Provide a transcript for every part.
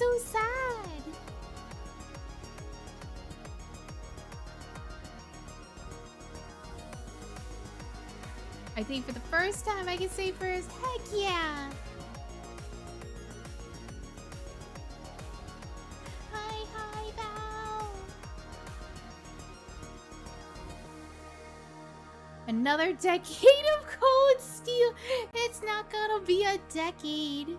so sad. I think for the first time I can say first, heck yeah. Hi, Val. Another decade of Cold Steel. It's not gonna be a decade.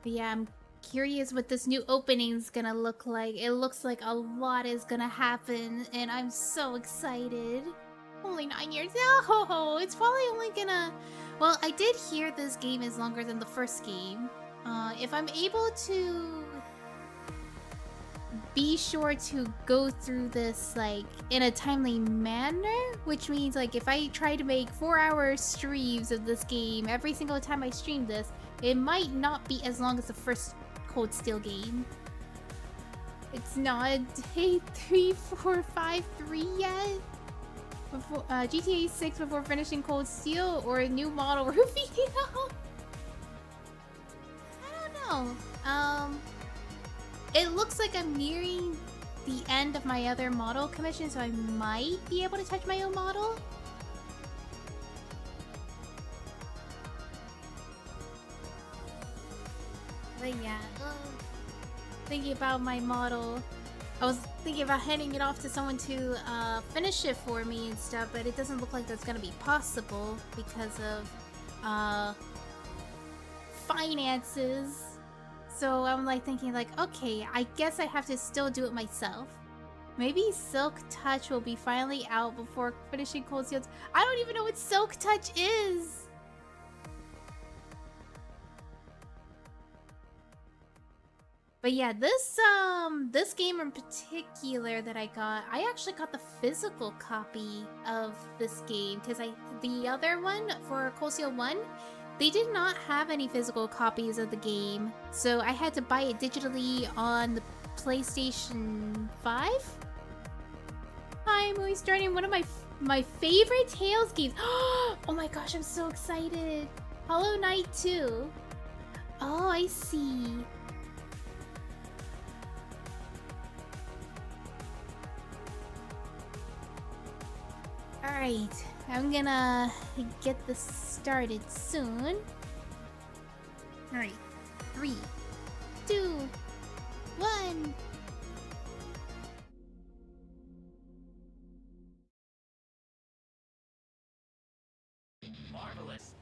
But yeah, I'm curious what this new opening's gonna look like. It looks like a lot is gonna happen, and I'm so excited. Only 9 years. Oh, it's probably only gonna... Well, I did hear this game is longer than the first game. If I'm able to be sure to go through this like in a timely manner, which means like if I try to make 4-hour streams of this game every single time I stream this, it might not be as long as the first Cold Steel game. It's not day 3, 4, 5, 3 yet. Before GTA 6 before finishing Cold Steel, or a new model reveal. I don't know. It looks like I'm nearing the end of my other model commission, so I might be able to touch my own model. But yeah, thinking about my model, I was thinking about handing it off to someone to finish it for me and stuff, but it doesn't look like that's gonna be possible because of finances. So I'm like thinking like, okay, I guess I have to still do it myself. Maybe Silk Touch will be finally out before finishing Cold Steel. I don't even know what Silk Touch is! But yeah, this game in particular that I actually got the physical copy of this game, because the other one for Cold Steel 1, they did not have any physical copies of the game, so I had to buy it digitally on the PlayStation 5. I'm starting one of my favorite Tales games. Oh my gosh, I'm so excited! Hollow Knight 2. Oh, I see. Alright, I'm gonna get this started soon. Alright, 3, 2, 1. Marvelous.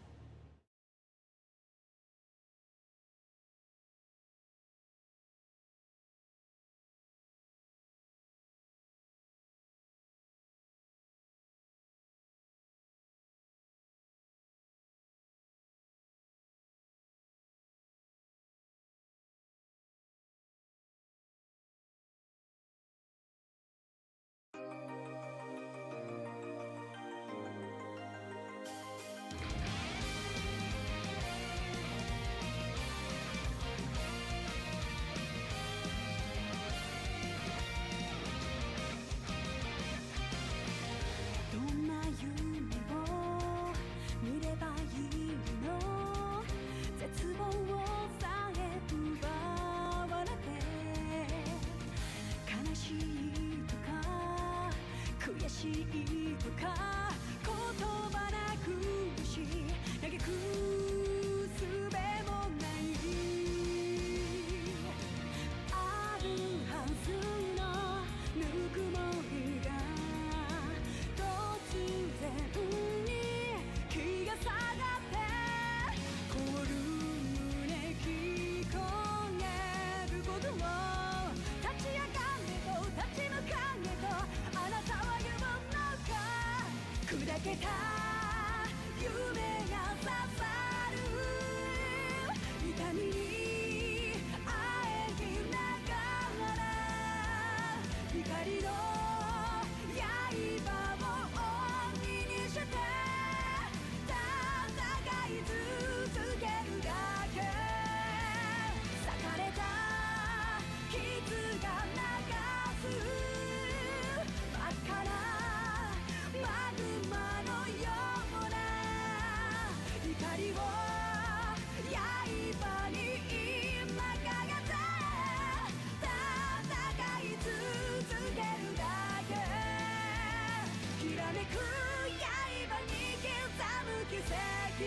I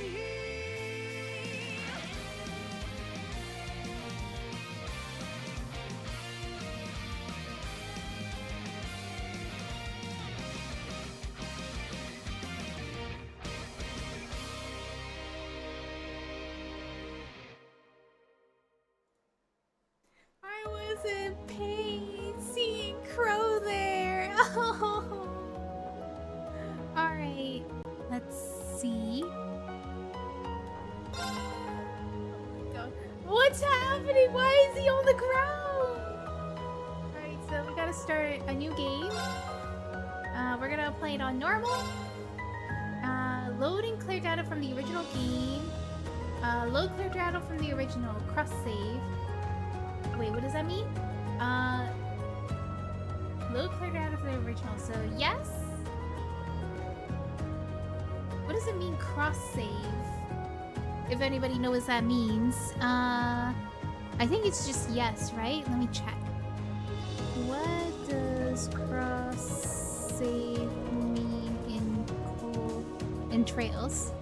was in pain seeing Crow there. Oh. Alright, let's see. Oh my god. What's happening? Why is he on the ground? Alright, so we gotta start a new game. We're gonna play it on normal. Load and clear data from the original game. Load clear data from the original. Cross save. Wait, what does that mean? Load clear data from the original. So yes. What does it mean, cross save? If anybody knows what that means. I think it's just yes, right? Let me check. What does cross save mean in Trails?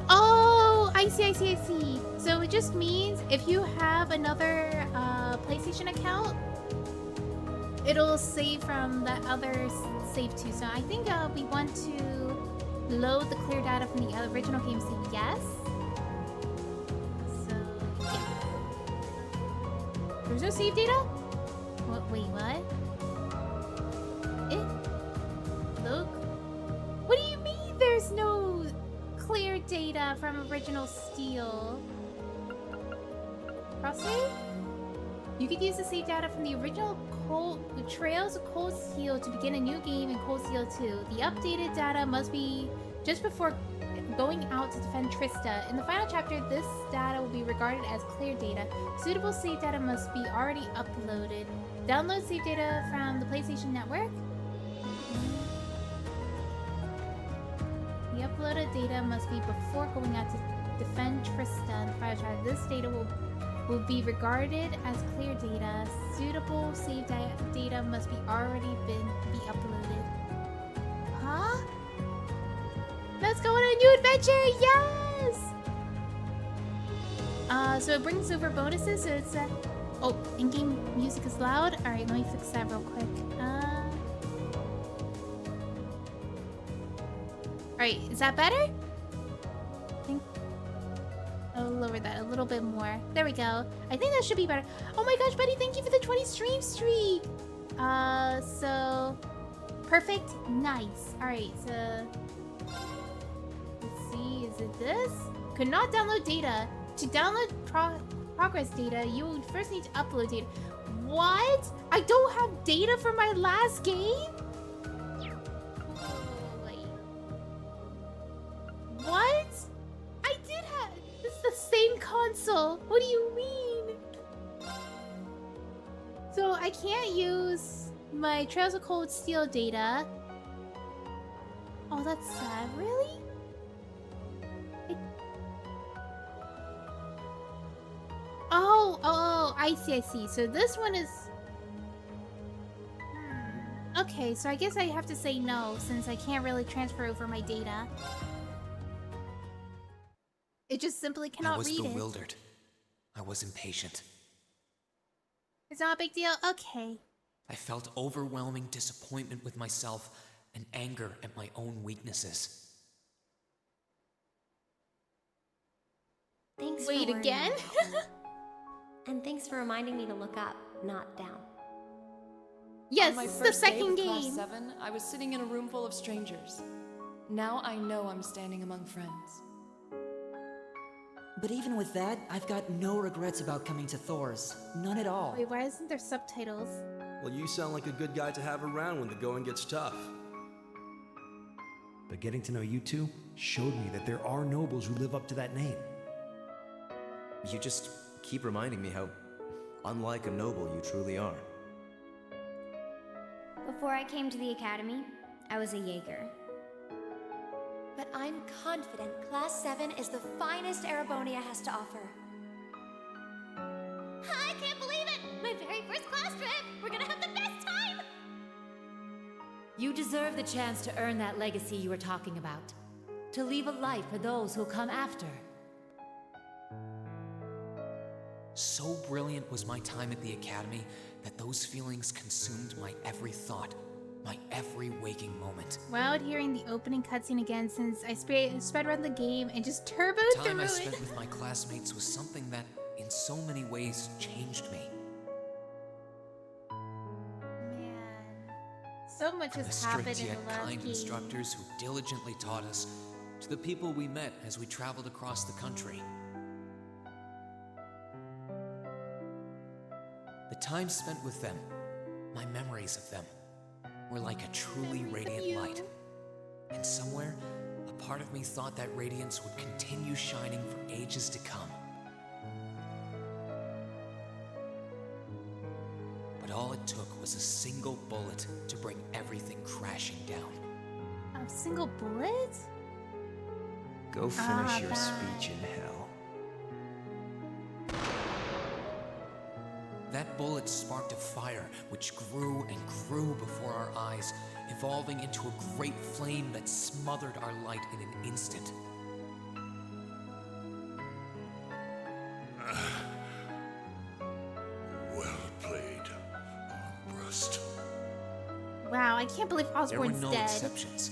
Oh, I see. So it just means if you have another PlayStation account, it'll save from that other save too. So I think we want to load the clear data from the original game. Say yes. So yeah. There's no save data? What? Wait, what? Look. What do you mean there's no clear data from original Steel? Cross save? You could use the save data from the original Trails of Cold Steel to begin a new game in Cold Steel 2. The updated data must be just before going out to defend Trista. In the final chapter, this data will be regarded as clear data. Suitable save data must be already uploaded. Download save data from the PlayStation Network. The uploaded data must be before going out to defend Trista. In the final chapter, this data will be regarded as clear data. Suitable save data must be already be uploaded. Huh? Let's go on a new adventure! Yes! So it brings over bonuses. So it's oh, in-game music is loud. All right, let me fix that real quick. All right, is that better? I think I'll lower that a little bit more. There we go. I think that should be better. Oh my gosh, Betty, thank you for the 20 stream streak. So perfect. Nice. All right, so let's see. Is it this? Could not download data. To download progress data, you would first need to upload data. What? I don't have data for my last game? What? I did have... This is the same console. What do you mean? So I can't use my Trails of Cold Steel data. Oh, that's sad. Really? Oh, I see. So this one is... Okay, so I guess I have to say no since I can't really transfer over my data. It just simply cannot read it. I was bewildered. I was impatient. It's not a big deal? Okay. I felt overwhelming disappointment with myself and anger at my own weaknesses. Thanks Wait, for again? And thanks for reminding me to look up, not down. Yes, it's the second game. Class 7, I was sitting in a room full of strangers. Now I know I'm standing among friends. But even with that, I've got no regrets about coming to Thor's. None at all. Wait, why isn't there subtitles? Well, you sound like a good guy to have around when the going gets tough. But getting to know you two showed me that there are nobles who live up to that name. You just keep reminding me how unlike a noble you truly are. Before I came to the academy, I was a Jaeger. But I'm confident Class 7 is the finest Erebonia has to offer. I can't believe it! My very first class trip! We're gonna have the best time! You deserve the chance to earn that legacy you were talking about. To leave a light for those who'll come after. So brilliant was my time at the Academy that those feelings consumed my every thought, my every waking moment. Without hearing the opening cutscene again since I sped around the game and just turboed The through time I it. spent with my classmates was something that, in so many ways, changed me. Man, so much From the has happened strict in yet the last kind game. instructors who diligently taught us, to the people we met as we traveled across the country. The time spent with them, my memories of them, were like a truly Memories of radiant you. light. And somewhere, a part of me thought that radiance would continue shining for ages to come. But all it took was a single bullet to bring everything crashing down. A single bullet? Go finish your bad. speech in hell. That bullet sparked a fire which grew and grew before our eyes, evolving into a great flame that smothered our light in an instant. Well played, Armbrust. Wow, I can't believe There were Osborn's no dead. exceptions,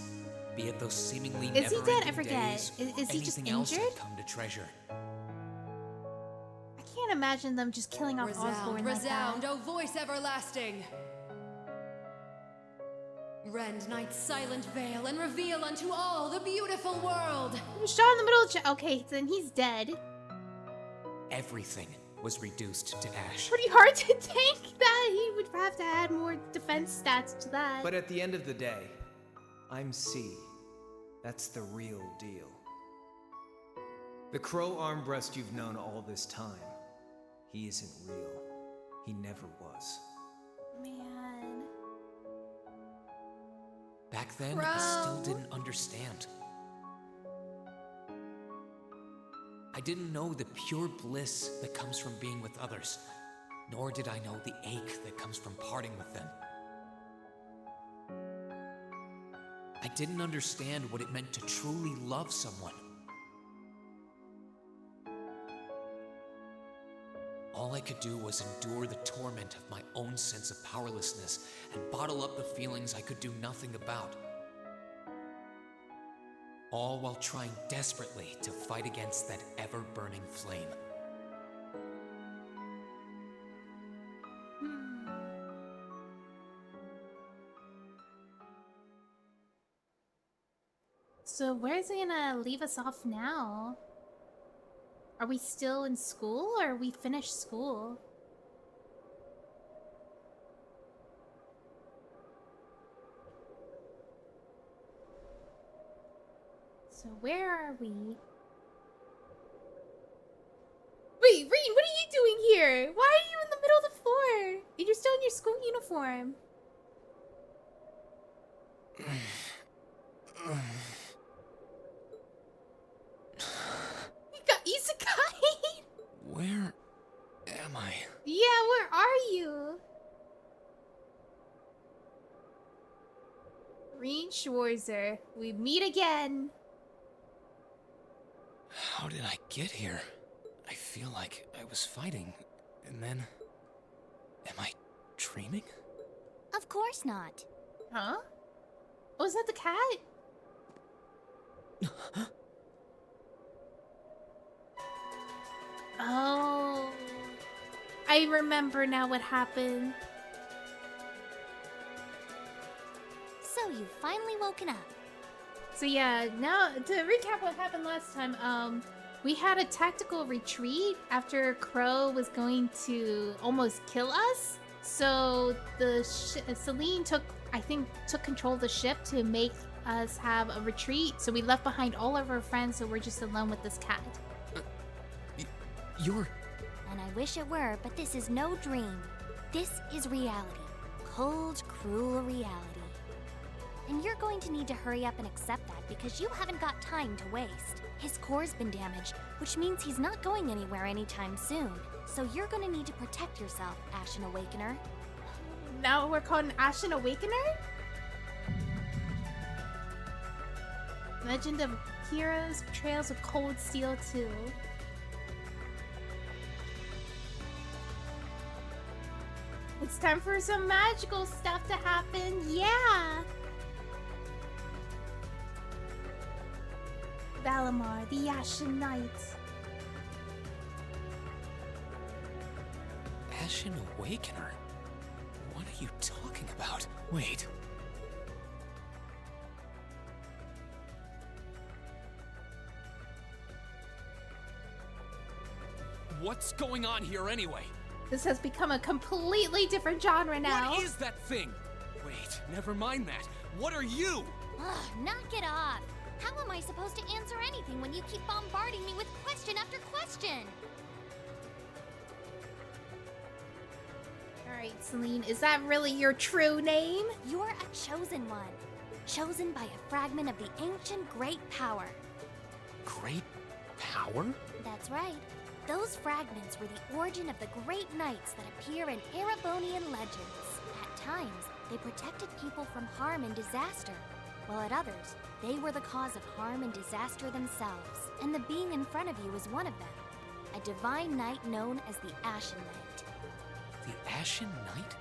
be it those seemingly Is he dead? I never-ending forget. days, Is he just anything else injured? I'd come to treasure. I can't imagine them just killing off Resound, Osborn like resound, that. O voice everlasting! Rend night's silent veil and reveal unto all the beautiful world! Shot in the middle of okay, then he's dead. Everything was reduced to ash. Pretty hard to take that. He would have to add more defense stats to that. But at the end of the day, I'm C. That's the real deal. The Crow Armbrust you've known all this time, he isn't real. He never was. Man. Back then, I still Bro. didn't understand. I didn't know the pure bliss that comes from being with others, nor did I know the ache that comes from parting with them. I didn't understand what it meant to truly love someone. All I could do was endure the torment of my own sense of powerlessness and bottle up the feelings I could do nothing about. All while trying desperately to fight against that ever-burning flame. So where's he gonna leave us off now? Are we still in school or are we finished school? So where are we? Wait, Rean, what are you doing here? Why are you in the middle of the floor? And you're still in your school uniform. You got isekai? Where am I? Yeah, where are you? Rean Schwarzer, we meet again. How did I get here? I feel like I was fighting, and then... Am I dreaming? Of course not. Huh? Oh, is that the cat? Oh. I remember now what happened. So you've finally woken up. So yeah, now to recap what happened last time, we had a tactical retreat after Crow was going to almost kill us. So the Celine took control of the ship to make us have a retreat. So we left behind all of our friends, so we're just alone with this cat. You're... And I wish it were, but this is no dream. This is reality. Cold, cruel reality. And you're going to need to hurry up and accept that because you haven't got time to waste. His core's been damaged, which means he's not going anywhere anytime soon. So you're going to need to protect yourself, Ashen Awakener. Now we're called an Ashen Awakener? Legend of Heroes, Trails of Cold Steel 2. It's time for some magical stuff to happen. Yeah! Valimar, the Ashen Knight. Ashen Awakener? What are you talking about? Wait. What's going on here anyway? This has become a completely different genre now. What is that thing? Wait, never mind that. What are you? Ugh, knock it off. How am I supposed to answer anything when you keep bombarding me with question after question? Alright, Celine, is that really your true name? You're a chosen one. Chosen by a fragment of the ancient great power. Great power? That's right. Those fragments were the origin of the great knights that appear in Erebonian legends. At times, they protected people from harm and disaster, while at others, they were the cause of harm and disaster themselves. And the being in front of you is one of them, a divine knight known as the Ashen Knight. The Ashen Knight?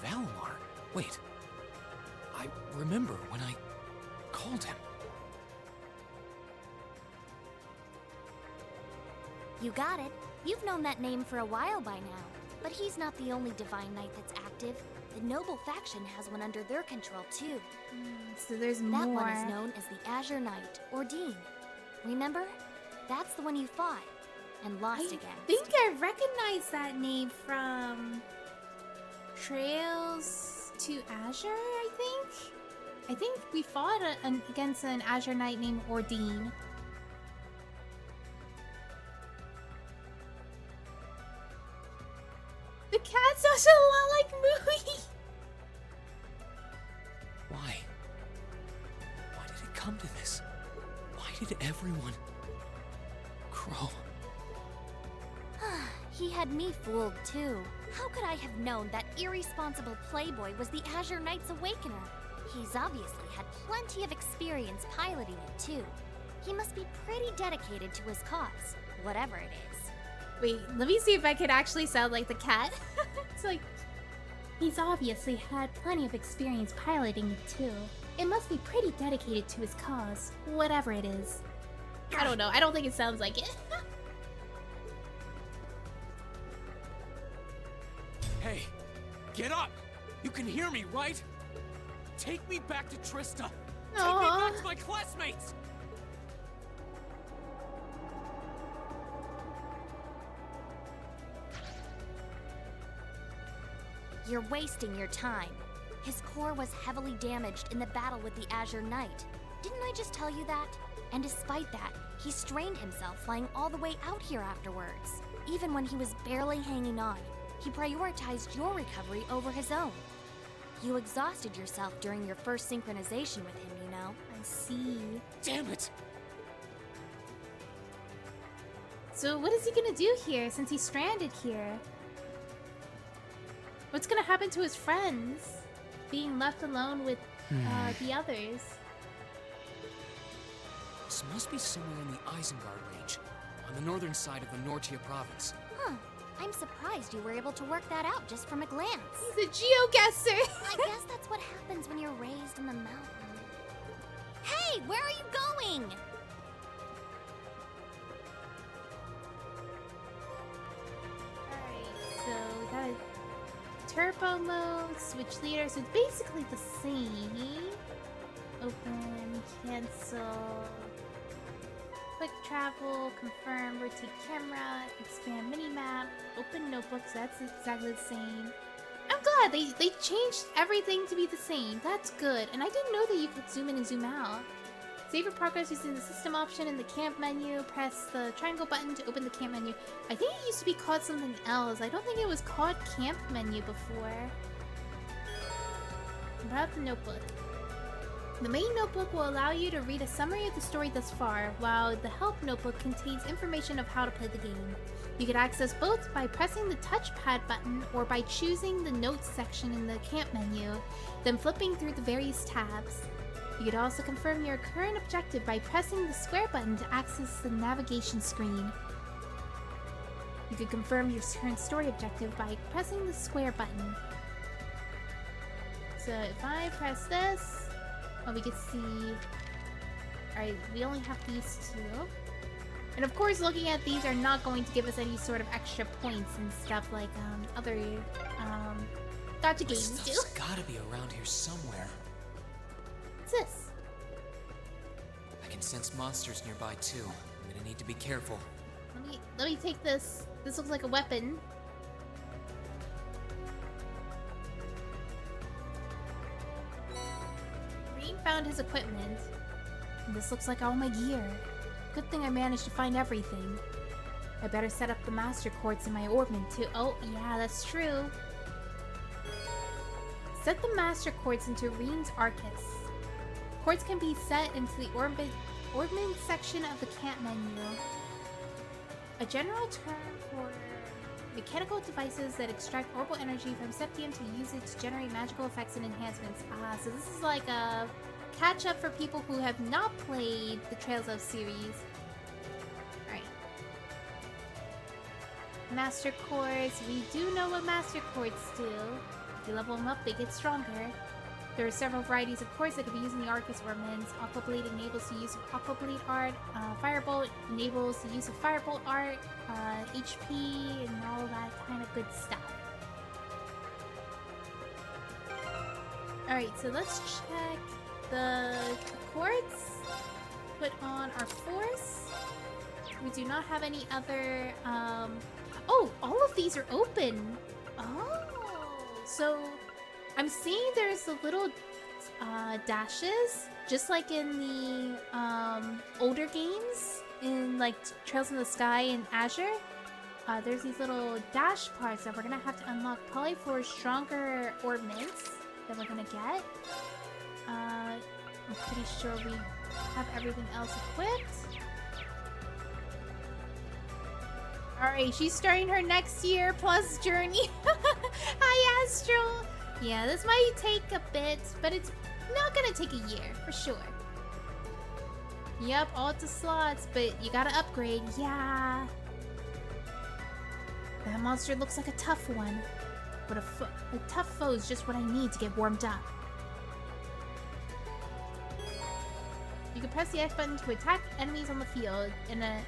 Valimar? Wait. I remember when I called him. You got it. You've known that name for a while by now. But he's not the only divine knight that's active. The noble faction has one under their control too. So there's more. That one is known as the Azure Knight, or Dean. Remember? That's the one you fought and lost against. I think I recognize that name from Trails to Azure, I think? I think we fought against an Azure Knight named Ordine. The cat sounds a lot like Mooey! Why? Why did it come to this? Why did everyone... Crow? He had me fooled too. How could I have known that irresponsible playboy was the Azure Knight's Awakener? He's obviously had plenty of experience piloting it too. He must be pretty dedicated to his cause, whatever it is. Wait, let me see if I could actually sound like the cat. It's like, he's obviously had plenty of experience piloting it too. It must be pretty dedicated to his cause, whatever it is. I don't know, I don't think it sounds like it. Hey, get up! You can hear me, right? Take me back to Trista! Take me back to my classmates! You're wasting your time. His core was heavily damaged in the battle with the Azure Knight. Didn't I just tell you that? And despite that, he strained himself flying all the way out here afterwards. Even when he was barely hanging on, he prioritized your recovery over his own. You exhausted yourself during your first synchronization with him, you know? I see. Damn it! So what is he gonna do here since he's stranded here? What's gonna happen to his friends? Being left alone with the others. This must be somewhere in the Isengard range, on the northern side of the Nortia province. Huh. I'm surprised you were able to work that out just from a glance. He's a geoguesser! I guess that's what happens when you're raised in the mountain. Hey, where are you going? Alright, so that is turbo mode, switch leader, so it's basically the same. Open, cancel, quick travel, confirm, rotate camera, expand minimap, open notebook, so that's exactly the same. I'm glad they changed everything to be the same. That's good. And I didn't know that you could zoom in and zoom out. Save your progress using the system option in the camp menu. Press the triangle button to open the camp menu. I think it used to be called something else. I don't think it was called camp menu before. About the notebook. The main notebook will allow you to read a summary of the story thus far, while the help notebook contains information of how to play the game. You can access both by pressing the touchpad button or by choosing the notes section in the camp menu, then flipping through the various tabs. You could also confirm your current objective by pressing the square button to access the navigation screen. You could confirm your current story objective by pressing the square button. So if I press this, we can see... Alright, we only have these two. And of course, looking at these are not going to give us any sort of extra points and stuff like other gacha games do. Stuff's gotta be around here somewhere. What's this? I can sense monsters nearby too. I'm gonna need to be careful. Let me take this. This looks like a weapon. Rean found his equipment. And this looks like all my gear. Good thing I managed to find everything. I better set up the master quartz in my orbment too. Oh, yeah, that's true. Set the master quartz into Rean's Arcus. Quartz can be set into the orbit section of the camp menu. A general term for mechanical devices that extract orbital energy from septium to use it to generate magical effects and enhancements. So this is like a catch-up for people who have not played the Trails of series. Alright. Master Quartz. We do know what Master Quartz do. If you level them up, they get stronger. There are several varieties of quartz that can be used in the Arcus Ornaments. Aqua Blade enables the use of Aqua Blade art. Firebolt enables the use of Firebolt art. HP and all that kind of good stuff. Alright, so let's check the quartz. Put on our force. We do not have any other... Oh, all of these are open. Oh, so... I'm seeing there's the little dashes, just like in the older games, in like Trails in the Sky and Azure. There's these little dash parts that we're gonna have to unlock, probably for stronger ornaments that we're gonna get. I'm pretty sure we have everything else equipped. Alright, she's starting her next year plus journey. Hi, Astral! Yeah, this might take a bit, but it's not gonna take a year, for sure. Yep, all the slots, but you gotta upgrade, yeah. That monster looks like a tough one. But a tough foe is just what I need to get warmed up. You can press the X button to attack enemies on the field, and an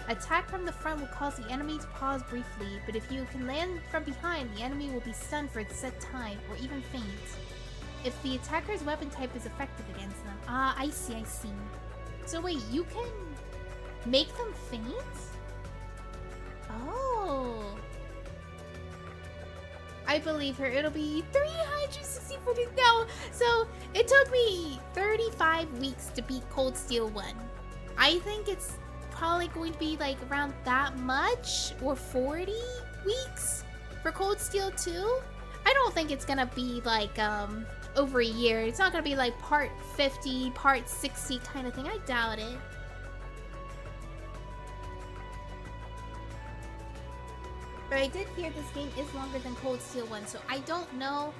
attack from the front will cause the enemy to pause briefly, but if you can land from behind, the enemy will be stunned for a set time, or even faint. If the attacker's weapon type is effective against them. Ah, I see, I see. So wait, you can make them faint? Oh. I believe her. It'll be 364 days. No, so it took me 35 weeks to beat Cold Steel 1. I think it's probably going to be like around that much, or 40 weeks for Cold Steel 2. I don't think it's gonna be like over a year. It's not gonna be like part 50, part 60 kind of thing. I doubt it. But I did hear this game is longer than Cold Steel 1, so I don't know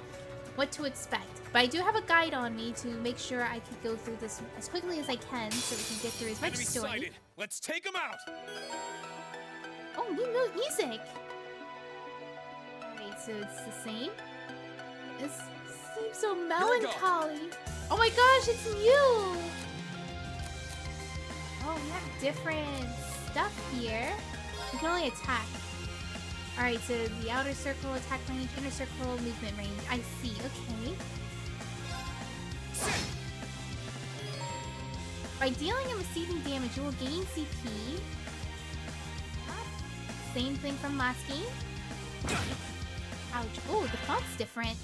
what to expect. But I do have a guide on me to make sure I can go through this as quickly as I can, so we can get through as much story. Sighted. Let's take him out. Oh, new music. Alright, so it's the same. This seems so melancholy. Oh my gosh, it's new. Oh, we have different stuff here. We can only attack. Alright, so the outer circle attack range, inner circle movement range. I see, okay. By dealing and receiving damage, you will gain CP. Same thing from last game. Ouch. Oh, the font's different.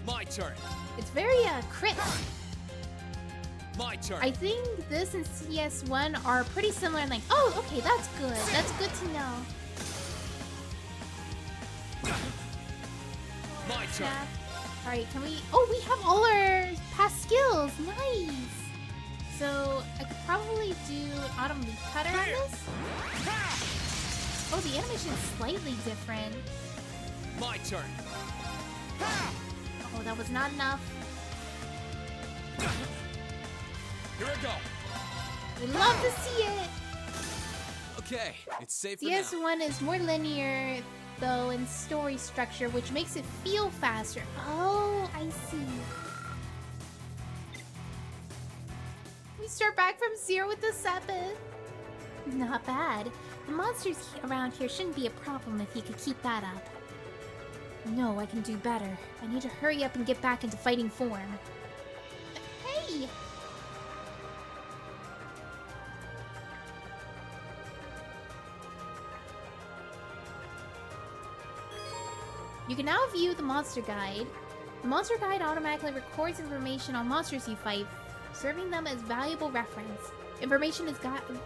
My turn. It's very crit. My turn. I think this and CS1 are pretty similar in like, oh, okay, that's good. That's good to know. My turn. Alright, can we... Oh, we have all our past skills. Nice. So, I could probably do an autumn leaf cutter on this. Oh, the animation is slightly different. My turn. Oh, that was not enough. Here I go. We love to see it. Okay, it's safe for now. CS1 is more linear, though, in story structure, which makes it feel faster. Oh, I see. We start back from 0 with the 7. Not bad. The monsters around here shouldn't be a problem if you could keep that up. No, I can do better. I need to hurry up and get back into fighting form. Hey! You can now view the monster guide. The monster guide automatically records information on monsters you fight, serving them as valuable reference. Information is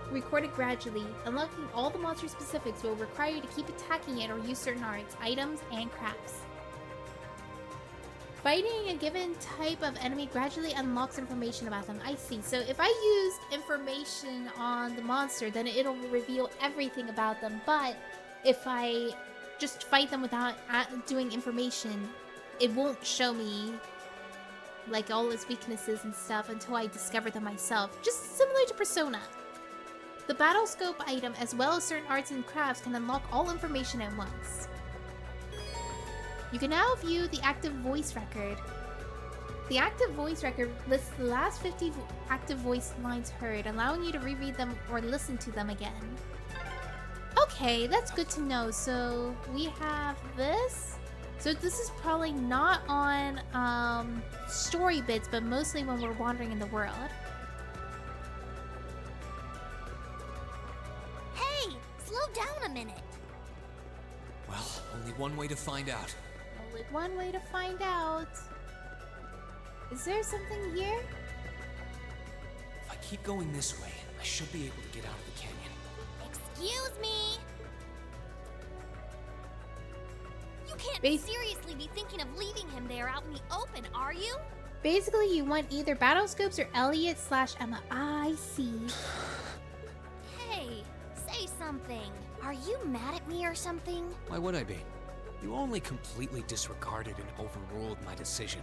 recorded gradually. Unlocking all the monster specifics will require you to keep attacking it or use certain arts, items, and crafts. Fighting a given type of enemy gradually unlocks information about them. I see. So if I use information on the monster, then it'll reveal everything about them. But if I just fight them without doing information, it won't show me like all its weaknesses and stuff until I discover them myself. Just similar to Persona. The battle scope item, as well as certain arts and crafts, can unlock all information at once. You can now view the active voice record. The active voice record lists the last 50 active voice lines heard, allowing you to reread them or listen to them again. Okay, that's good to know. So we have this. So this is probably not on story bits, but mostly when we're wandering in the world. Hey, slow down a minute. Well, only one way to find out. Only one way to find out. Is there something here? If I keep going this way, I should be able to get out of the canyon. Excuse me. You can't seriously be thinking of leaving him there out in the open, are you? Basically, you want either battle scopes or Elliot/Emma. I see. Hey, say something. Are you mad at me or something? Why would I be? You only completely disregarded and overruled my decision.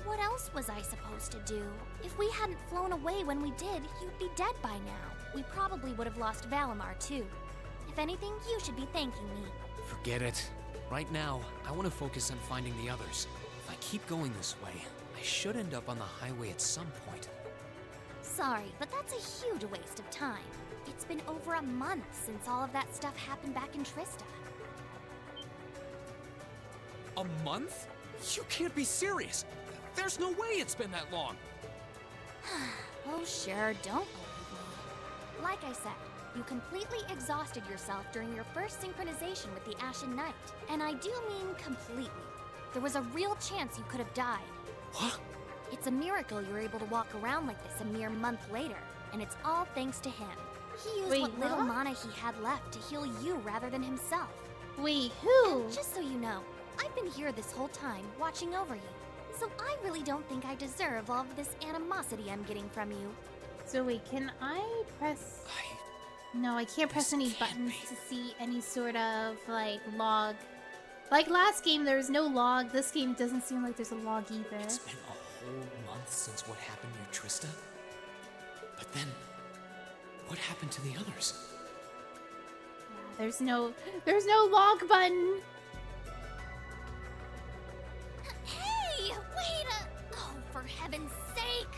What else was I supposed to do? If we hadn't flown away when we did, you'd be dead by now. We probably would have lost Valimar too. If anything, you should be thanking me. Forget it. Right now, I want to focus on finding the others. If I keep going this way, I should end up on the highway at some point. Sorry, but that's a huge waste of time. It's been over a month since all of that stuff happened back in Trista. A month? You can't be serious. There's no way it's been that long. Oh sure, don't believe me. Like I said, you completely exhausted yourself during your first synchronization with the Ashen Knight. And I do mean completely. There was a real chance you could have died. What? It's a miracle you're able to walk around like this a mere month later, and it's all thanks to him. He used what little mana he had left to heal you rather than himself. Wait, who? And just so you know, I've been here this whole time, watching over you. So I really don't think I deserve all of this animosity I'm getting from you. So wait, can I press... No, I can't press any buttons to see any sort of, like, log. Like last game, there was no log. This game doesn't seem like there's a log either. It's been a whole month since what happened near Trista. But then, what happened to the others? Yeah, there's no log button. Hey, wait a... Oh, for heaven's sake!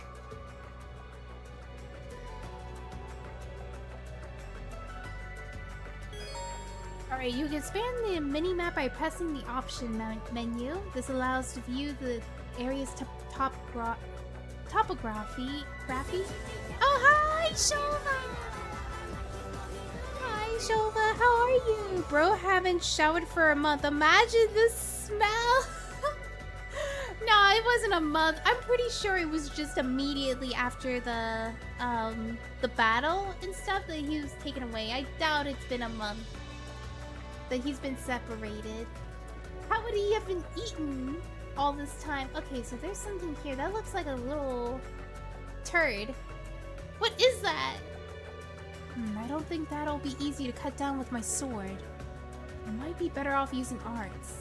Alright, you can expand the mini-map by pressing the option menu. This allows to view the area's topography. Oh, hi, Shova! Hi, Shova, how are you? Bro, haven't showered for a month. Imagine the smell! No, it wasn't a month. I'm pretty sure it was just immediately after the battle and stuff that he was taken away. I doubt it's been a month that he's been separated. How would he have been eaten all this time? Okay, so there's something here. That looks like a little turd. What is that? I don't think that'll be easy to cut down with my sword. I might be better off using arts.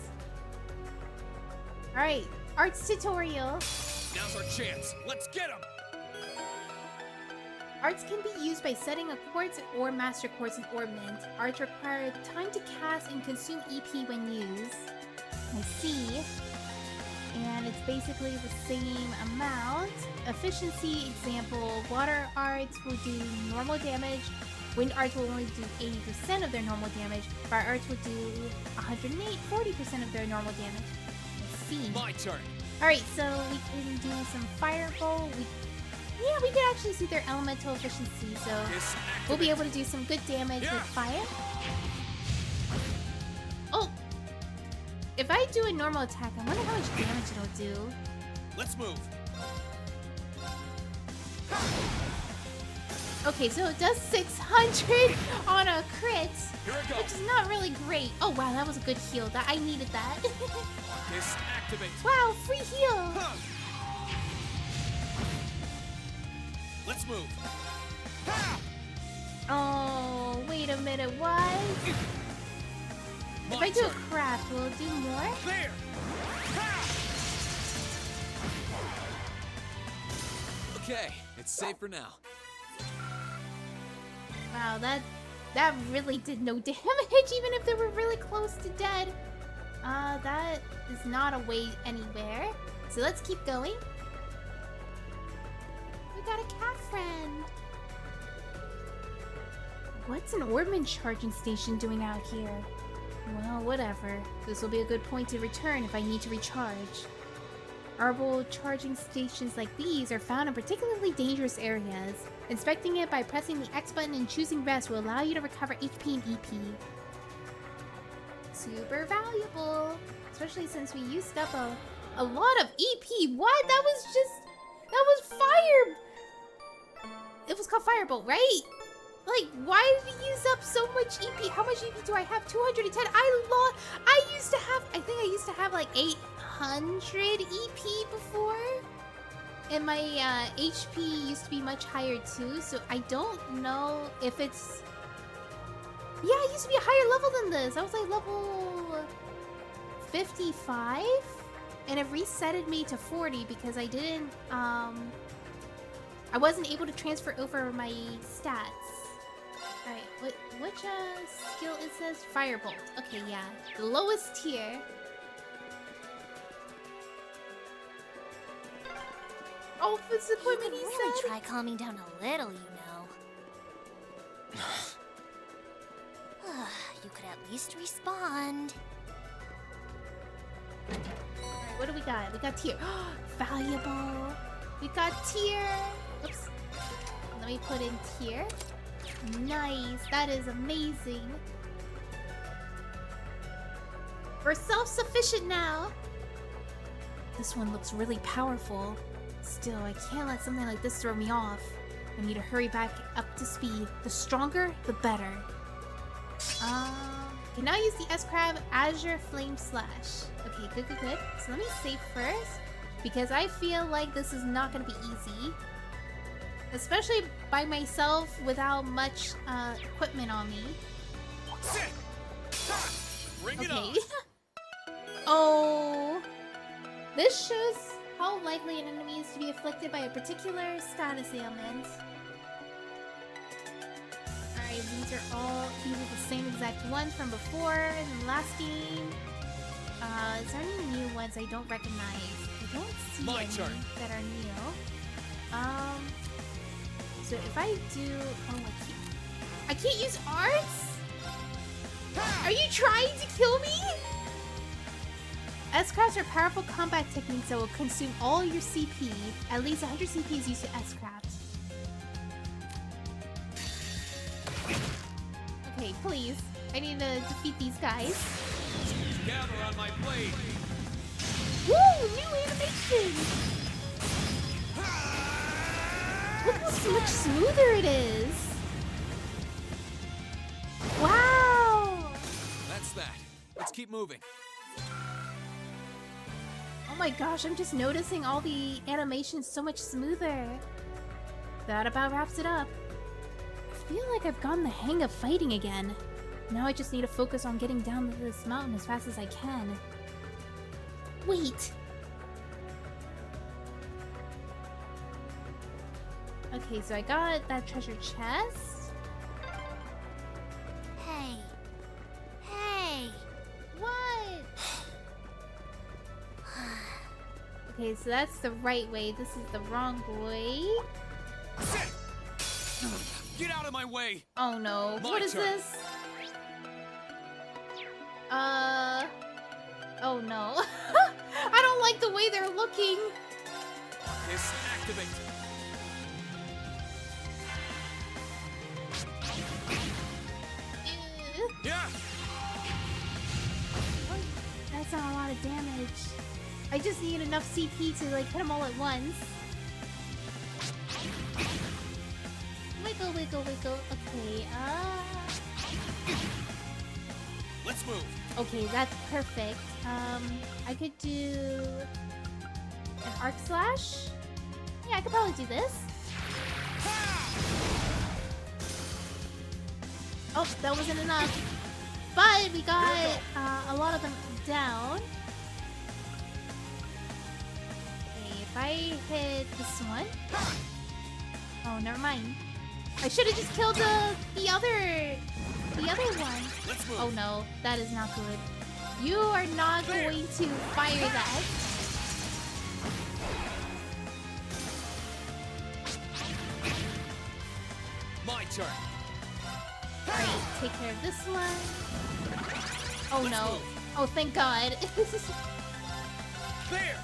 Alright, arts tutorial. Now's our chance. Let's get him! Arts can be used by setting a quartz or master quartz in orbment. Arts require time to cast and consume EP when used. I see. And it's basically the same amount. Efficiency, example, water arts will do normal damage. Wind arts will only do 80% of their normal damage. Fire arts will do 40% of their normal damage. I see. My turn. Alright, so we can do some fireball. Yeah, we can actually see their elemental efficiency, so we'll be able to do some good damage with fire. Oh! If I do a normal attack, I wonder how much damage it'll do. Let's move. Okay, so it does 600 on a crit, which is not really great. Oh wow, that was a good heal. I needed that. This activates. Wow, free heal! Huh. Let's move. Ha! Oh, wait a minute, what? If I do a craft, will it do more? There. Okay, it's safe for now. Wow, that really did no damage, even if they were really close to dead. That is not a way anywhere. So let's keep going. We got a cat friend. What's an Orman charging station doing out here? Well, whatever. This will be a good point to return if I need to recharge. Arbol charging stations like these are found in particularly dangerous areas. Inspecting it by pressing the X button and choosing rest will allow you to recover HP and EP. Super valuable! Especially since we used up a lot of EP. What? That was fire! It was called Firebolt, right? Like, why did we use up so much EP? How much EP do I have? 210. I used to have like 800 EP before. And my HP used to be much higher too, so I don't know if it's... Yeah, I used to be a higher level than this. I was like level 55, and it resetted me to 40 because I didn't, I wasn't able to transfer over my stats. Alright, which skill it says? Firebolt. Okay, yeah. The lowest tier. Oh, this equipment he really said. Try calming down a little, you know. You could at least respond. Alright, what do we got? We got tier. Valuable. We got tier. Oops. Let me put in tier. Nice. That is amazing. We're self-sufficient now. This one looks really powerful. Still, I can't let something like this throw me off. I need to hurry back up to speed. The stronger, the better. Can now use the S-Crab Azure Flame Slash. Okay, good. So let me save first, because I feel like this is not going to be easy. Especially by myself without much equipment on me. Bring it on. Oh. This shows how likely an enemy is to be afflicted by a particular status ailment. Alright, these are the same exact ones from before in the last game. Is there any new ones I don't recognize? I don't see any that are new. So if I do... Oh, I can't use arts? Are you trying to kill me? S-Crafts are powerful combat techniques that will consume all your CP. At least 100 CP is used to S-Crafts. Okay, please. I need to defeat these guys. Gather on my blade. Woo! New animation! Look how much smoother it is! Wow! That's that. Let's keep moving. Oh my gosh, I'm just noticing all the animations so much smoother. That about wraps it up. I feel like I've gotten the hang of fighting again. Now I just need to focus on getting down this mountain as fast as I can. Wait! Okay, so I got that treasure chest. Hey. Hey. What? Okay, so that's the right way. This is the wrong way. Get out of my way! Oh no. What is this? Oh no. I don't like the way they're looking. This activate. Yeah. That's not a lot of damage. I just need enough CP to like hit them all at once. Wiggle, wiggle, wiggle. Okay, Let's move. okay, that's perfect. I could do an arc slash. Yeah, I could probably do this. Oh, that wasn't enough. But we got a lot of them down. Okay, if I hit this one. Oh, never mind. I should have just killed the other one. Let's move. Oh no, that is not good. You are not going to fire that. My turn. Alright, take care of this one. Oh Let's no. move. Oh, thank God. There.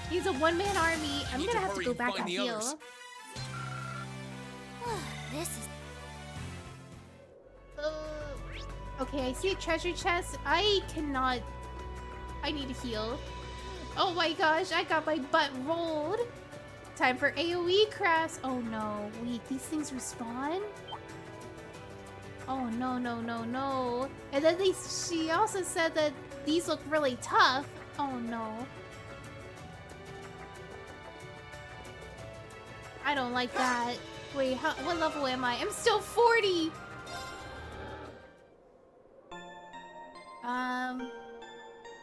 He's a one-man army. I'm Need gonna to have to hurry go and back find and the heal. others. This is Okay, I see a treasure chest. I cannot... I need to heal. Oh my gosh, I got my butt rolled. Time for AoE crafts. Oh no. Wait, these things respawn? Oh no, no, no, no. And then she also said that these look really tough. Oh no. I don't like that. Wait, what level am I? I'm still 40!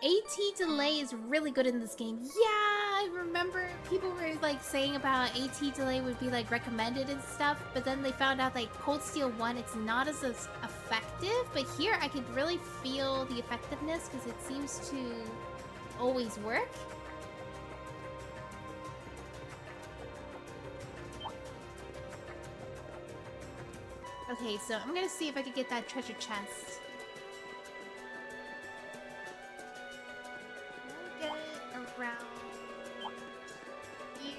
AT delay is really good in this game. Yeah, I remember people were like saying about AT delay would be like recommended and stuff, but then they found out like Cold Steel 1, it's not as effective, but here I could really feel the effectiveness because it seems to always work. Okay, so I'm gonna see if I can get that treasure chest. Get it around here.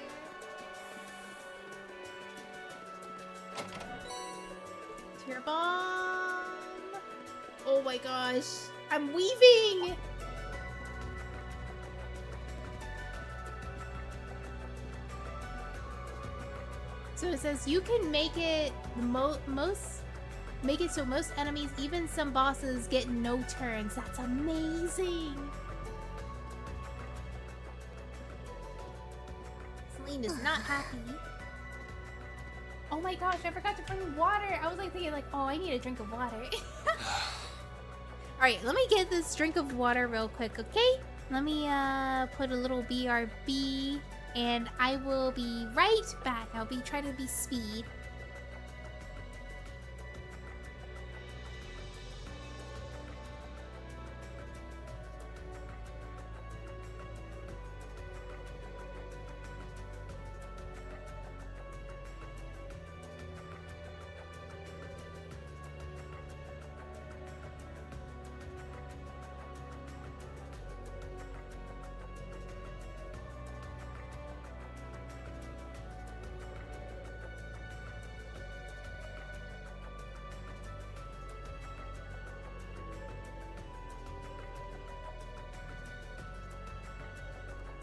Tear bomb. Oh my gosh, I'm weaving. So it says you can make it make it so most enemies, even some bosses, get no turns. That's amazing. Celine is not happy. Oh my gosh, I forgot to bring water. I was like thinking like, oh, I need a drink of water. Alright, let me get this drink of water real quick, okay? Let me put a little BRB. And I will be right back. I'll be trying to be speed.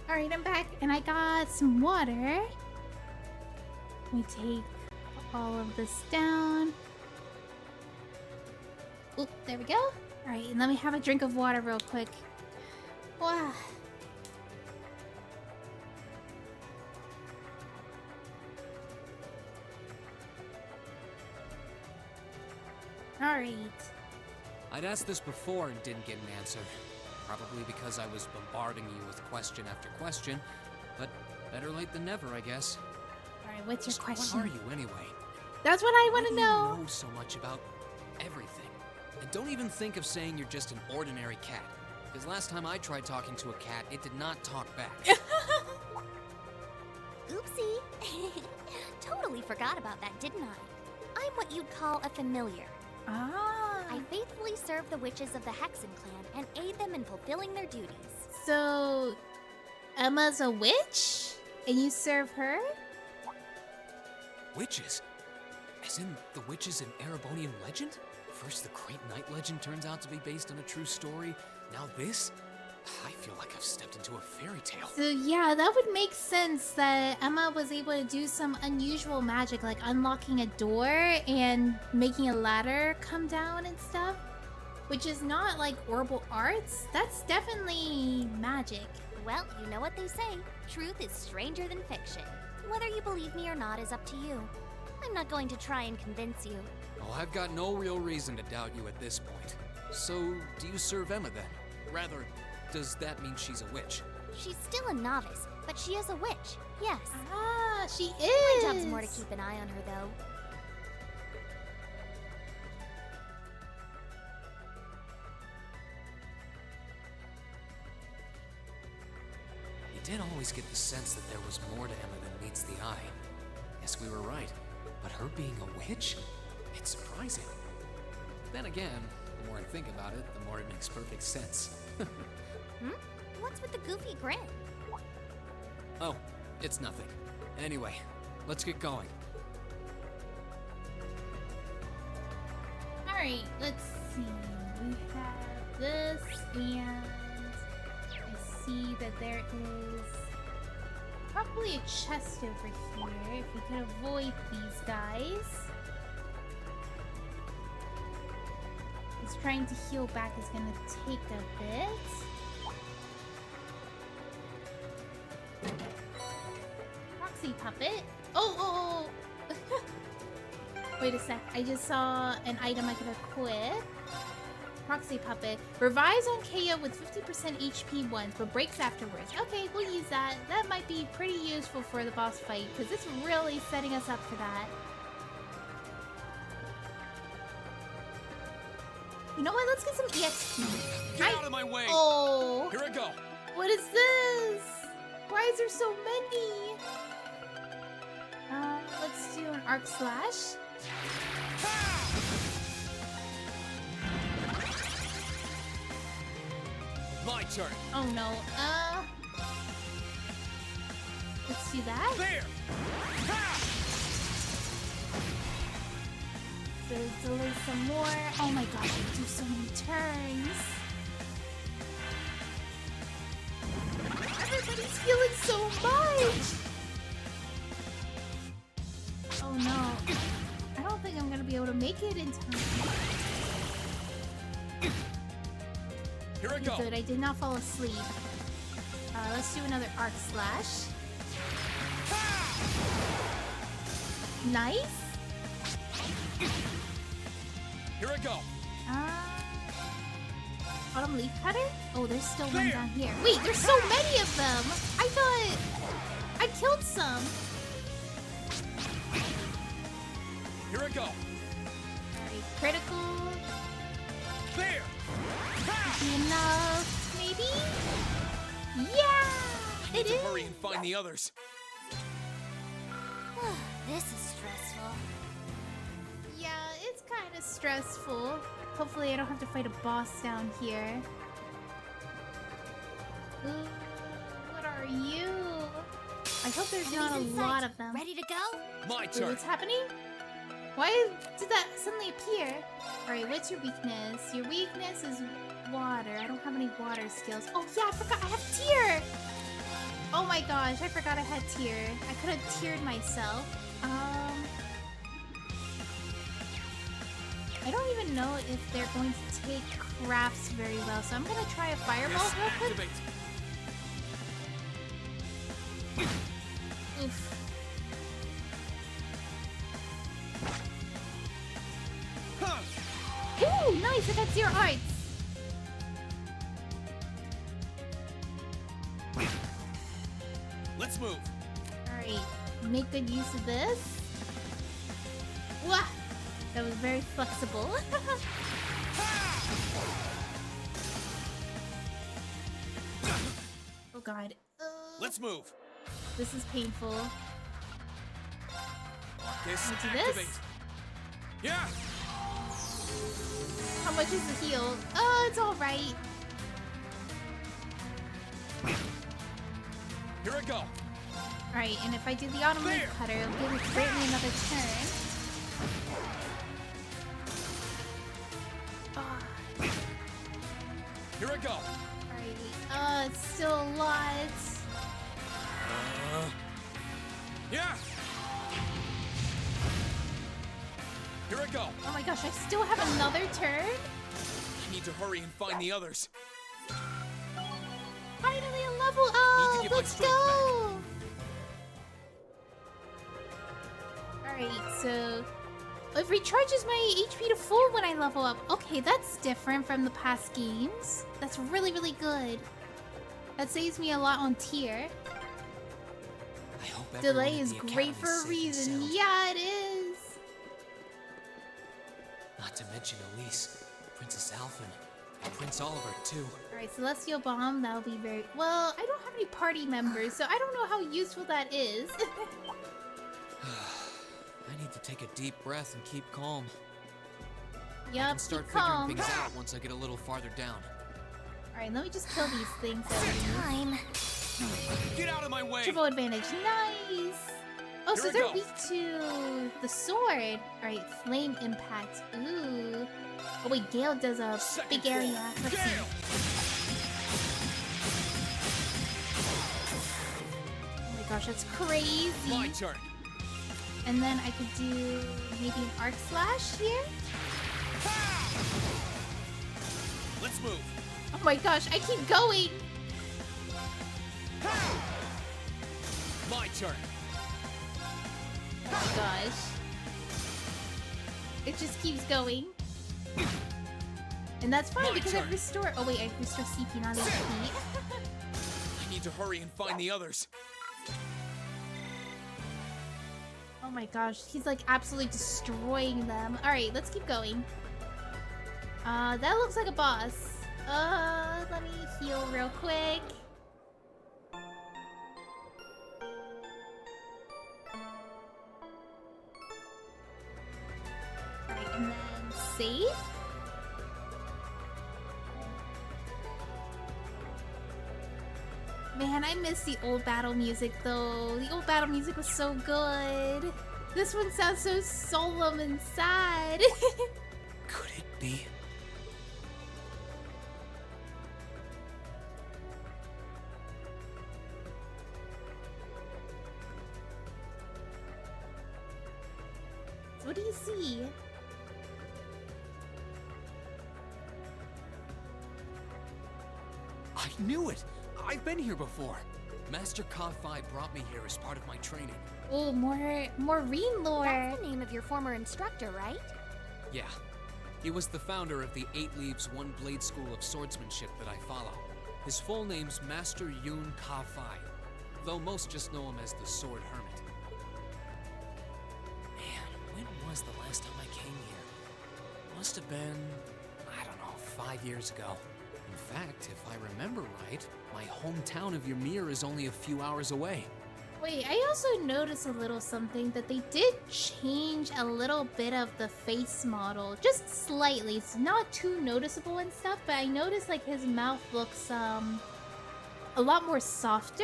Alright, I'm back and I got some water. Let me take all of this down. Oop, there we go. Alright, and let me have a drink of water real quick. Wow. Alright. I'd asked this before and didn't get an answer. Probably because I was bombarding you with question after question, but Better late than never, I guess. Alright, what's your Just question? What are you anyway? That's what I want Why to do you know. know so much about everything? And don't even think of saying you're just an ordinary cat. Because last time I tried talking to a cat, it did not talk back. Oopsie. Totally forgot about that, didn't I? I'm what you'd call a familiar. Ah. I faithfully serve the witches of the Hexen clan and aid them in fulfilling their duties. So, Emma's a witch? And you serve her? Witches? As in the witches in Erebonian legend? First the Great Night legend turns out to be based on a true story. Now this? I feel like I've stepped into a fairy tale. So yeah, that would make sense that Emma was able to do some unusual magic, like unlocking a door and making a ladder come down and stuff. Which is not like orbital arts. That's definitely magic. Well, you know what they say. Truth is stranger than fiction. Whether you believe me or not is up to you. I'm not going to try and convince you. Oh, I've got no real reason to doubt you at this point. So, do you serve Emma then? Rather, does that mean she's a witch? She's still a novice, but she is a witch, yes. Ah, she is! My job's more to keep an eye on her, though. You did always get the sense that there was more to Emma than meets the eye. Guess we were right. But her being a witch? It's surprising. Then again, the more I think about it, the more it makes perfect sense. What's with the goofy grin? Oh, it's nothing. Anyway, let's get going. Alright, let's see. We have this, and I see that there is probably a chest over here if we could avoid these guys. He's trying to heal back is gonna take a bit. Proxy puppet. Oh! Wait a sec. I just saw an item I could equip. Proxy puppet. Revives on KO with 50% HP once, but breaks afterwards. Okay, we'll use that. That might be pretty useful for the boss fight, because it's really setting us up for that. You know what? Let's get some EXP. Get out of my way! Oh! Here I go! What is this? Why is there so many? Let's do an arc slash. My turn. Oh no. Let's do that. There. So delay some more. Oh my gosh, I do so many turns. Everybody's healing so much. Oh no. I don't think I'm gonna be able to make it in time. Here I go. Good, I did not fall asleep. Let's do another arc slash. Nice. Here I go. Autumn leaf cutter? Oh, there's still one down here. Wait, there's so many of them! I thought I killed some. Here I go. Alright, critical. There. Enough, maybe? Yeah! It To is! hurry and find the others. This is stressful. Yeah, it's kind of stressful. Hopefully I don't have to fight a boss down here. Ooh, what are you? I hope there's not a lot of them. Ready to go? My Wait, turn. what's happening? Why did that suddenly appear? Alright, what's your weakness? Your weakness is water. I don't have any water skills. Oh yeah, I forgot I have tear! Oh my gosh, I forgot I had tear. I could have tiered myself. I don't even know if they're going to take crafts very well, so I'm gonna try a fireball real quick. Activate. Oof. Ooh, nice! I got 0 arts! Let's move. Alright, make good use of this. Wah! That was very flexible. Oh god. Let's move. This is painful. This Can we do activate. this? Yeah. How much is the heal? Oh, it's alright. Here I go. Alright, and if I do the automatic cutter, it'll grant me another turn. Here I go. Alright, it's still a lot. Yeah. Here I go. Oh my gosh, I still have another turn? I need to hurry and find the others. Finally a level Need to up! get my Let's strength go! Alright, so it recharges my HP to full when I level up. Okay, that's different from the past games. That's really, really good. That saves me a lot on tier. I hope Delay everyone is in the great academy for a safe and reason. sound. Yeah, it is. Not to mention Elise, Princess Alphen, and Prince Oliver too. Alright, Celestial Bomb, that'll be very... Well, I don't have any party members, so I don't know how useful that is. I need to take a deep breath and keep calm. I Yup, can start keep figuring calm. things out once I get a little farther down. Alright, let me just kill these things. That Time. Get out of my way! Triple advantage. Nice! Oh, so Here I they're go. weak to the sword. Alright, Flame Impact. Ooh. Oh wait, Gale does a big area. Let's see. Oh my gosh, that's crazy. My turn. And then I could do maybe an Arc Slash here. Let's move. Oh my gosh, I keep going. My turn. Oh my gosh. It just keeps going. And that's fine My because turn. I restore. Oh wait, I restore CP, not HP. I need to hurry and find the others. Oh my gosh, he's like absolutely destroying them. Alright, let's keep going. That looks like a boss. Let me heal real quick. Alright, and then save. Man, I miss the old battle music though. The old battle music was so good. This one sounds so solemn and sad. Could it be? What do you see? I knew it! I've been here before. Master Ka-Fi brought me here as part of my training. Oh, more Rean lore. That's the name of your former instructor, right? Yeah. He was the founder of the 8 Leaves, 1 Blade School of Swordsmanship that I follow. His full name's Master Yun Ka-Fi, though most just know him as the Sword Hermit. Man, when was the last time I came here? Must have been, I don't know, 5 years ago. In fact, if I remember right, my hometown of Ymir is only a few hours away. Wait, I also noticed a little something that they did change a little bit of the face model, just slightly. It's not too noticeable and stuff, but I noticed like his mouth looks a lot more softer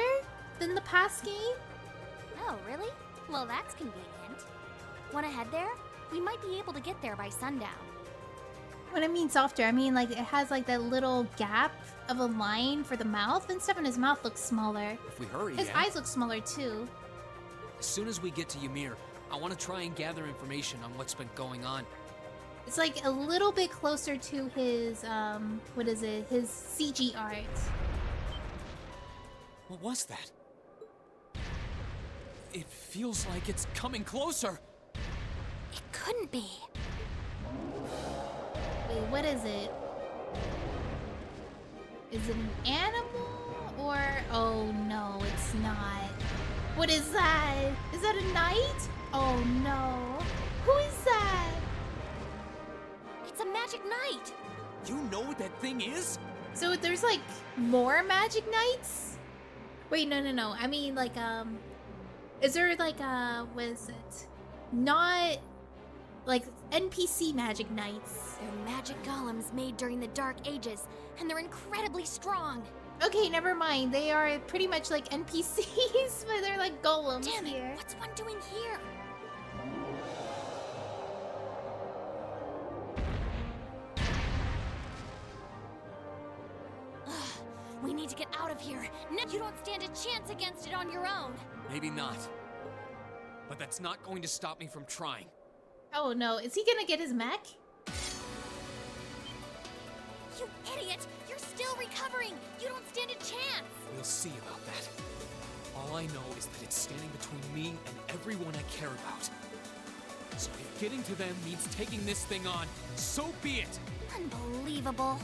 than the past game. Oh, really? Well, that's convenient. Wanna head there? We might be able to get there by sundown. When I mean softer, I mean like it has like that little gap of a line for the mouth and stuff, and his mouth looks smaller. If we hurry, His yeah. eyes look smaller too. As soon as we get to Ymir, I want to try and gather information on what's been going on. It's like a little bit closer to his, what is it? His CG art. What was that? It feels like it's coming closer. It couldn't be. Wait, what is it? Is it an animal? Or, oh no, it's not. What is that? Is that a knight? Oh no. Who is that? It's a magic knight. You know what that thing is? So there's like more magic knights? Wait, no. I mean like is there like what is it? Not like NPC magic knights. They're magic golems made during the Dark Ages, and they're incredibly strong. Okay, never mind. They are pretty much like NPCs, but they're like golems Damn it, here. what's one doing here? Ugh, we need to get out of here. You don't stand a chance against it on your own. Maybe not. But that's not going to stop me from trying. Oh no, is he gonna get his mech? You idiot! You're still recovering! You don't stand a chance! We'll see about that. All I know is that it's standing between me and everyone I care about. So if getting to them means taking this thing on, so be it! Unbelievable.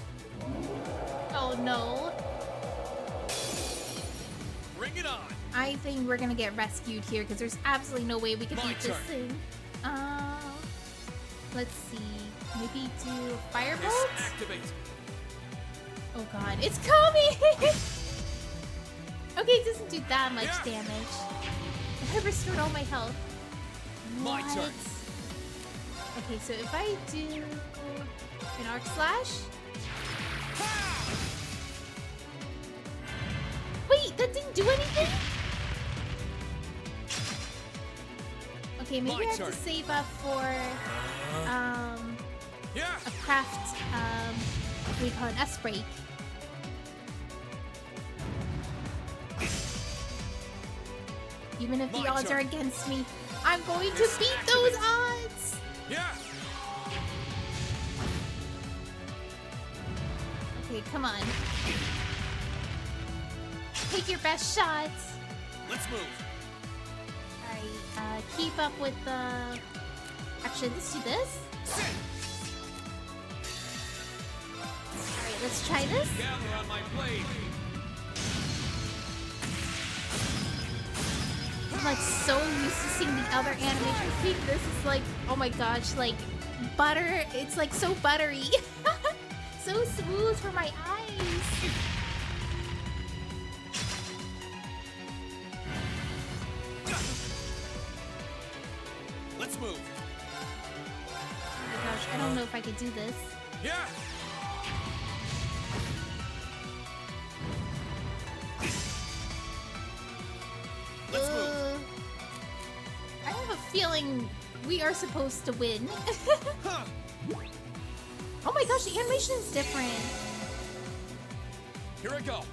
Oh no. Bring it on! I think we're gonna get rescued here because there's absolutely no way we can beat this thing. Let's see. Maybe do firebolt? Activate! Oh god, it's coming! Okay, it doesn't do that much damage. I restored all my health. My What? turn. Okay, so if I do an arc slash. Wait, that didn't do anything? Okay, maybe I have to save up for a craft what do you call it, S break. Even if the odds are against me, I'm going to beat those odds! Okay, come on. Take your best shots. Let's move. Alright, keep up with the... Actually, let's do this. Alright, let's try this. Gather on my blade. I'm like so used to seeing the other animation feed. This is like, oh my gosh, like butter. It's like so buttery. So smooth for my eyes. Let's move. Oh my gosh, I don't know if I could do this. Yeah. Let's move. I have a feeling we are supposed to win. Oh my gosh, the animation is different. Here I go.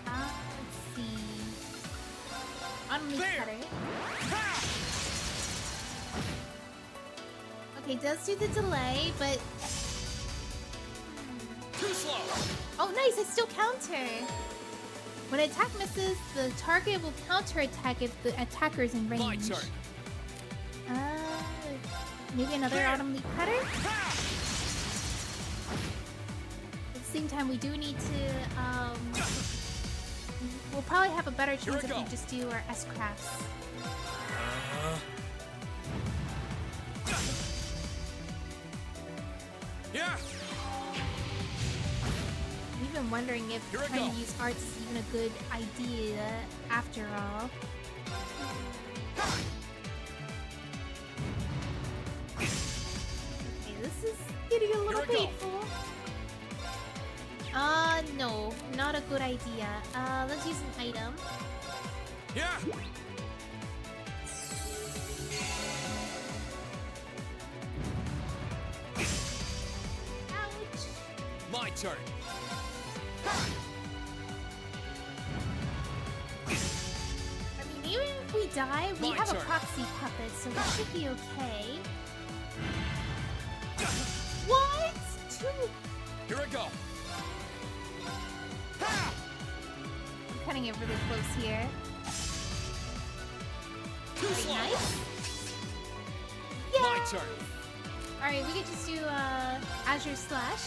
Let's see. Unleash cutter. Okay, it does do the delay, but too slow. Oh nice, I still counter. When an attack misses, the target will counter-attack if the attacker is in range. My turn. Maybe another autumn leaf cutter? At the same time, we do need to, we'll probably have a better chance if we just do our S-crafts. Yeah. I'm even wondering if trying to use arts is even a good idea after all. Okay, this is getting a little painful. No, not a good idea. Let's use an item. Yeah. Ouch. My turn. I mean, even if we die, we have a proxy puppet, so we should be okay. What? Two. Here I go. I'm cutting it really close here. Very nice. Yeah. My turn. Alright, we could just do Azure Slash.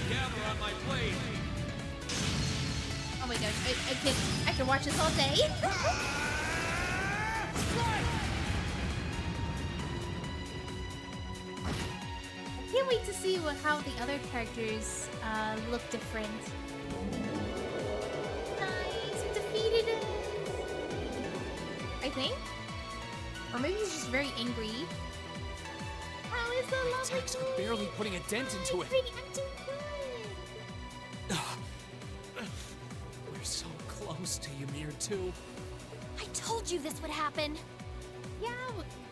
Gather on my blade. Oh my gosh, I could watch this all day. I can't wait to see how the other characters look different. Nice, we defeated it. I think, or maybe he's just very angry. How is the lovely Attacks are barely putting a dent into it. I'm doing good. We're so close to Ymir too. I told you this would happen. Yeah,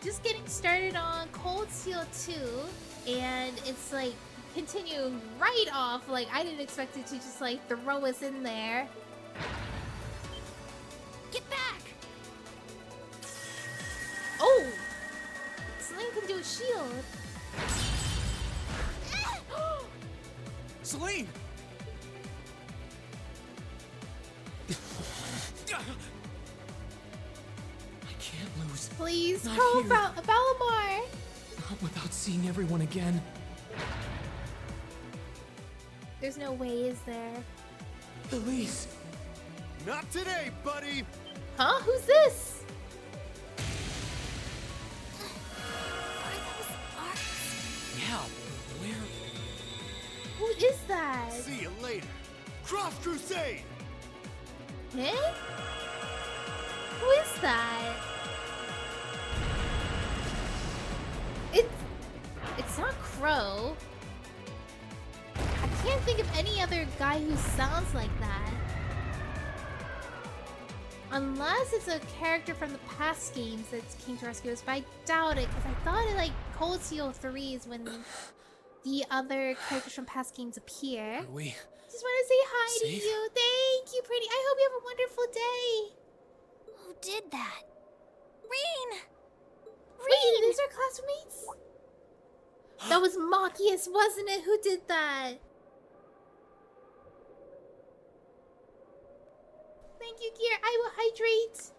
just getting started on Cold Steel 2, and it's like continuing right off. Like, I didn't expect it to just like throw us in there. Get back! Oh! Celine can do a shield. Celine! I can't lose. Please, Not call here. Valimar! Not without seeing everyone again. There's no way, is there? Elise! Not today, buddy! Huh? Who's this? Are those arcs? Yeah, where? Who is that? See you later. Cross Crusade! Him? Who is that? It's not Crow. I can't think of any other guy who sounds like that. Unless it's a character from the past games that came to rescue us, but I doubt it, because I thought it like Cold Steel 3 is when the other characters from past games appear. Are we? Just want to say hi to Safe? you. Thank you, pretty. I hope you have a wonderful day. Who did that? Rean! Wait, these are classmates? That was Machias, wasn't it? Who did that? Thank you, Gear. I will hydrate.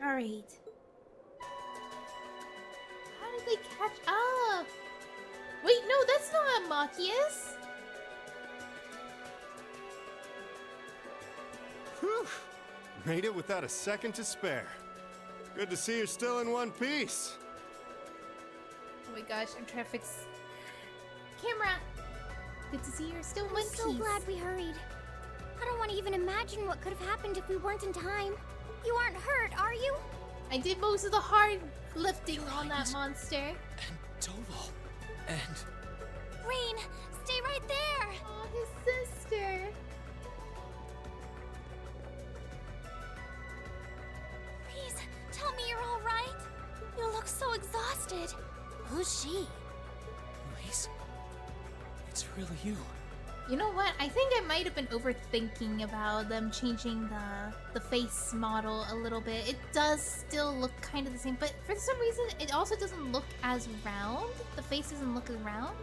Alright. How did they catch up? Wait, no, that's not Machias. Whew! Made it without a second to spare. Good to see you're still in one piece. Oh my gosh, I'm trying to fix camera. Good to see you're still in one I'm piece. so glad we hurried. I don't want to even imagine what could have happened if we weren't in time. You aren't hurt, are you? I did most of the hard lifting on that monster. And Toval. And... Rean, stay right there! Oh, his sister. Please, tell me you're all right. You look so exhausted. Who's she? Elise? It's really you. You know what? I think I might have been overthinking about them changing the face model a little bit. It does still look kind of the same, but for some reason it also doesn't look as round. The face doesn't look as round.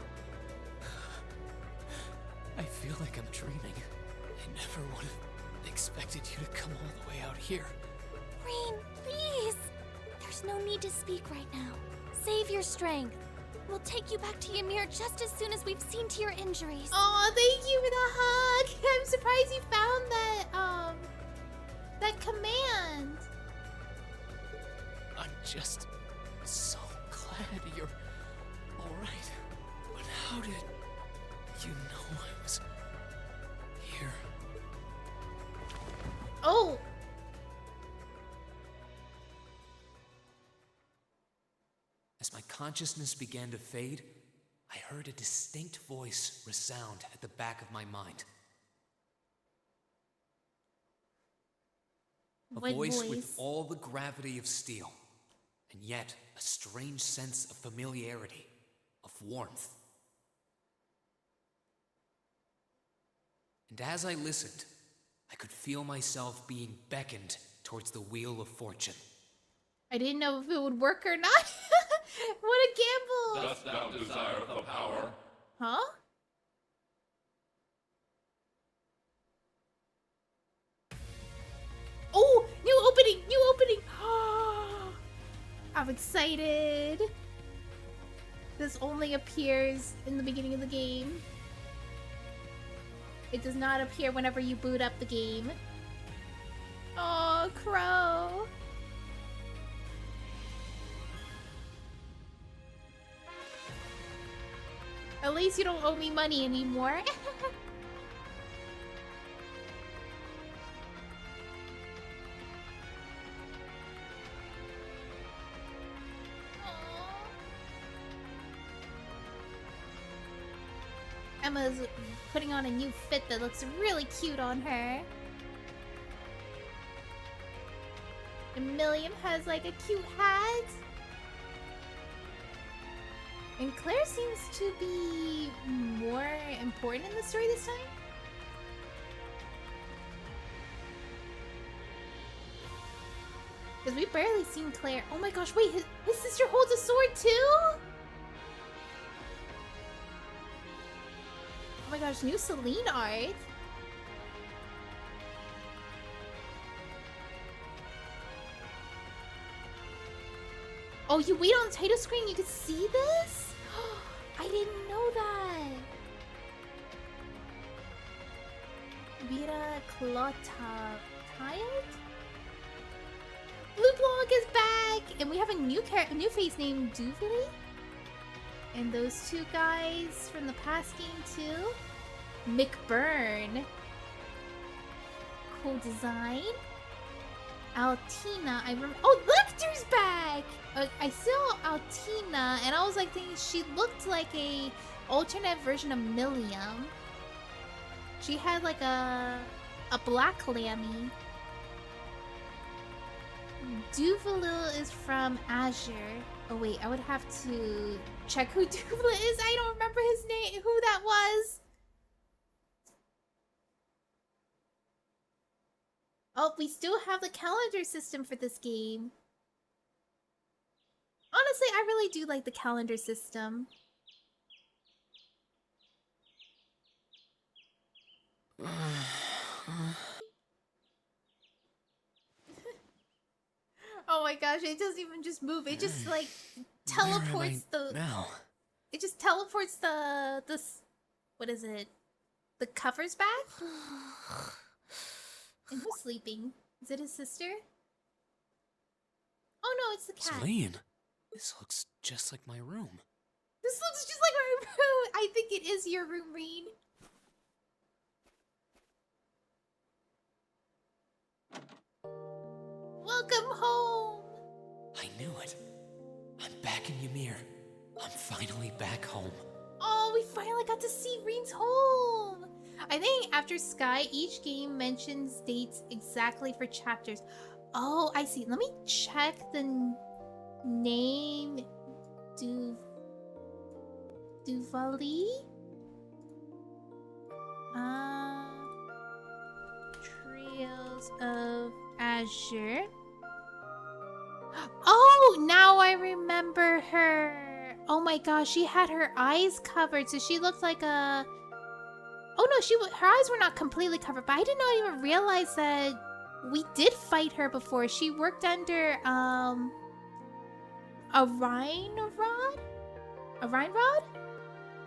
I feel like I'm dreaming. I never would have expected you to come all the way out here. Rean, please! There's no need to speak right now. Save your strength. We'll take you back to Ymir just as soon as we've seen to your injuries. Oh, thank you for the hug. I'm surprised you found that command. I'm just so glad you're alright. But how did you know I was here? Oh. As my consciousness began to fade, I heard a distinct voice resound at the back of my mind. A voice with all the gravity of steel, and yet a strange sense of familiarity, of warmth. And as I listened, I could feel myself being beckoned towards the wheel of fortune. I didn't know if it would work or not. What a gamble! Dost thou desire the power? Huh? Oh, new opening! New opening! I'm excited. This only appears in the beginning of the game. It does not appear whenever you boot up the game. Oh, Crow. At least you don't owe me money anymore. Emma's putting on a new fit that looks really cute on her. And Milliam has like a cute hat. And Claire seems to be more important in the story this time. Because we've barely seen Claire. Oh my gosh, wait, his sister holds a sword too? Oh my gosh, new Celine art. Oh, you wait on the title screen, you can see this? I didn't know that. Vera Clota tired? Blue Blog is back, and we have a new face named Duvally. And those two guys from the past game too. McBurn. Cool design. Altina, oh, Lecter's back! I saw Altina, and I was like thinking she looked like a alternate version of Milliam. She had like a black Lammy. Duvalil is from Azure. Oh wait, I would have to check who Duvalil is. I don't remember his name, who that was. Oh, we still have the calendar system for this game. Honestly, I really do like the calendar system. Oh my gosh, it doesn't even just move. It just like teleports now? It just teleports what is it? The covers back? And who's sleeping? Is it his sister? Oh no, it's the cat. Celine, this looks just like my room. This looks just like my room. I think it is your room, Rean. Welcome home. I knew it. I'm back in Ymir. I'm finally back home. Oh, we finally got to see Rean's home. I think after Sky, each game mentions dates exactly for chapters. Oh, I see. Let me check the name. Duvally? Trails of Azure. Oh, now I remember her. Oh my gosh, she had her eyes covered, so she looked like a... Oh no, her eyes were not completely covered, but I did not even realize that we did fight her before. She worked under, a Rean Rod? A Rean Rod?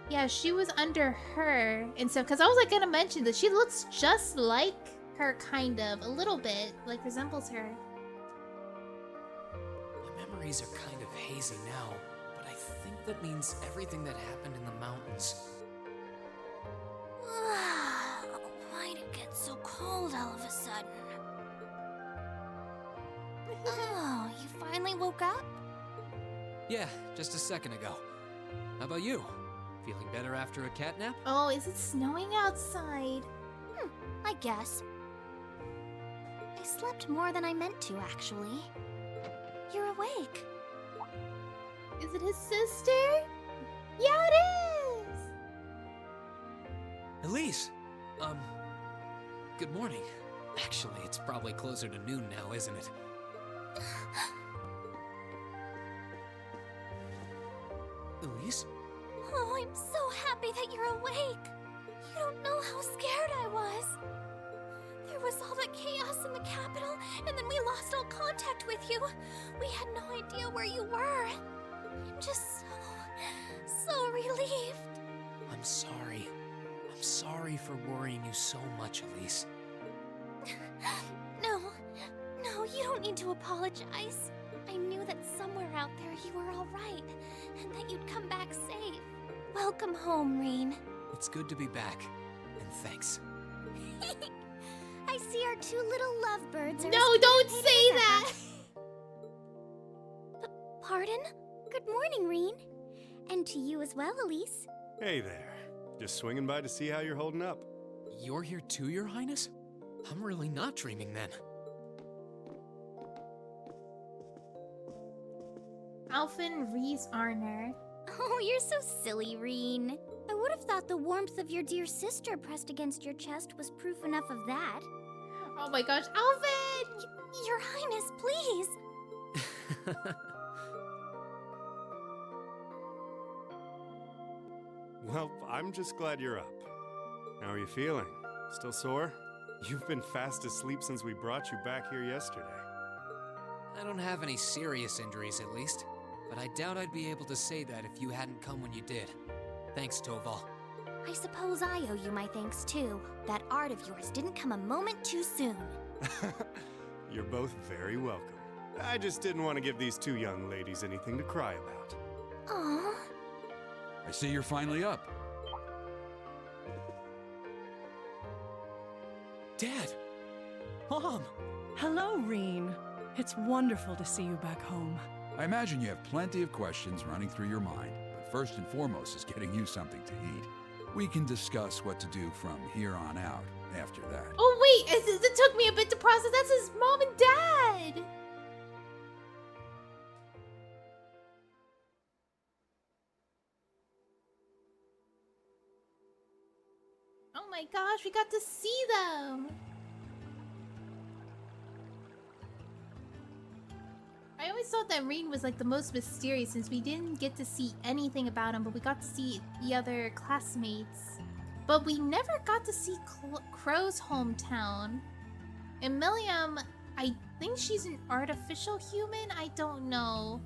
Yeah, she was under her and stuff, because I was like gonna mention that she looks just like her, kind of, a little bit, like resembles her. My memories are kind of hazy now, but I think that means everything that happened in the mountains. Why'd it get so cold all of a sudden? Oh, you finally woke up? Yeah, just a second ago. How about you? Feeling better after a catnap? Oh, is it snowing outside? I guess. I slept more than I meant to, actually. You're awake. Is it his sister? Yeah, it is! Elise! Good morning. Actually, it's probably closer to noon now, isn't it? Elise? Oh, I'm so happy that you're awake. You don't know how scared I was. There was all that chaos in the capital, and then we lost all contact with you. We had no idea where you were. I'm just so relieved. I'm sorry. I'm sorry for worrying you so much, Elise. No, you don't need to apologize. I knew that somewhere out there you were alright, and that you'd come back safe. Welcome home, Rean. It's good to be back, and thanks. I see our two little lovebirds are No, don't say that! Pardon? Good morning, Rean. And to you as well, Elise. Hey there. Just swinging by to see how you're holding up. You're here too, Your Highness? I'm really not dreaming then. Alphen Rees Arner. Oh, you're so silly, Rean. I would have thought the warmth of your dear sister pressed against your chest was proof enough of that. Oh my gosh, Alphen! Your Highness, please! Well, I'm just glad you're up. How are you feeling? Still sore? You've been fast asleep since we brought you back here yesterday. I don't have any serious injuries, at least. But I doubt I'd be able to say that if you hadn't come when you did. Thanks, Toval. I suppose I owe you my thanks, too. That art of yours didn't come a moment too soon. You're both very welcome. I just didn't want to give these two young ladies anything to cry about. Aww. I see you're finally up. Dad! Mom! Hello, Rean. It's wonderful to see you back home. I imagine you have plenty of questions running through your mind, but first and foremost is getting you something to eat. We can discuss what to do from here on out after that. Oh wait, it took me a bit to process. That's his mom and dad! Oh my gosh, we got to see them! I always thought that Rean was like the most mysterious since we didn't get to see anything about him, but we got to see the other classmates. But we never got to see Crow's hometown. And Milliam, I think she's an artificial human? I don't know.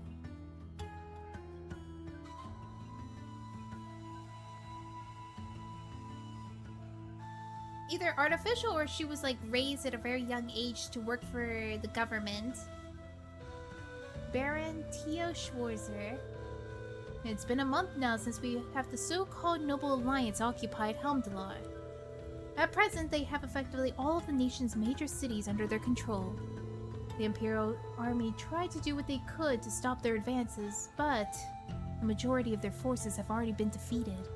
Either artificial or she was like raised at a very young age to work for the government. Baron Tio Schwarzer. It's been a month now since we have the so-called Noble Alliance occupied Helmdalar. At present, they have effectively all of the nation's major cities under their control. The Imperial Army tried to do what they could to stop their advances, but the majority of their forces have already been defeated.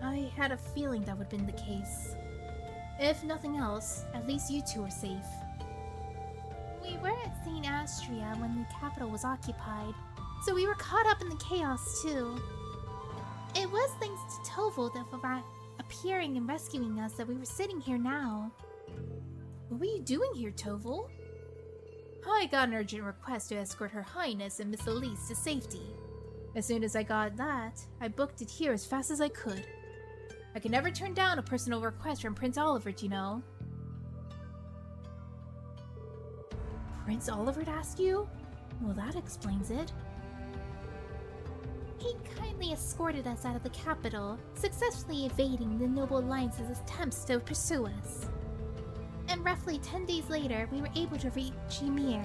I had a feeling that would have been the case. If nothing else, at least you two are safe. We were at St. Astria when the capital was occupied, so we were caught up in the chaos too. It was thanks to Toval that appearing and rescuing us that we were sitting here now. What were you doing here, Toval? I got an urgent request to escort Her Highness and Miss Elise to safety. As soon as I got that, I booked it here as fast as I could. I can never turn down a personal request from Prince Olivert, you know. Prince Olivert asked you? Well, that explains it. He kindly escorted us out of the capital, successfully evading the Noble Alliance's attempts to pursue us. And roughly 10 days later, we were able to reach Ymir.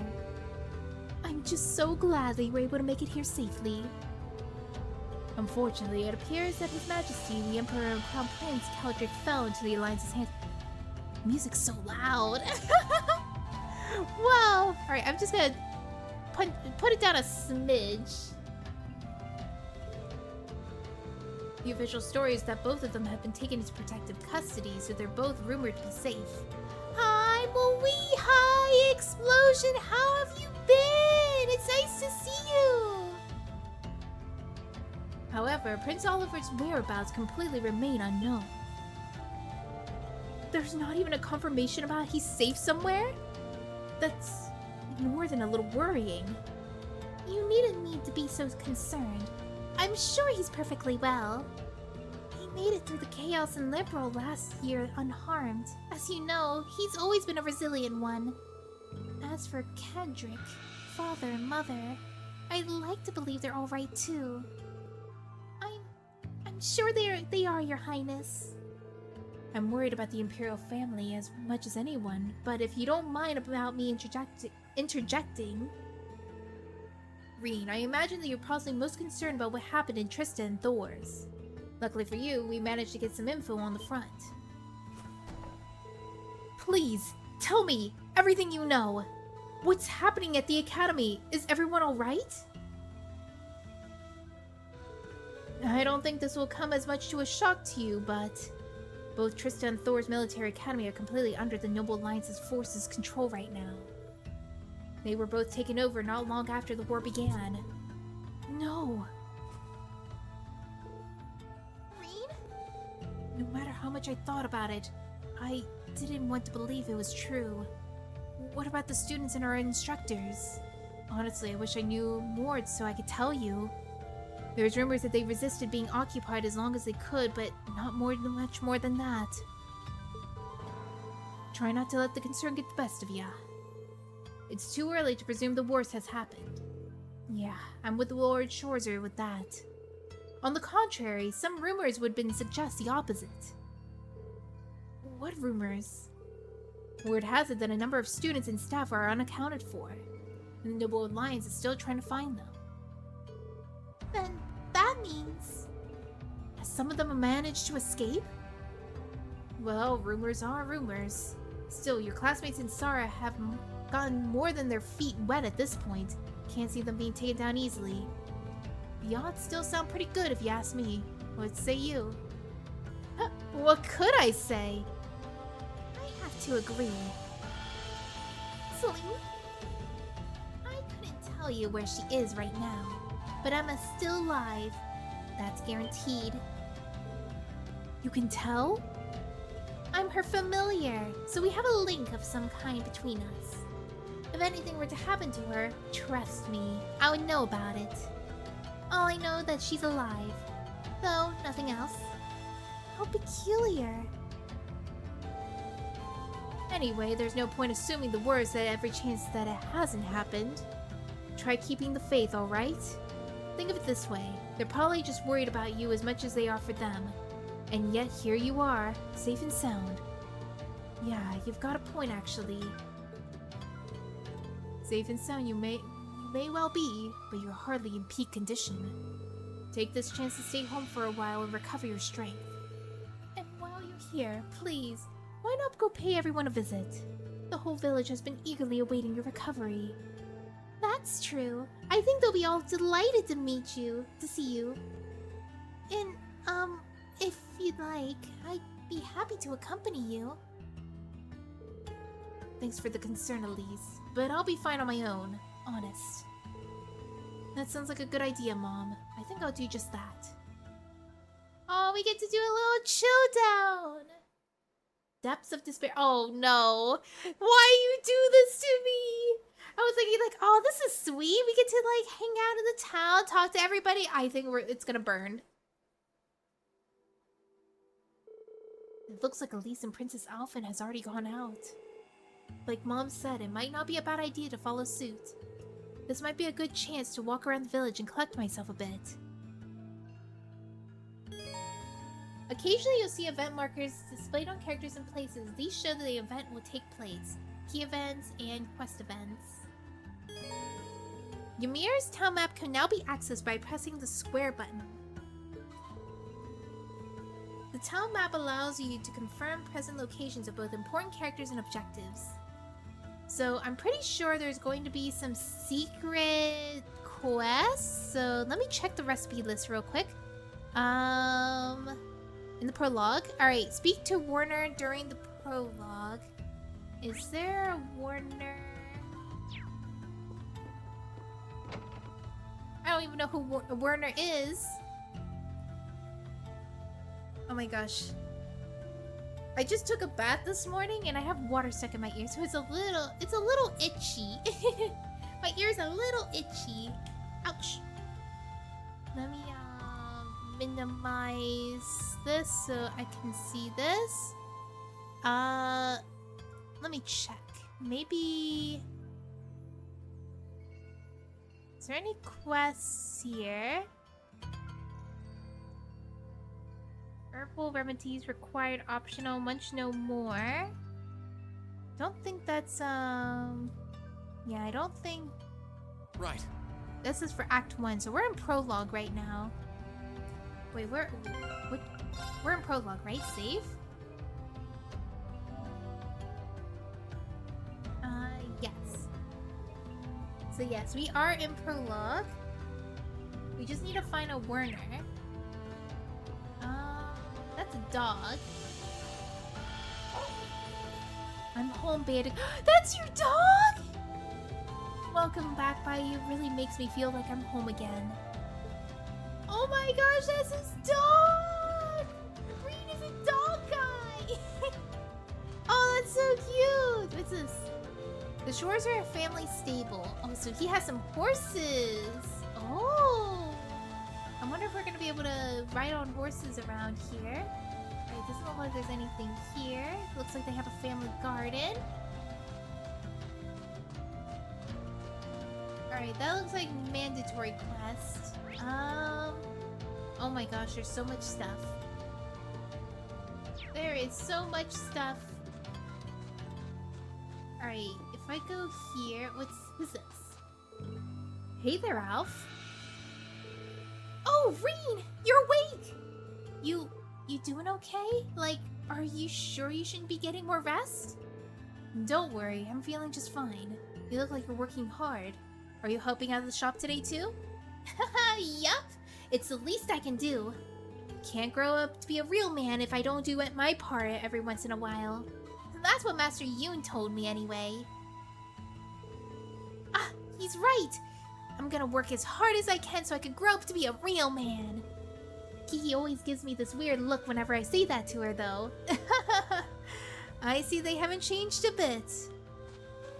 I'm just so glad that you were able to make it here safely. Unfortunately, it appears that His Majesty, the Emperor and Crown Prince Keldric fell into the Alliance's hands. Music's so loud! Whoa! Alright, I'm just gonna put it down a smidge. The official story is that both of them have been taken into protective custody, so they're both rumored to be safe. Hi, Maui! Hi, Explosion! How have you been? It's nice to see you! However, Prince Oliver's whereabouts completely remain unknown. There's not even a confirmation about he's safe somewhere? That's more than a little worrying. You needn't need to be so concerned. I'm sure he's perfectly well. He made it through the chaos in Liberal last year unharmed. As you know, he's always been a resilient one. As for Kendrick, father and mother, I'd like to believe they're all right too. I'm sure they are, Your Highness. I'm worried about the Imperial family as much as anyone, but if you don't mind about me interjecting... Rean, I imagine that you're probably most concerned about what happened in Trista and Thor's. Luckily for you, we managed to get some info on the front. Please, tell me everything you know. What's happening at the Academy? Is everyone alright? I don't think this will come as much to a shock to you, but... both Trista and Thor's military academy are completely under the Noble Alliance's forces' control right now. They were both taken over not long after the war began. No! Rean? No matter how much I thought about it, I didn't want to believe it was true. What about the students and our instructors? Honestly, I wish I knew more so I could tell you. There's rumors that they resisted being occupied as long as they could, but not much more than that. Try not to let the concern get the best of ya. It's too early to presume the worst has happened. Yeah, I'm with Lord Schorzer with that. On the contrary, some rumors would suggest the opposite. What rumors? Word has it that a number of students and staff are unaccounted for, and the Noble Alliance is still trying to find them. Then that means... has some of them managed to escape? Well, rumors are rumors. Still, your classmates in Sara have gotten more than their feet wet at this point. Can't see them being taken down easily. The odds still sound pretty good if you ask me. What say you? What could I say? I have to agree. Celine? I couldn't tell you where she is right now, but Emma's still alive. That's guaranteed. You can tell? I'm her familiar, so we have a link of some kind between us. If anything were to happen to her, trust me, I would know about it. All I know that she's alive, though nothing else. How peculiar. Anyway, there's no point assuming the worst at every chance that it hasn't happened. Try keeping the faith, alright? Think of it this way, they're probably just worried about you as much as they are for them. And yet here you are, safe and sound. Yeah, you've got a point actually. Safe and sound you may well be, but you're hardly in peak condition. Take this chance to stay home for a while and recover your strength. And while you're here, please, why not go pay everyone a visit? The whole village has been eagerly awaiting your recovery. That's true. I think they'll be all delighted to see you. And, if you'd like, I'd be happy to accompany you. Thanks for the concern, Elise, but I'll be fine on my own, honest. That sounds like a good idea, Mom. I think I'll do just that. Oh, we get to do a little chill down! Depths of despair. Oh no! Why you do this to me? I was thinking like, oh, this is sweet. We get to like hang out in the town, talk to everybody. I think it's gonna burn. It looks like Elise and Princess Alphen has already gone out. Like Mom said, it might not be a bad idea to follow suit. This might be a good chance to walk around the village and collect myself a bit. Occasionally you'll see event markers displayed on characters and places. These show that the event will take place. Key events and quest events. Ymir's town map can now be accessed by pressing the square button. The town map allows you to confirm present locations of both important characters and objectives. So I'm pretty sure there's going to be some secret quests. So let me check the recipe list real quick. In the prologue. Alright, speak to Warner during the prologue. Is there a Warner? I don't even know who Warner is. Oh my gosh. I just took a bath this morning and I have water stuck in my ear, so it's a little itchy. My ear's a little itchy. Ouch. Let me minimize this so I can see this. Let me check. Maybe... is there any quests here? Herbal remedies required, optional, munch no more. Don't think that's, yeah, I don't think... Right. This is for Act 1, so we're in prologue right now. Wait, what? We're in prologue, right? Save? Yes. So yes, we are in prologue. We just need to find a Werner. That's a dog. I'm home, bandit. That's your dog? Welcome back, Bai. It really makes me feel like I'm home again. Oh my gosh, that's his dog! Rean is a dog guy! Oh, that's so cute! What's this? The Shores are a family stable. Oh, so he has some horses. Oh! I wonder if we're gonna be able to ride on horses around here. Alright, doesn't look like there's anything here. Looks like they have a family garden. Alright, that looks like mandatory quest. Oh my gosh, there's so much stuff. There is so much stuff. Alright, if I go here, who's this? Hey there, Alf. Oh, Rean! You're awake! You doing okay? Like, are you sure you shouldn't be getting more rest? Don't worry, I'm feeling just fine. You look like you're working hard. Are you helping out at the shop today too? Haha, yup! It's the least I can do. Can't grow up to be a real man if I don't do my part every once in a while. That's what Master Yoon told me anyway. Ah, he's right! I'm gonna work as hard as I can so I can grow up to be a real man. Kiki always gives me this weird look whenever I say that to her though. I see they haven't changed a bit.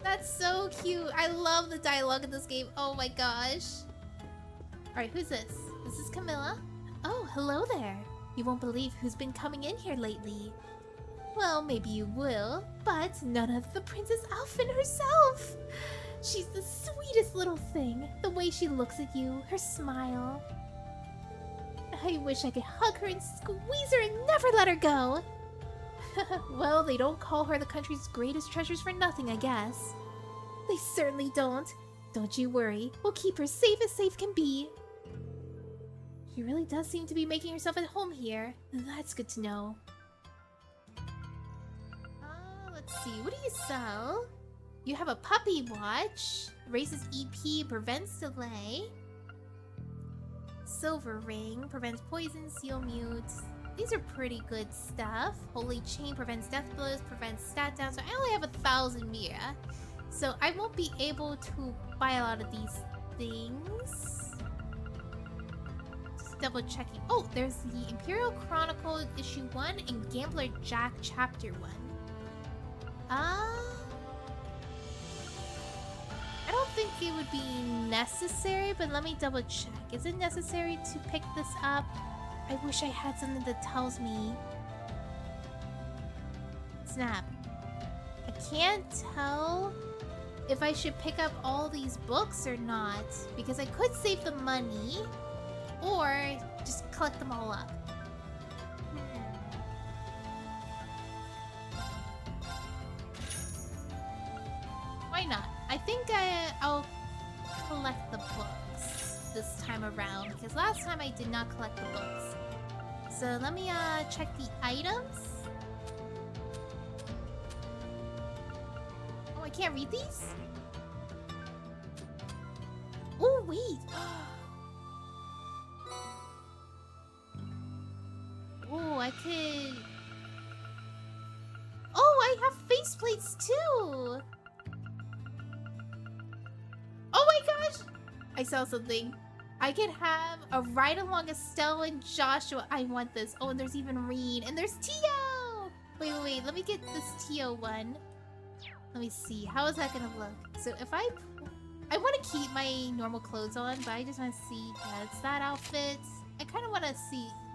That's so cute. I love the dialogue in this game. Oh my gosh. Alright, who's this? This is Camilla. Oh, hello there. You won't believe who's been coming in here lately. Well, maybe you will, but none of the Princess Alphen herself. She's the sweetest little thing. The way she looks at you, her smile. I wish I could hug her and squeeze her and never let her go. Well, they don't call her the country's greatest treasures for nothing, I guess. They certainly don't. Don't you worry. We'll keep her safe as safe can be. She really does seem to be making herself at home here. That's good to know. Let's see. What do you sell? You have a puppy watch. Raises EP, prevents delay. Silver ring, prevents poison, seal mute. These are pretty good stuff. Holy chain prevents death blows, prevents stat down. So I only have 1,000 Mira. So I won't be able to buy a lot of these things. Just double checking. Oh, there's the Imperial Chronicle issue 1 and Gambler Jack chapter 1. I don't think it would be necessary, but let me double check. Is it necessary to pick this up? I wish I had something that tells me. Snap. I can't tell if I should pick up all these books or not, because I could save the money or just collect them all up. Why not? I think I'll collect the books this time around, because last time I did not collect the books. So let me check the items. Oh, I can't read these? Oh, wait. Oh, I could... Oh, I have faceplates too! Oh my gosh! I saw something. I could have a ride along Estelle and Joshua. I want this. Oh, and there's even Rean. And there's Tio! Wait. Let me get this Tio one. Let me see. How is that gonna look? So if I want to keep my normal clothes on, but I just want to see. Yeah, it's that outfit. I kind of want to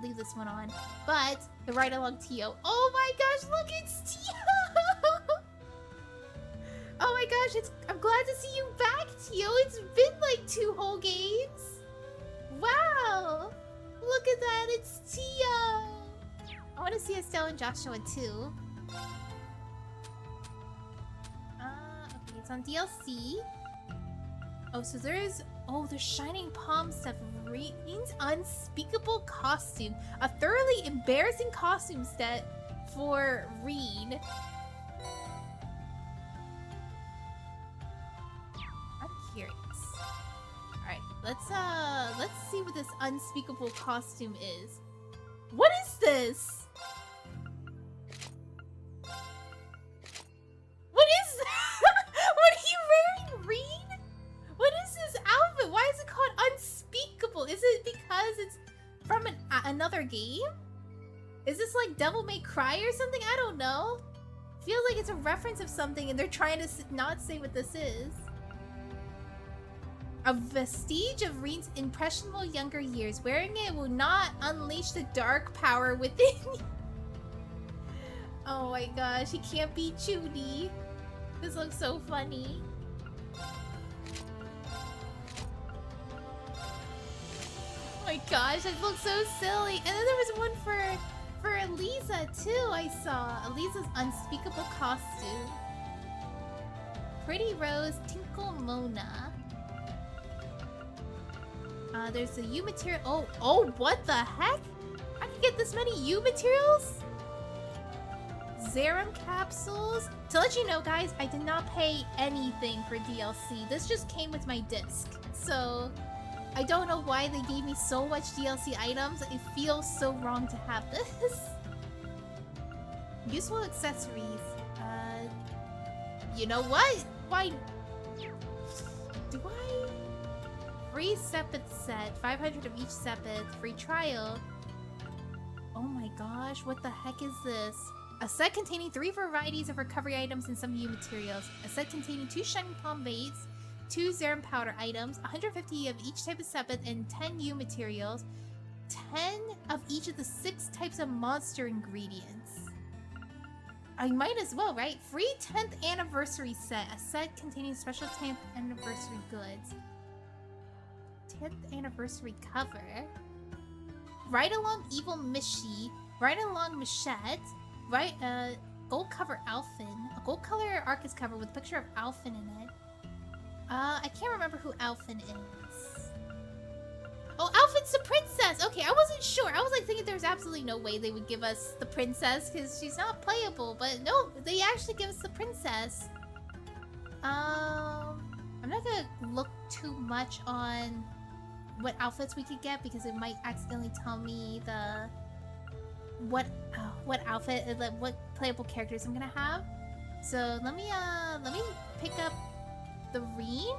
leave this one on. But the ride along Tio. Oh my gosh, look, it's Tio! Oh my gosh, I'm glad to see you back, Tio. It's been like 2 whole games. Wow! Look at that, it's Tio! want to see Estelle and Joshua too. Okay, it's on DLC. Oh, so there's Shining Palm stuff. Rean's unspeakable costume. A thoroughly embarrassing costume set for Rean. I'm curious. Alright, let's see what this unspeakable costume is. What is this? What is what are you wearing, Rean? What is this outfit? Why is it called unspeakable? Is it because it's from another game? Is this like Devil May Cry or something? I don't know. Feels like it's a reference of something and they're trying to not say what this is. A vestige of Rean's impressionable younger years. Wearing it will not unleash the dark power within you. Oh my gosh, he can't be Judy. This looks so funny. Oh my gosh, it looks so silly. And then there was one for Elisa too, I saw. Elisa's unspeakable costume. Pretty Rose Tinkle Mona. There's the U material. Oh, what the heck? I can get this many U materials? Zerum capsules. To let you know, guys, I did not pay anything for DLC. This just came with my disc. So, I don't know why they gave me so much DLC items. It feels so wrong to have this. Useful accessories. You know what? Why? Do I? Free Sepith set. 500 of each Sepith. Free trial. Oh my gosh, what the heck is this? A set containing 3 varieties of recovery items and some U materials. A set containing 2 Shining Palm Baits, 2 Zerum Powder items, 150 of each type of Sepith, and 10 U materials. 10 of each of the 6 types of monster ingredients. I might as well, right? Free 10th anniversary set. A set containing special 10th anniversary goods. 10th anniversary cover. Ride Along Evil Mishi. Ride Along Machette. Right, gold cover Alphen. A gold color Arcus cover with a picture of Alphen in it. I can't remember who Alphen is. Oh, Alphen's the princess! Okay, I wasn't sure. I was like thinking there's absolutely no way they would give us the princess because she's not playable. But no, they actually give us the princess. I'm not gonna look too much on what outfits we could get because it might accidentally tell me what outfit, what playable characters I'm gonna have. So let me pick up the Rean,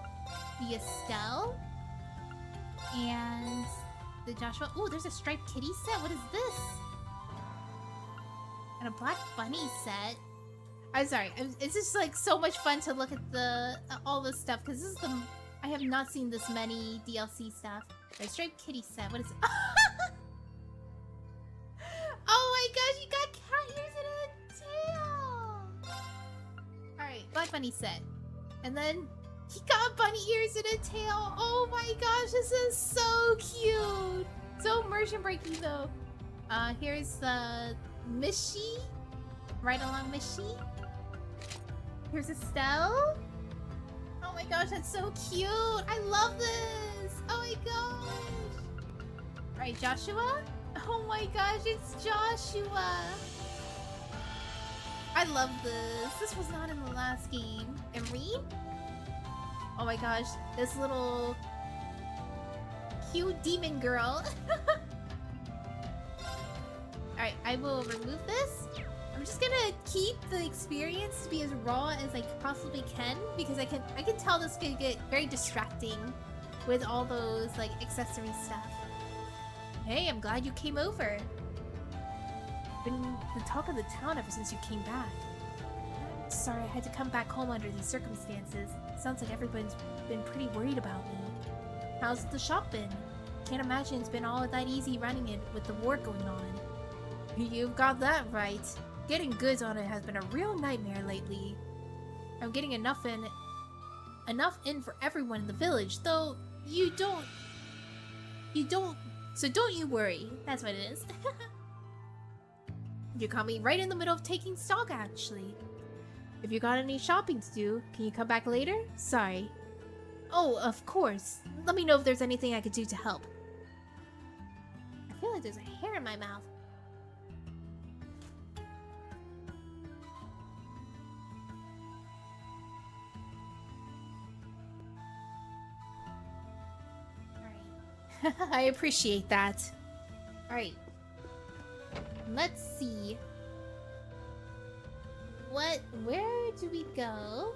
the Estelle, and the Joshua. Oh, there's a striped kitty set. What is this? And a black bunny set. I'm sorry. It's just like so much fun to look at the all this stuff because this is I have not seen this many DLC stuff. There's a striped kitty set. What is it? Oh my gosh, you got cat ears and a tail! Alright, black bunny set. And then he got bunny ears and a tail. Oh my gosh, this is so cute! So immersion breaking though. Here's the Mishi. Right Along Mishi. Here's Estelle. Oh my gosh, that's so cute! I love this! Oh my gosh! Alright, Joshua? Oh my gosh, it's Joshua! I love this. This was not in the last game. And Rean? Oh my gosh, this little cute demon girl. Alright, I will remove this. I'm just gonna keep the experience to be as raw as I possibly can because I can tell this could get very distracting with all those like accessory stuff. Hey, I'm glad you came over. Been the talk of the town ever since you came back. Sorry I had to come back home under these circumstances. Sounds like everyone's been pretty worried about me. How's the shop been? Can't imagine it's been all that easy running it with the war going on. You've got that right. Getting goods on it has been a real nightmare lately. I'm getting enough in for everyone in the village, though you don't, so don't you worry. That's what it is. You caught me right in the middle of taking stock, actually. If you got any shopping to do, can you come back later? Sorry. Oh, of course. Let me know if there's anything I could do to help. I feel like there's a hair in my mouth. Alright. I appreciate that. Alright. Let's see. Where do we go?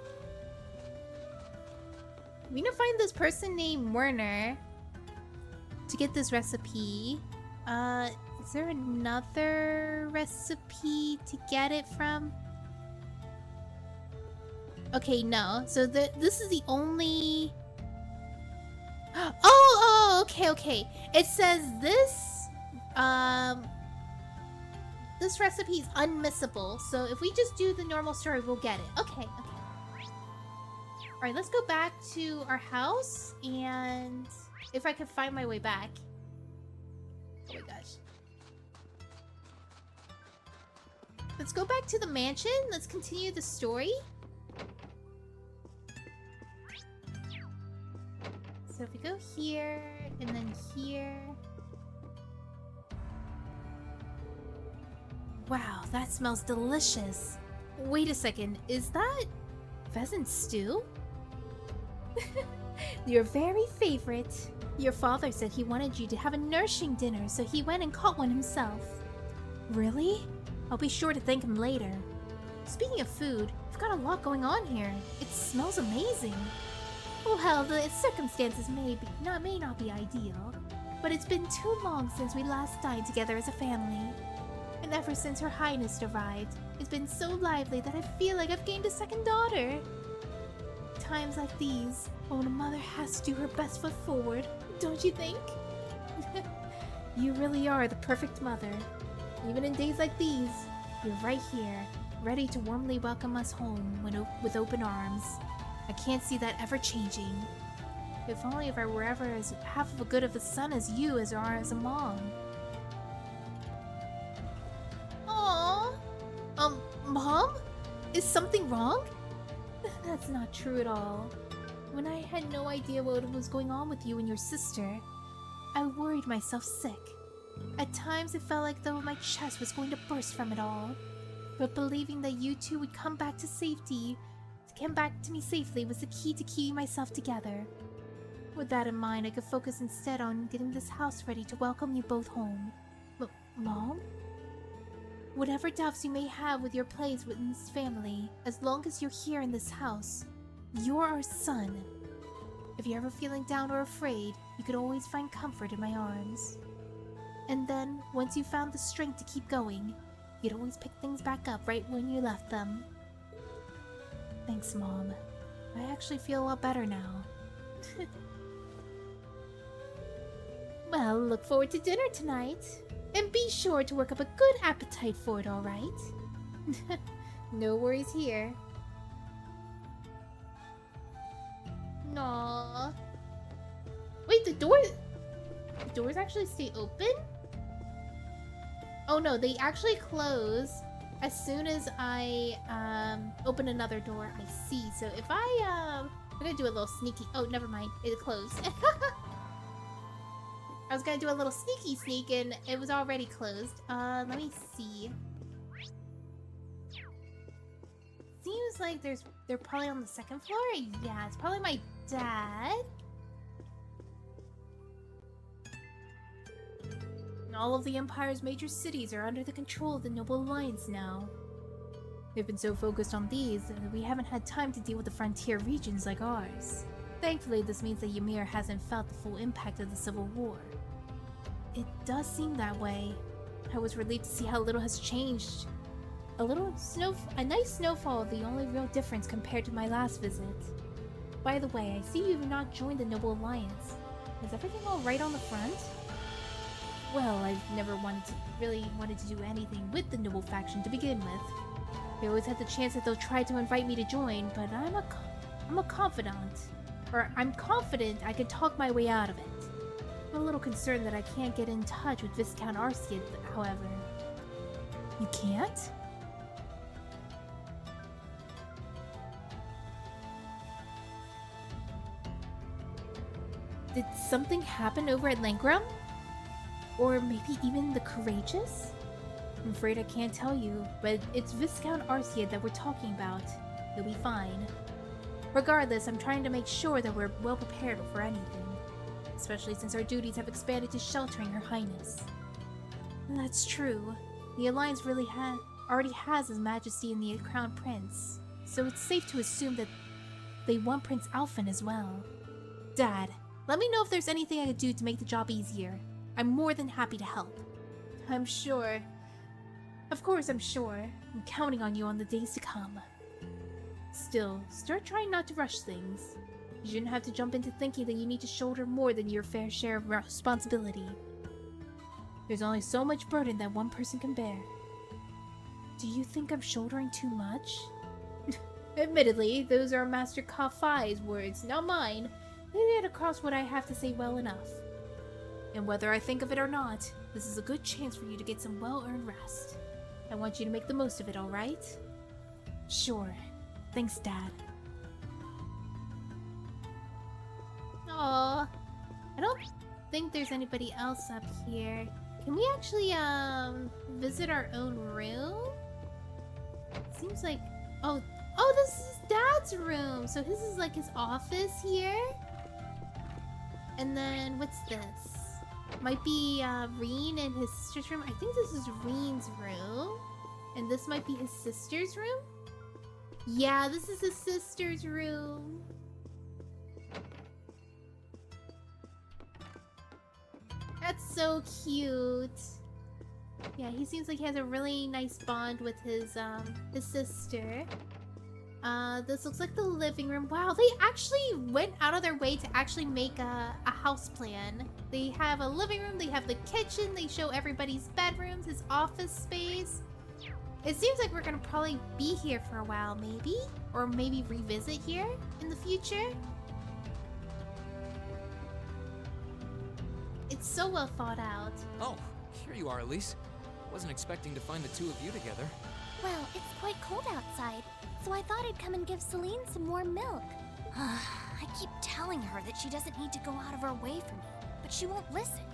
We need to find this person named Werner to get this recipe. Is there another recipe to get it from? Okay, no. So this is the only... Oh, okay. It says this, this recipe is unmissable, so if we just do the normal story, we'll get it. Okay. Alright, let's go back to our house, and if I could find my way back. Oh my gosh. Let's go back to the mansion. Let's continue the story. So if we go here, and then here... Wow, that smells delicious. Wait a second, is that pheasant stew? Your very favorite. Your father said he wanted you to have a nourishing dinner, so he went and caught one himself. Really? I'll be sure to thank him later. Speaking of food, we've got a lot going on here. It smells amazing. Well, the circumstances may not be ideal, but it's been too long since we last dined together as a family. And ever since Her Highness arrived, it's been so lively that I feel like I've gained a second daughter. Times like these, when a mother has to do her best foot forward, don't you think? You really are the perfect mother. Even in days like these, you're right here, ready to warmly welcome us home with open arms. I can't see that ever changing. If only if I were ever as half of a good of a son as you as a mom. Aww. Mom? Is something wrong? That's not true at all. When I had no idea what was going on with you and your sister, I worried myself sick. At times it felt like though my chest was going to burst from it all. But believing that you two would come back to me safely was the key to keeping myself together. With that in mind, I could focus instead on getting this house ready to welcome you both home. Mom? Whatever doubts you may have with your place with this family, as long as you're here in this house, you're our son. If you're ever feeling down or afraid, you could always find comfort in my arms. And then, once you found the strength to keep going, you'd always pick things back up right when you left them. Thanks, Mom. I actually feel a lot better now. Well, look forward to dinner tonight. And be sure to work up a good appetite for it, alright? No worries here. Aww. Wait, the doors actually stay open? Oh no, they actually close as soon as I open another door. I see. So if I'm gonna do a little sneaky. Oh, never mind. It closed. I was gonna do a little sneaky sneak and it was already closed. Let me see. Seems like they're probably on the second floor. Yeah, it's probably my dad. All of the Empire's major cities are under the control of the Noble Alliance now. They've been so focused on these that we haven't had time to deal with the frontier regions like ours. Thankfully, this means that Ymir hasn't felt the full impact of the Civil War. It does seem that way. I was relieved to see how little has changed. A nice snowfall, the only real difference compared to my last visit. By the way, I see you've not joined the Noble Alliance. Is everything alright on the front? Well, I've never really wanted to do anything with the Noble faction to begin with. They always had the chance that they'll try to invite me to join, but I'm a confidant. Or I'm confident I can talk my way out of it. I'm a little concerned that I can't get in touch with Viscount Arceus, however. You can't? Did something happen over at Langrum? Or maybe even the Courageous? I'm afraid I can't tell you, but it's Viscount Arcia that we're talking about. He'll be fine. Regardless, I'm trying to make sure that we're well prepared for anything. Especially since our duties have expanded to sheltering Her Highness. That's true. The Alliance really already has His Majesty and the Crown Prince, so it's safe to assume that they want Prince Alphen as well. Dad, let me know if there's anything I could do to make the job easier. I'm more than happy to help. I'm sure. Of course I'm sure. I'm counting on you on the days to come. Still, start trying not to rush things. You shouldn't have to jump into thinking that you need to shoulder more than your fair share of responsibility. There's only so much burden that one person can bear. Do you think I'm shouldering too much? Admittedly, those are Master Ka-Fai's words, not mine. They get across what I have to say well enough. And whether I think of it or not, this is a good chance for you to get some well-earned rest. I want you to make the most of it, alright? Sure. Thanks, Dad. Aww. I don't think there's anybody else up here. Can we actually, visit our own room? Seems like... Oh, this is Dad's room! So this is like his office here? And then, what's this? Might be, Rean and his sister's room. I think this is Rean's room. And this might be his sister's room? Yeah, this is his sister's room. That's so cute. Yeah, he seems like he has a really nice bond with his sister. This looks like the living room. Wow, they actually went out of their way to actually make a house plan. They have a living room, they have the kitchen, they show everybody's bedrooms, his office space. It seems like we're gonna probably be here for a while, maybe? Or maybe revisit here in the future? It's so well thought out. Oh, here you are, Elise. Wasn't expecting to find the two of you together. Well, it's quite cold outside, so I thought I'd come and give Celine some warm milk. I keep telling her that she doesn't need to go out of her way for me, but she won't listen.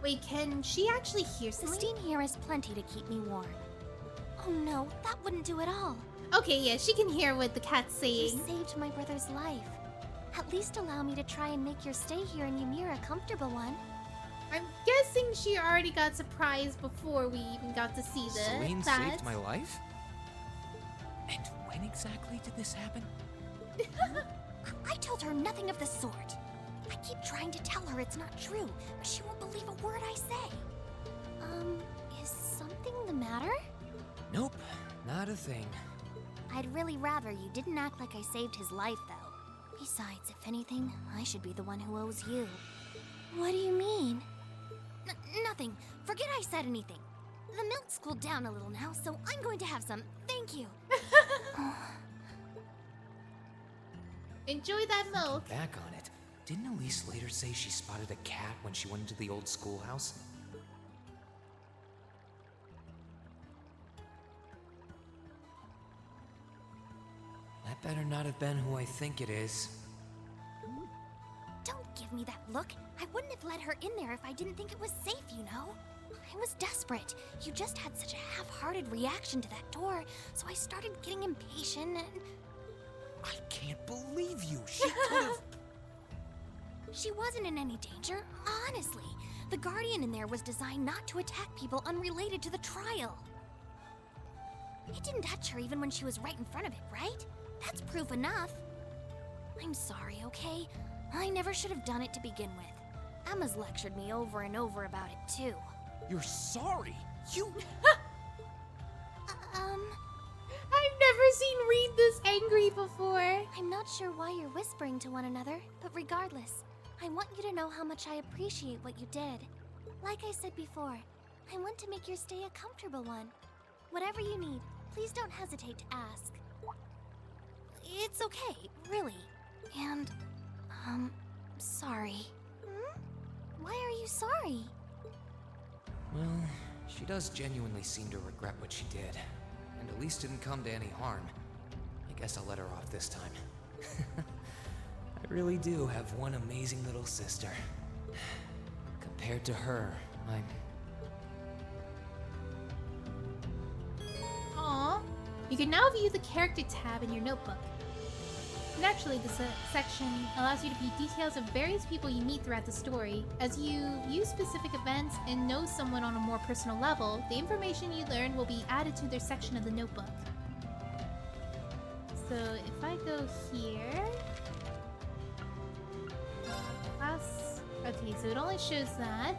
Wait, can she actually hear The Celine? steam here is plenty to keep me warm. Oh no, that wouldn't do at all. Okay, yeah, she can hear what the cat's You saying. saved my brother's life. At least allow me to try and make your stay here in Ymir a comfortable one. I'm guessing she already got surprised before we even got to see this. Celine saved my life? And when exactly did this happen? I told her nothing of the sort. I keep trying to tell her it's not true, but she won't believe a word I say. Is something the matter? Nope, not a thing. I'd really rather you didn't act like I saved his life, though. Besides, if anything, I should be the one who owes you. What do you mean? Nothing. Forget I said anything. The milk's cooled down a little now, so I'm going to have some. Thank you. Enjoy that milk. Back on it. Didn't Elise later say she spotted a cat when she went into the old schoolhouse? That better not have been who I think it is. Don't give me that look. I wouldn't have let her in there if I didn't think it was safe, you know? I was desperate. You just had such a half-hearted reaction to that door, so I started getting impatient and... I can't believe you. She could've... She wasn't in any danger, honestly. The Guardian in there was designed not to attack people unrelated to the trial. It didn't touch her even when she was right in front of it, right? That's proof enough. I'm sorry, okay? I never should have done it to begin with. Emma's lectured me over and over about it, too. You're sorry? You... I've never seen Rean this angry before. I'm not sure why you're whispering to one another, but regardless, I want you to know how much I appreciate what you did. Like I said before, I want to make your stay a comfortable one. Whatever you need, please don't hesitate to ask. It's okay, really. And, sorry. Why are you sorry? Well, She does genuinely seem to regret what she did, and at least didn't come to any harm. I guess I'll let her off this time. I really do have one amazing little sister. Compared to her, I'm... Aww. You can now view the character tab in your notebook. Naturally, this section allows you to view details of various people you meet throughout the story. As you use specific events and know someone on a more personal level, the information you learn will be added to their section of the notebook. So if I go here... class... Okay, so it only shows that.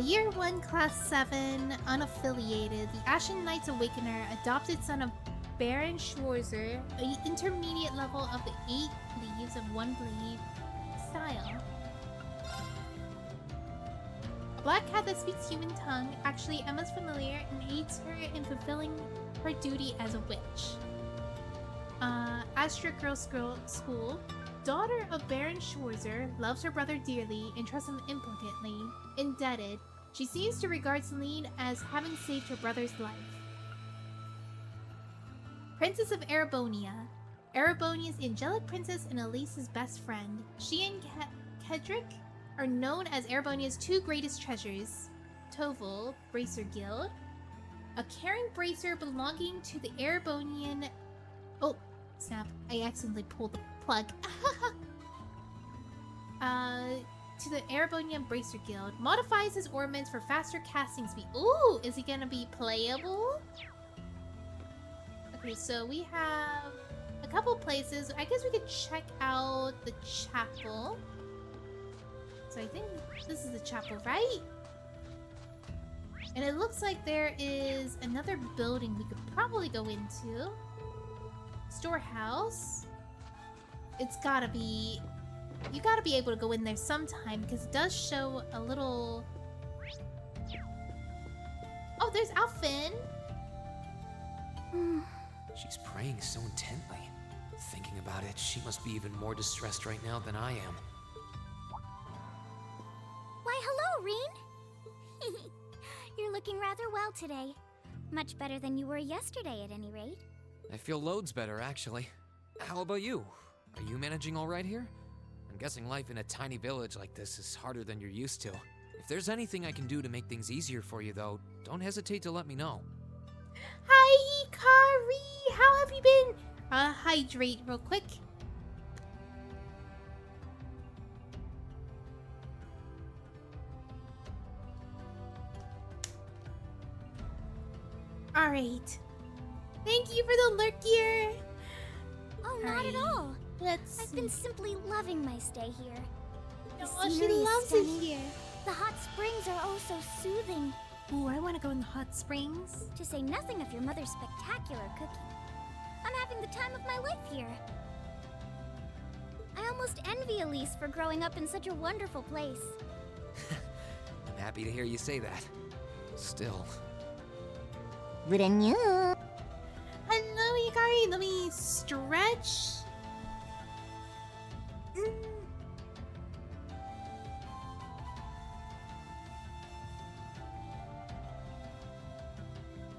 Year 1, Class 7, unaffiliated. The Ashen Knight's Awakener, adopted son of Baron Schwarzer, an intermediate level of the 8 leaves of one blade style. A black cat that speaks human tongue. Actually, Emma's familiar and aids her in fulfilling her duty as a witch. Astra Girls School. Daughter of Baron Schwarzer, loves her brother dearly and trusts him implicitly. Indebted, she seems to regard Celine as having saved her brother's life. Princess of Erebonia. Erebonia's angelic princess and Elise's best friend. She and Kedrick are known as Erebonia's two greatest treasures. Toval, Bracer Guild. A caring bracer belonging to the Erebonian... Oh, snap. I accidentally pulled the plug. To the Erebonian Bracer Guild. Modifies his ornaments for faster casting speed. Ooh, is he gonna be playable? Okay, so we have a couple places. I guess we could check out the chapel. So I think this is the chapel, right? And it looks like there is another building we could probably go into. Storehouse. It's gotta be... You gotta be able to go in there sometime because it does show a little... Oh, there's Alfin! She's praying so intently. Thinking about it, she must be even more distressed right now than I am. Why, hello, Rean! You're looking rather well today. Much better than you were yesterday, at any rate. I feel loads better, actually. How about you? Are you managing all right here? I'm guessing life in a tiny village like this is harder than you're used to. If there's anything I can do to make things easier for you, though, don't hesitate to let me know. Hi, Hikari! How have you been? Hydrate real quick. Alright. Thank you for the lurk gear! Oh, not at all. Let's I've been simply loving my stay here. The Oh, she scenery is loves it stunning. here. The hot springs are oh so soothing. Ooh, I want to go in the hot springs. To say nothing of your mother's spectacular cooking. I'm having the time of my life here. I almost envy Elise for growing up in such a wonderful place. I'm happy to hear you say that. Still. Hello, Hikari. Let me stretch.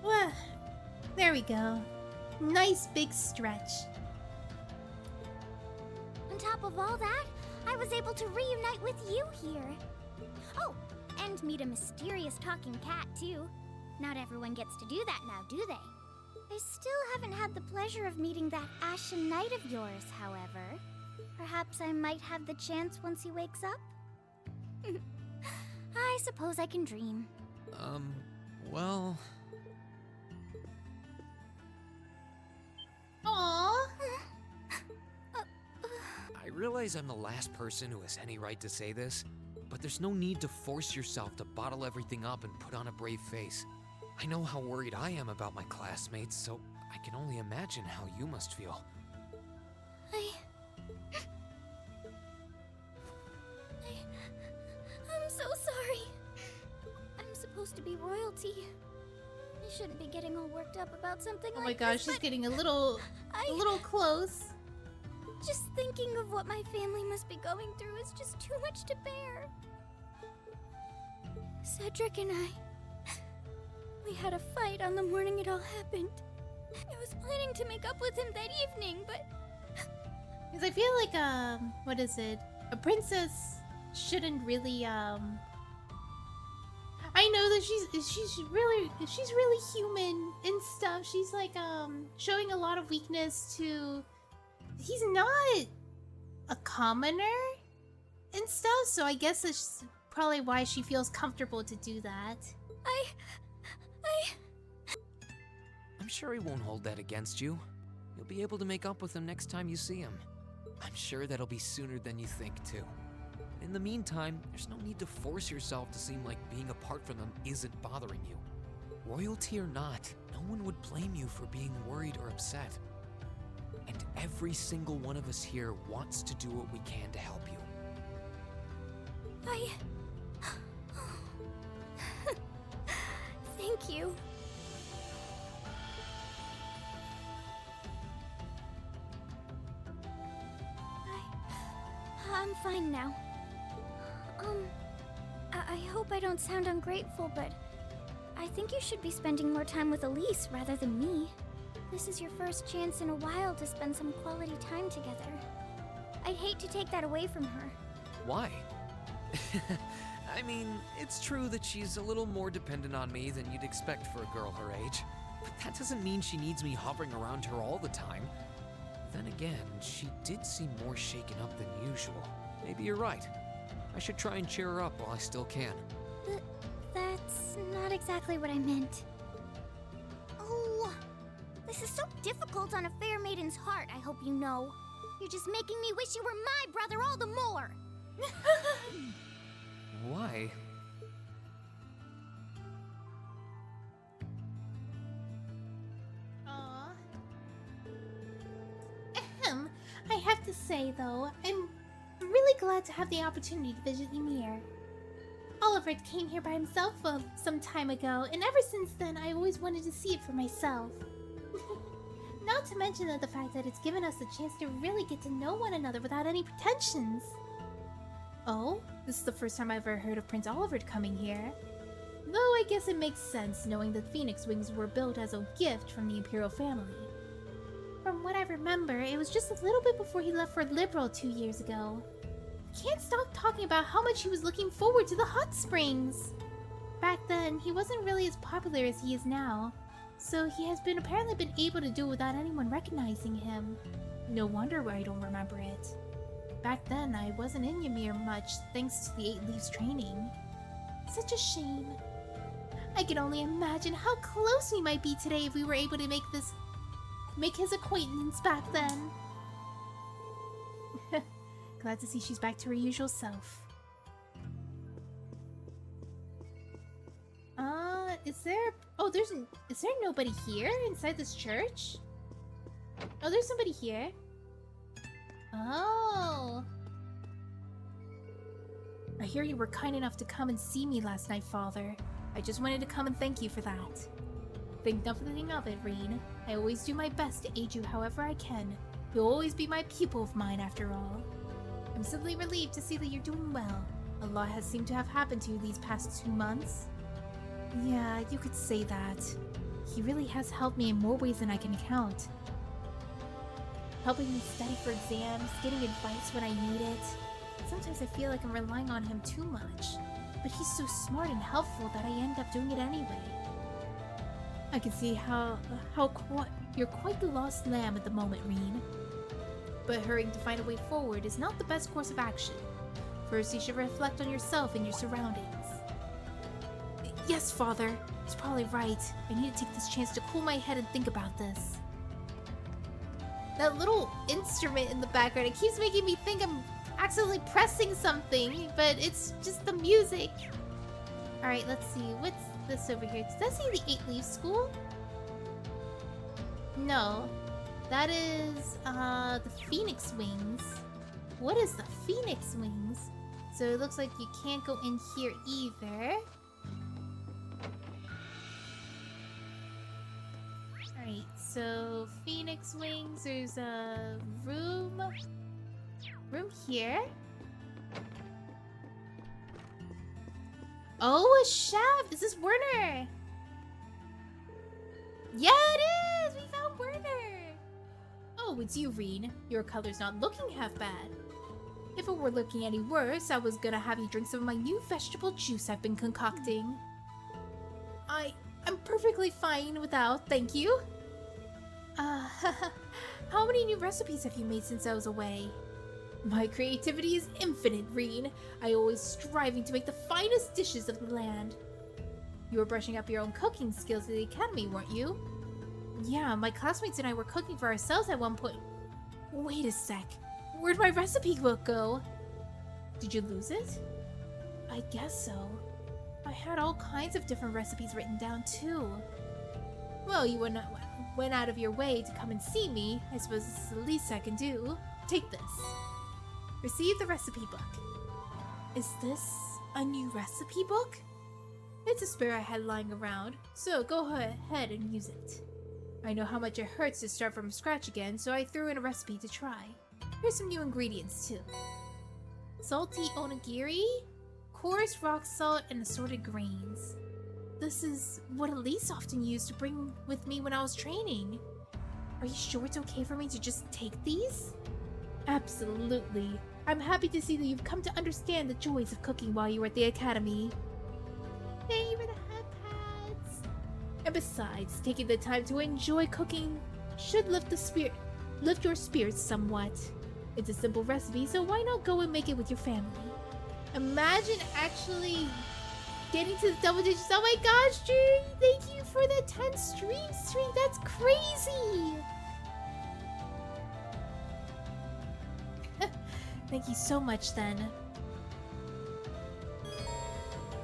Well, there we go. Nice big stretch. On top of all that, I was able to reunite with you here. Oh, and meet a mysterious talking cat, too. Not everyone gets to do that now, do they? I still haven't had the pleasure of meeting that Ashen Knight of yours, however. Perhaps I might have the chance once he wakes up? I suppose I can dream. Well... Aww. I realize I'm the last person who has any right to say this, but there's no need to force yourself to bottle everything up and put on a brave face. I know how worried I am about my classmates, so I can only imagine how you must feel. I'm so sorry. I'm supposed to be royalty. I shouldn't be getting all worked up about something Oh like my gosh, this, she's but getting a little close. just thinking of what my family must be going through is just too much to bear. Cedric and I, We had a fight on the morning it all happened. I was planning to make up with him that evening, but... Because I feel like, what is it? A princess shouldn't really, I know that she's really human and stuff. She's like, showing a lot of weakness to... He's not a commoner and stuff, so I guess that's probably why she feels comfortable to do that. I'm sure he won't hold that against you. You'll be able to make up with him next time you see him. I'm sure that'll be sooner than you think, too. In the meantime, there's no need to force yourself to seem like being apart from them isn't bothering you. Royalty or not, no one would blame you for being worried or upset. And every single one of us here wants to do what we can to help you. Thank you. I'm fine now. I hope I don't sound ungrateful, but I think you should be spending more time with Elise rather than me. This is your first chance in a while to spend some quality time together. I'd hate to take that away from her. Why? I mean, it's true that she's a little more dependent on me than you'd expect for a girl her age. But that doesn't mean she needs me hovering around her all the time. Then again, she did seem more shaken up than usual. Maybe you're right. I should try and cheer her up while I still can. That's not exactly what I meant. Oh, this is so difficult on a fair maiden's heart, I hope you know. You're just making me wish you were my brother all the more. Why? Aww. I have to say though, I'm really glad to have the opportunity to visit Ymir. Oliver came here by himself some time ago, and ever since then I always wanted to see it for myself. Not to mention the fact that it's given us a chance to really get to know one another without any pretensions. Oh, this is the first time I've ever heard of Prince Oliver coming here. Though I guess it makes sense knowing that Phoenix Wings were built as a gift from the Imperial family. From what I remember, it was just a little bit before he left for Liberal 2 years ago. Can't stop talking about how much he was looking forward to the hot springs. Back then, he wasn't really as popular as he is now, so he has apparently been able to do it without anyone recognizing him. No wonder I don't remember it. Back then, I wasn't in Ymir much thanks to the 8 Leaves training. Such a shame. I can only imagine how close we might be today if we were able to make his acquaintance back then. Glad to see she's back to her usual self. Is there nobody here inside this church? Oh, there's somebody here. Oh. I hear you were kind enough to come and see me last night, Father. I just wanted to come and thank you for that. Think nothing of it, Rean. I always do my best to aid you however I can. You'll always be my pupil of mine after all. I'm simply relieved to see that you're doing well. A lot has seemed to have happened to you these past 2 months. Yeah, you could say that. He really has helped me in more ways than I can count. Helping me study for exams, getting advice when I need it. Sometimes I feel like I'm relying on him too much. But he's so smart and helpful that I end up doing it anyway. I can see you're quite the lost lamb at the moment, Rean. But hurrying to find a way forward is not the best course of action. First, you should reflect on yourself and your surroundings. Yes, Father. He's probably right. I need to take this chance to cool my head and think about this. That little instrument in the background, it keeps making me think I'm accidentally pressing something, but it's just the music. Alright, let's see. What's this over here? Does that say the 8 Leaves School? No. That is, the Phoenix Wings. What is the Phoenix Wings? So it looks like you can't go in here either. Alright, so Phoenix Wings, there's a room here. Oh, a shaft! Is this Werner? Yeah, it is! We found Werner! Oh, it's you, Rean. Your color's not looking half bad. If it were looking any worse, I was gonna have you drink some of my new vegetable juice I've been concocting. I'm perfectly fine without, thank you. How many new recipes have you made since I was away? My creativity is infinite, Rean. I always striving to make the finest dishes of the land. You were brushing up your own cooking skills at the academy, weren't you? Yeah, my classmates and I were cooking for ourselves at one point. Wait a sec. Where'd my recipe book go? Did you lose it? I guess so. I had all kinds of different recipes written down too. Well, you went out of your way to come and see me. I suppose this is the least I can do. Take this. Receive the recipe book. Is this a new recipe book? It's a spare I had lying around, so go ahead and use it. I know how much it hurts to start from scratch again, so I threw in a recipe to try. Here's some new ingredients too. Salty onigiri, coarse rock salt, and assorted grains. This is what Elise often used to bring with me when I was training. Are you sure it's okay for me to just take these? Absolutely. I'm happy to see that you've come to understand the joys of cooking while you were at the academy. Thank you for the head pads. And besides, taking the time to enjoy cooking should lift your spirits somewhat. It's a simple recipe, so why not go and make it with your family? Imagine actually getting to the double digits. Oh my gosh, Drew! Thank you for the 10 stream. That's crazy! Thank you so much, then.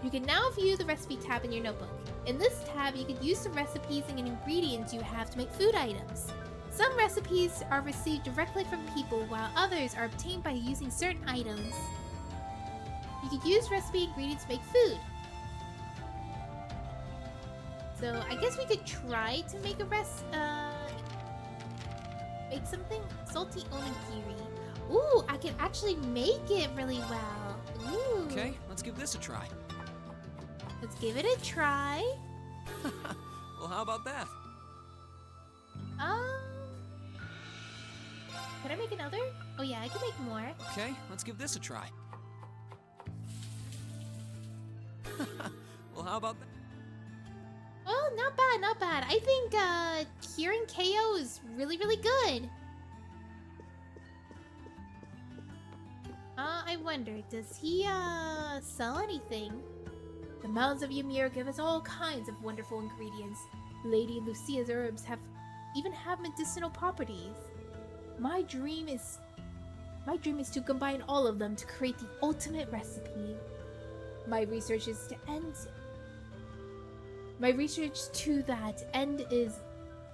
You can now view the recipe tab in your notebook. In this tab, you can use the recipes and ingredients you have to make food items. Some recipes are received directly from people, while others are obtained by using certain items. You can use recipe ingredients to make food. So I guess we could try to make a make something. Salty onigiri. Ooh, I can actually make it really well. Ooh. Okay, let's give this a try. Let's give it a try. Well, how about that? Can I make another? Oh yeah, I can make more. Okay, let's give this a try. Well, how about that? Oh, not bad, not bad. I think curing KO is really, really good. I wonder, does he sell anything? The mountains of Ymir give us all kinds of wonderful ingredients. Lady Lucia's herbs even have medicinal properties. My dream is to combine all of them to create the ultimate recipe. My research to that end is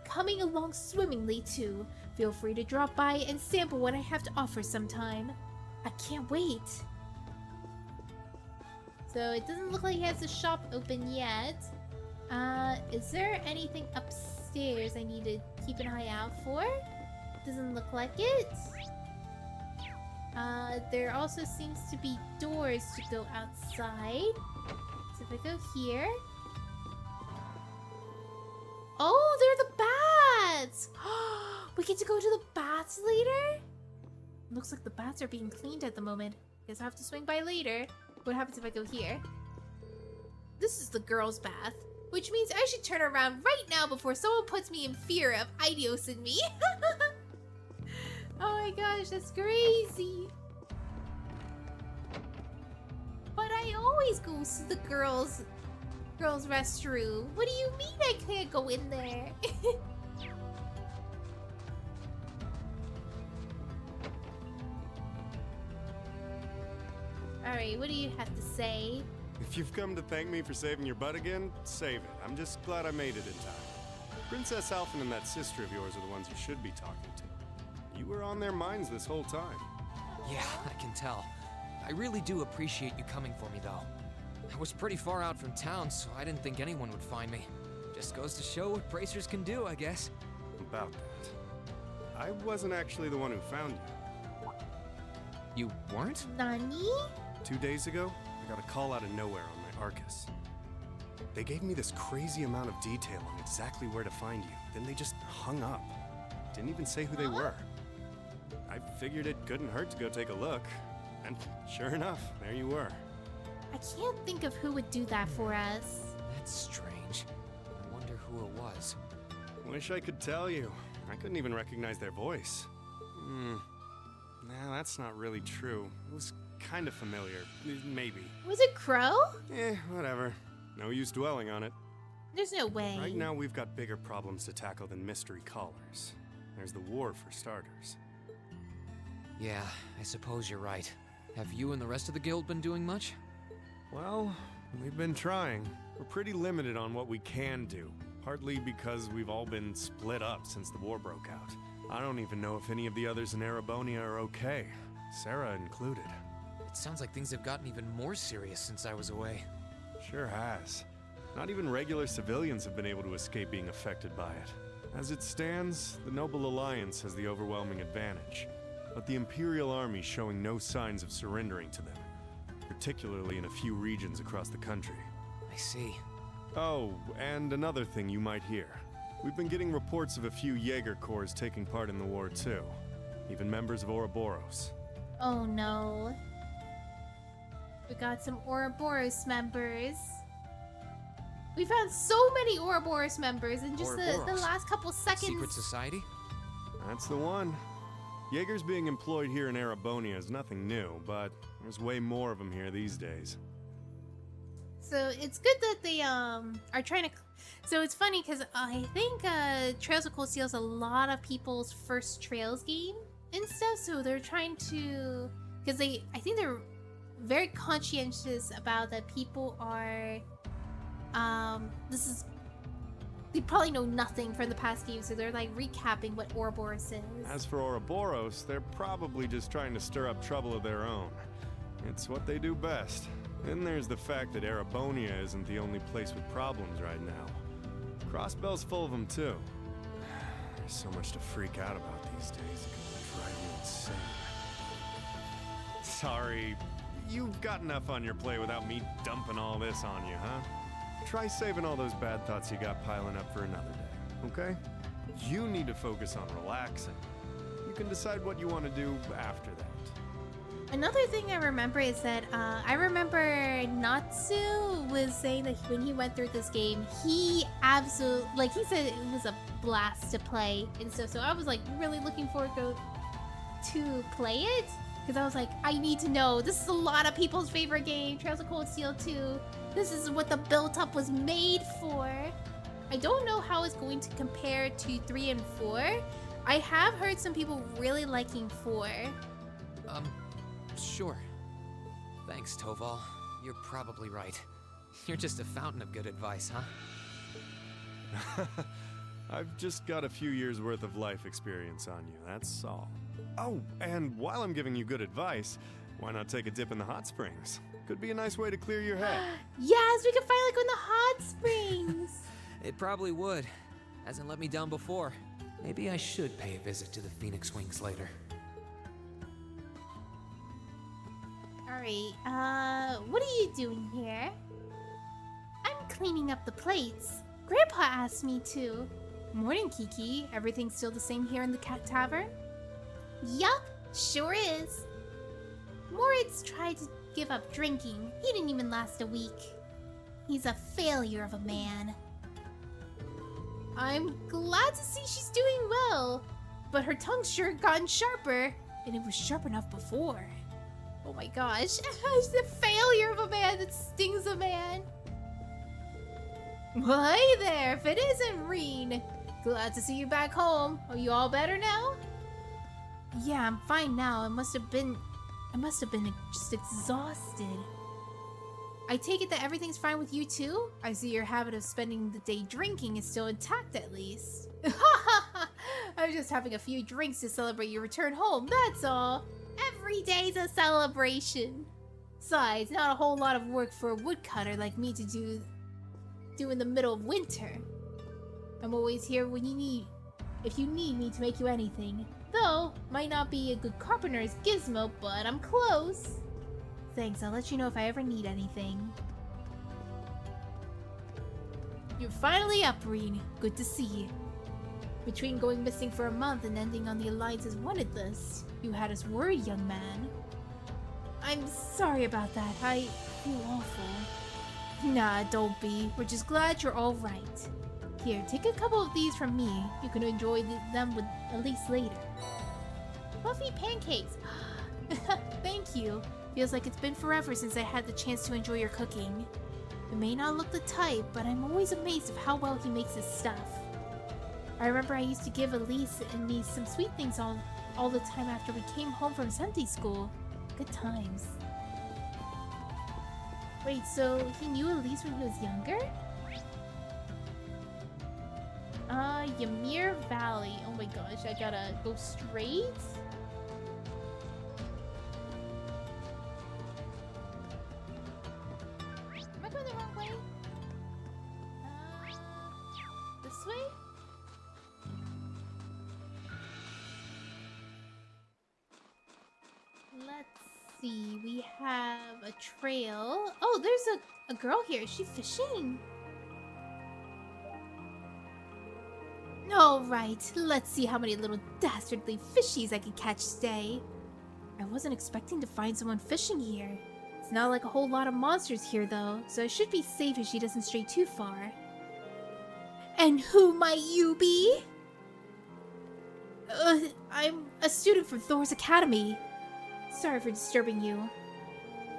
coming along swimmingly too. Feel free to drop by and sample what I have to offer sometime. I can't wait. So it doesn't look like he has the shop open yet. Is there anything upstairs I need to keep an eye out for? Doesn't look like it. There also seems to be doors to go outside. So if I go here... Oh, they're the bats! We get to go to the bats later? Looks like the bats are being cleaned at the moment. Guess I'll have to swing by later. What happens if I go here? This is the girls' bath, which means I should turn around right now before someone puts me in fear of Eidos and me. Oh my gosh, that's crazy. But I always go to the girls' restroom. What do you mean I can't go in there? Alright, what do you have to say? If you've come to thank me for saving your butt again, save it. I'm just glad I made it in time. Princess Alphen and that sister of yours are the ones you should be talking to. You were on their minds this whole time. Yeah, I can tell. I really do appreciate you coming for me, though. I was pretty far out from town, so I didn't think anyone would find me. Just goes to show what bracers can do, I guess. About that. I wasn't actually the one who found you. You weren't? Nani? 2 days ago, I got a call out of nowhere on my Arcus. They gave me this crazy amount of detail on exactly where to find you, then they just hung up. Didn't even say who they were. I figured it couldn't hurt to go take a look, and sure enough, there you were. I can't think of who would do that for us. That's strange. I wonder who it was. Wish I could tell you. I couldn't even recognize their voice. Nah, that's not really true. It was kind of familiar. Maybe. Was it Crow? Whatever. No use dwelling on it. There's no way. Right now, we've got bigger problems to tackle than mystery callers. There's the war for starters. Yeah, I suppose you're right. Have you and the rest of the guild been doing much? Well, we've been trying. We're pretty limited on what we can do. Partly because we've all been split up since the war broke out. I don't even know if any of the others in Erebonia are okay. Sarah included. It sounds like things have gotten even more serious since I was away. Sure has. Not even regular civilians have been able to escape being affected by it. As it stands, the Noble Alliance has the overwhelming advantage, but the Imperial Army's showing no signs of surrendering to them, particularly in a few regions across the country. I see. Oh, and another thing you might hear. We've been getting reports of a few Jaeger Corps taking part in the war too, even members of Ouroboros. Oh no. We got some Ouroboros members. We found so many Ouroboros members in just the last couple seconds. Secret society? That's the one. Jaegers being employed here in Erebonia is nothing new, but there's way more of them here these days. So it's good that they are trying to. So it's funny because I think Trails of Cold Steel is a lot of people's first Trails game and stuff. So they're trying to, because I think they're very conscientious about that people are. They probably know nothing from the past game, so they're like recapping what Ouroboros is. As for Ouroboros, they're probably just trying to stir up trouble of their own. It's what they do best. Then there's the fact that Erebonia isn't the only place with problems right now. Crossbell's full of them too. There's so much to freak out about these days, it can drive me insane. Sorry, you've got enough on your plate without me dumping all this on you, huh? Try saving all those bad thoughts you got piling up for another day, okay? You need to focus on relaxing. You can decide what you want to do after that. Another thing I remember is that I remember Natsu was saying that when he went through this game, he absolutely, like, he said it was a blast to play and stuff. So I was like really looking forward to play it because I was like, I need to know. This is a lot of people's favorite game, Trails of Cold Steel 2. This is what the build-up was made for. I don't know how it's going to compare to 3 and 4. I have heard some people really liking 4. Sure. Thanks, Toval. You're probably right. You're just a fountain of good advice, huh? I've just got a few years worth of life experience on you, that's all. Oh, and while I'm giving you good advice, why not take a dip in the hot springs? Could be a nice way to clear your head. Yes, we can finally go in the hot springs. It probably would. Hasn't let me down before. Maybe I should pay a visit to the Phoenix Wings later. Alright, what are you doing here? I'm cleaning up the plates. Grandpa asked me to. Morning, Kiki. Everything still the same here in the cat tavern? Yup, sure is. Moritz tried to give up drinking. He didn't even last a week. He's a failure of a man. I'm glad to see she's doing well, but her tongue's sure gotten sharper, and it was sharp enough before. Oh my gosh, it's the failure of a man that stings a man. Well, hey there, if it isn't Rean. Glad to see you back home. Are you all better now? Yeah, I'm fine now. I must have been just exhausted. I take it that everything's fine with you too? I see your habit of spending the day drinking is still intact at least. I was just having a few drinks to celebrate your return home, that's all. Every day's a celebration. Besides, not a whole lot of work for a woodcutter like me to do in the middle of winter. I'm always here when you need, if you need me to make you anything. Though, might not be a good carpenter's gizmo, but I'm close. Thanks, I'll let you know if I ever need anything. You're finally up, Rean. Good to see you. Between going missing for a month and ending on the Alliance's wanted list, you had us worried, young man. I'm sorry about that. I feel awful. Nah, don't be. We're just glad you're all right. Here, take a couple of these from me. You can enjoy them with Elise later. Fluffy pancakes! Thank you. Feels like it's been forever since I had the chance to enjoy your cooking. It may not look the type, but I'm always amazed of how well he makes his stuff. I remember I used to give Elise and me some sweet things all the time after we came home from Sunday school. Good times. Wait, so he knew Elise when he was younger? Ymir Valley. Oh my gosh, I gotta go straight? Am I going the wrong way? This way? Let's see, we have a trail. Oh, there's a girl here. Is she fishing? Alright, let's see how many little dastardly fishies I can catch today. I wasn't expecting to find someone fishing here. It's not like a whole lot of monsters here though, so I should be safe if she doesn't stray too far. And who might you be? I'm a student from Thor's Academy. Sorry for disturbing you.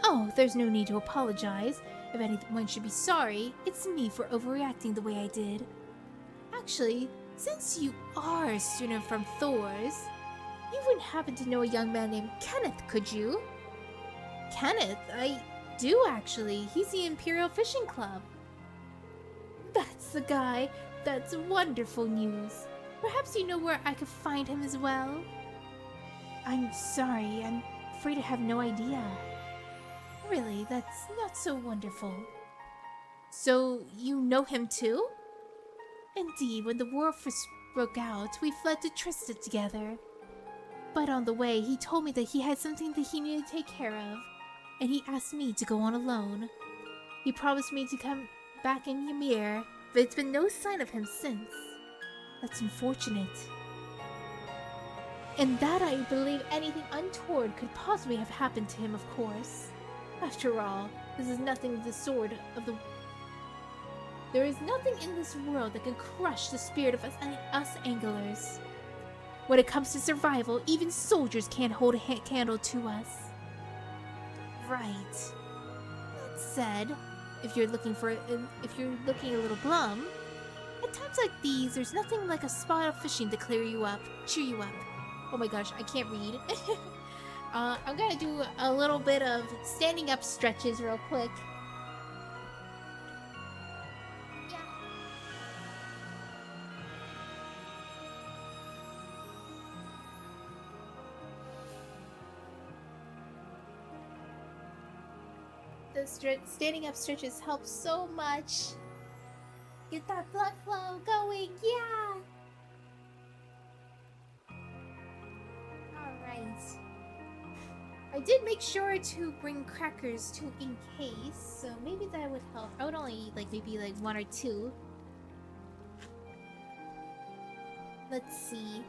Oh, there's no need to apologize. If anyone should be sorry, it's me for overreacting the way I did. Actually, since you are a student from Thor's, you wouldn't happen to know a young man named Kenneth, could you? Kenneth? I do actually. He's the Imperial Fishing Club. That's the guy. That's wonderful news. Perhaps you know where I could find him as well? I'm sorry, I'm afraid I have no idea. Really, that's not so wonderful. So, you know him too? Indeed, when the war first broke out, we fled to Trista together. But on the way, he told me that he had something that he needed to take care of, and he asked me to go on alone. He promised me to come back in Ymir, but it's been no sign of him since. That's unfortunate. And that I believe anything untoward could possibly have happened to him, of course. After all, this is nothing the sword of the... There is nothing in this world that can crush the spirit of us anglers. When it comes to survival, even soldiers can't hold a candle to us. Right. That said, if you're looking a little glum, at times like these, there's nothing like a spot of fishing to cheer you up. Oh my gosh, I can't read. I'm gonna do a little bit of standing up stretches real quick. The standing up stretches help so much. Get that blood flow going, yeah! Alright. I did make sure to bring crackers too in case, so maybe that would help. I would only eat maybe one or two. Let's see.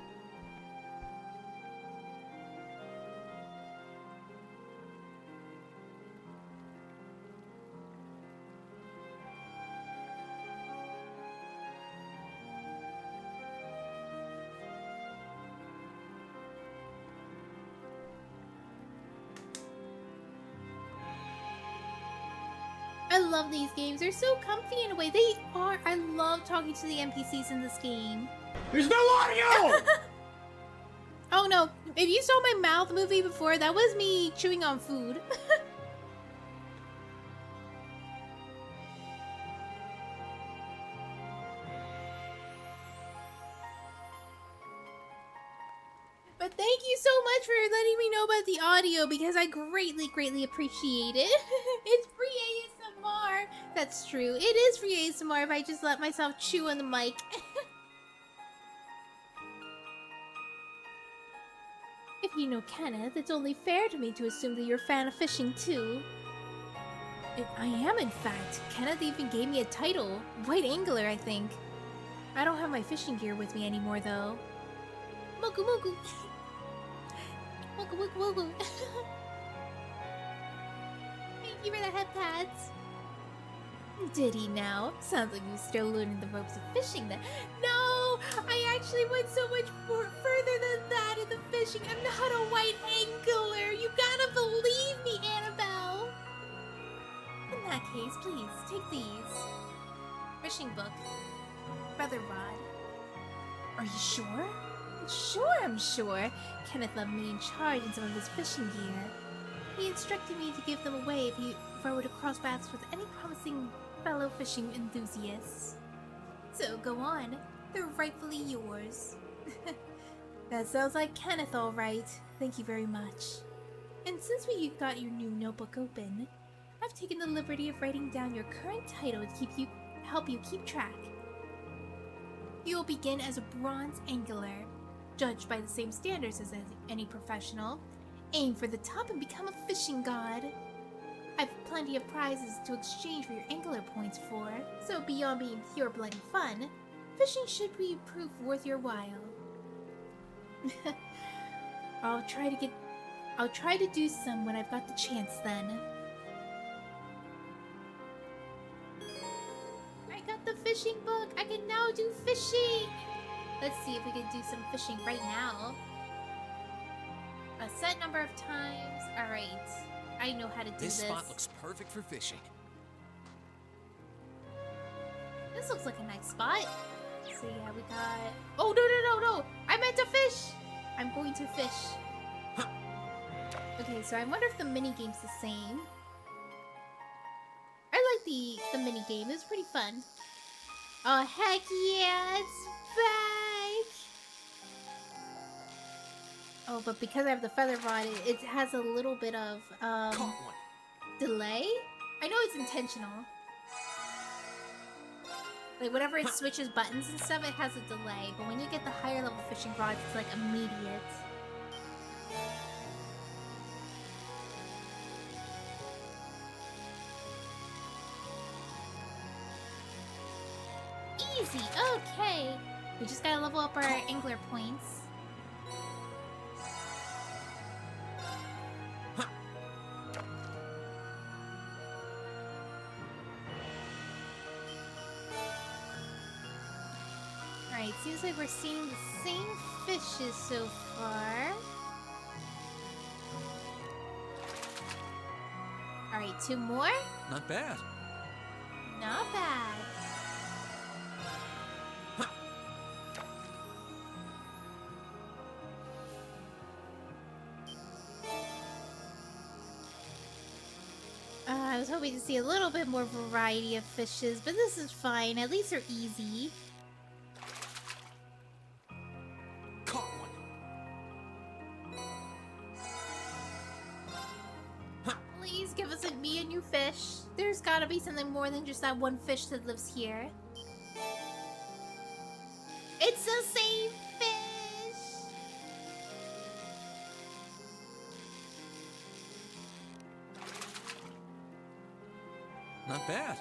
I love these games. They're so comfy in a way. They are. I love talking to the NPCs in this game. There's no audio! Oh no. If you saw my mouth movie before, that was me chewing on food. But thank you so much for letting me know about the audio because I greatly, greatly appreciate it. It's free ASMR. That's true. It is free ASMR if I just let myself chew on the mic. If you know Kenneth, it's only fair to me to assume that you're a fan of fishing too. I am, in fact. Kenneth even gave me a title. White Angler, I think. I don't have my fishing gear with me anymore, though. Mogu mogu! Mogu mogu mogu! Thank you for the head pats! Did he now? Sounds like you're still learning the ropes of fishing then. No! I actually went so much further than that in the fishing. I'm not a white angler! You gotta believe me, Annabelle! In that case, please, take these. Fishing book. Feather rod. Are you sure? Sure, I'm sure. Kenneth left me in charge in some of his fishing gear. He instructed me to give them away if I were to cross paths with any promising fellow fishing enthusiasts. So go on. They're rightfully yours. That sounds like Kenneth, all right. Thank you very much. And since we've got your new notebook open, I've taken the liberty of writing down your current title to help you keep track. You will begin as a bronze angler, judged by the same standards as any professional. Aim for the top and become a fishing god. I've plenty of prizes to exchange for your angler points for, so beyond being pure bloody fun, fishing should be proof worth your while. I'll try to do some when I've got the chance then. I got the fishing book! I can now do fishing! Let's see if we can do some fishing right now. A set number of times. Alright. I know how to do this. This spot looks perfect for fishing. This looks like a nice spot. So yeah, we got... Oh, no! I meant to fish! I'm going to fish. Huh. Okay, so I wonder if the minigame's the same. I like the minigame. It was pretty fun. Oh, heck yeah! It's back! Oh, but because I have the feather rod, it has a little bit of, delay? I know it's intentional. Like, whenever it switches buttons and stuff, it has a delay. But when you get the higher level fishing rods, it's like immediate. Easy, okay. We just gotta level up our angler points. Alright, seems like we're seeing the same fishes so far. Alright, 2 more? Not bad. Not bad. I was hoping to see a little bit more variety of fishes, but this is fine. At least they're easy. Caught one. Please give us me a new fish. There's gotta be something more than just that one fish that lives here. It's the same fish! Not bad.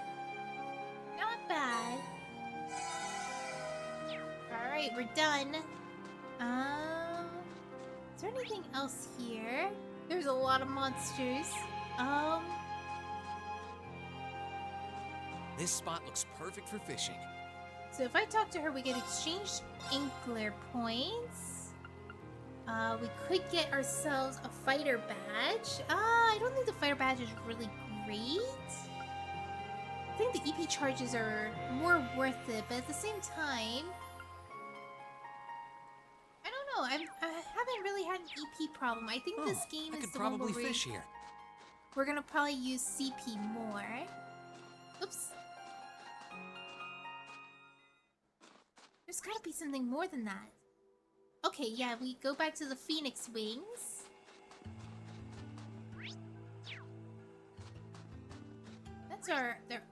Not bad. Alright, we're done. Is there anything else here? There's a lot of monsters. This spot looks perfect for fishing. So if I talk to her, we get exchange angler points. We could get ourselves a fighter badge. I don't think the fighter badge is really great. I think the EP charges are more worth it, but at the same time, I don't know. I haven't really had an EP problem. I think this game is the one where fish here. We're gonna probably use CP more. Oops. There's gotta be something more than that. Okay, yeah, we go back to the Phoenix Wings.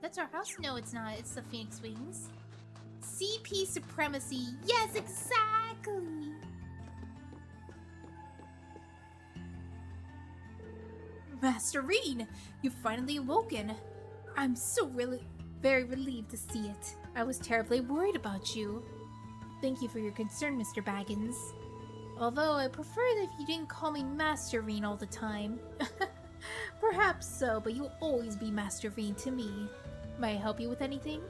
That's our house? No, it's not. It's the Phoenix Wings. CP Supremacy. Yes, exactly! Master Rean, you've finally awoken. I'm so very relieved to see it. I was terribly worried about you. Thank you for your concern, Mr. Baggins. Although I prefer it if you didn't call me Master Rean all the time. Perhaps so, but you'll always be Master Rean to me. May I help you with anything?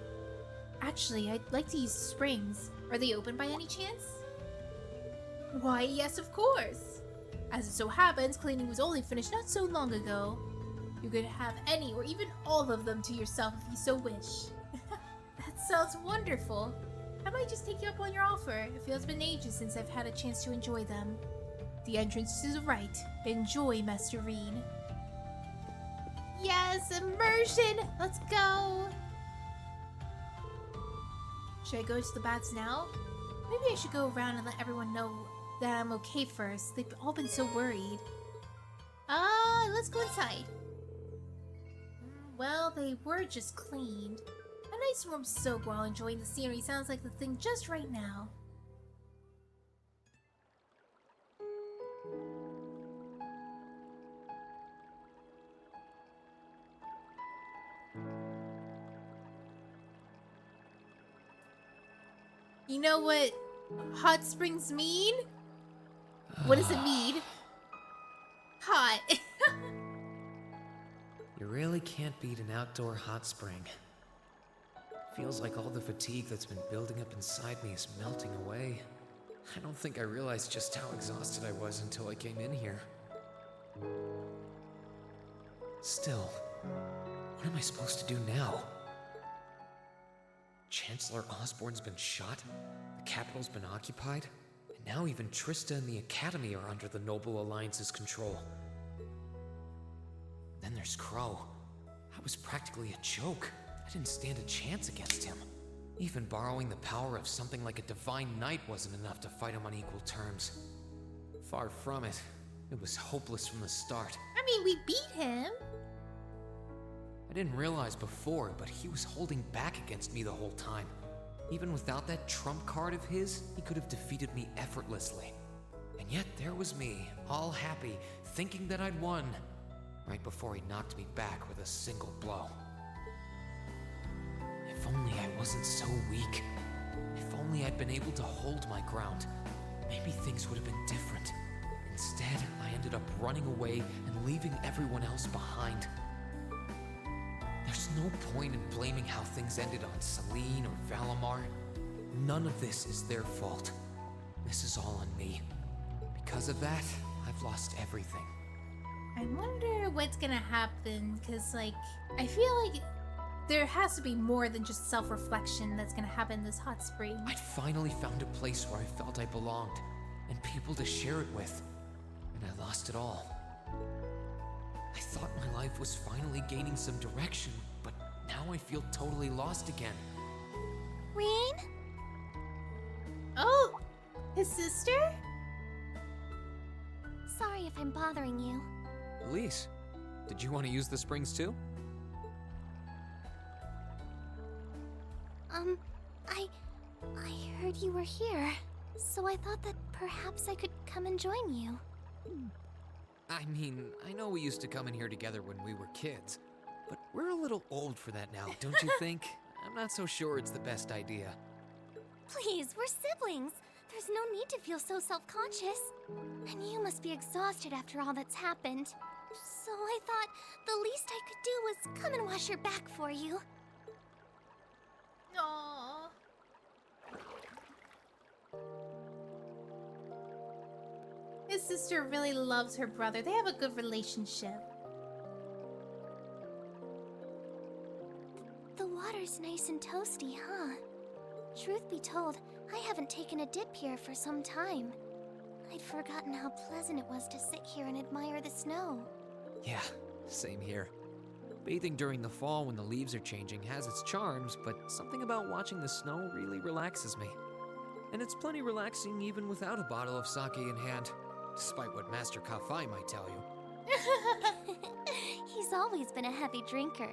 Actually, I'd like to use springs. Are they open by any chance? Why, yes, of course. As it so happens, cleaning was only finished not so long ago. You could have any or even all of them to yourself if you so wish. That sounds wonderful. I might just take you up on your offer. It feels been ages since I've had a chance to enjoy them. The entrance to the right. Enjoy, Master Rean. Yes, immersion! Let's go! Should I go to the baths now? Maybe I should go around and let everyone know that I'm okay first. They've all been so worried. Let's go inside. Well, they were just cleaned. A nice warm soak while enjoying the scenery sounds like the thing just right now. You know what hot springs mean? What does it mean? Hot. You really can't beat an outdoor hot spring. Feels like all the fatigue that's been building up inside me is melting away. I don't think I realized just how exhausted I was until I came in here. Still, what am I supposed to do now? Chancellor Osborne's been shot, the capital's been occupied, and now even Trista and the Academy are under the Noble Alliance's control. Then there's Crow. That was practically a joke. I didn't stand a chance against him. Even borrowing the power of something like a divine knight wasn't enough to fight him on equal terms. Far from it. It was hopeless from the start. I mean, we beat him. I didn't realize before, but he was holding back against me the whole time. Even without that trump card of his, he could have defeated me effortlessly. And yet there was me, all happy, thinking that I'd won, right before he knocked me back with a single blow. If only I wasn't so weak. If only I'd been able to hold my ground. Maybe things would have been different. Instead, I ended up running away and leaving everyone else behind. There's no point in blaming how things ended on Celine or Valimar. None of this is their fault. This is all on me. Because of that, I've lost everything. I wonder what's gonna happen, because, like, I feel like there has to be more than just self-reflection that's gonna happen in this hot spring. I'd finally found a place where I felt I belonged, and people to share it with, and I lost it all. I thought my life was finally gaining some direction, but now I feel totally lost again. Rean? Oh, his sister? Sorry if I'm bothering you. Elise, did you want to use the springs too? I heard you were here, so I thought that perhaps I could come and join you. I mean, I know we used to come in here together when we were kids, but we're a little old for that now, don't you think? I'm not so sure it's the best idea. Please, we're siblings. There's no need to feel so self-conscious. And you must be exhausted after all that's happened. So I thought the least I could do was come and wash your back for you. Aww. His sister really loves her brother. They have a good relationship. The water's nice and toasty, huh? Truth be told, I haven't taken a dip here for some time. I'd forgotten how pleasant it was to sit here and admire the snow. Yeah, same here. Bathing during the fall when the leaves are changing has its charms, but something about watching the snow really relaxes me. And it's plenty relaxing even without a bottle of sake in hand, despite what Master Kafai might tell you. He's always been a heavy drinker.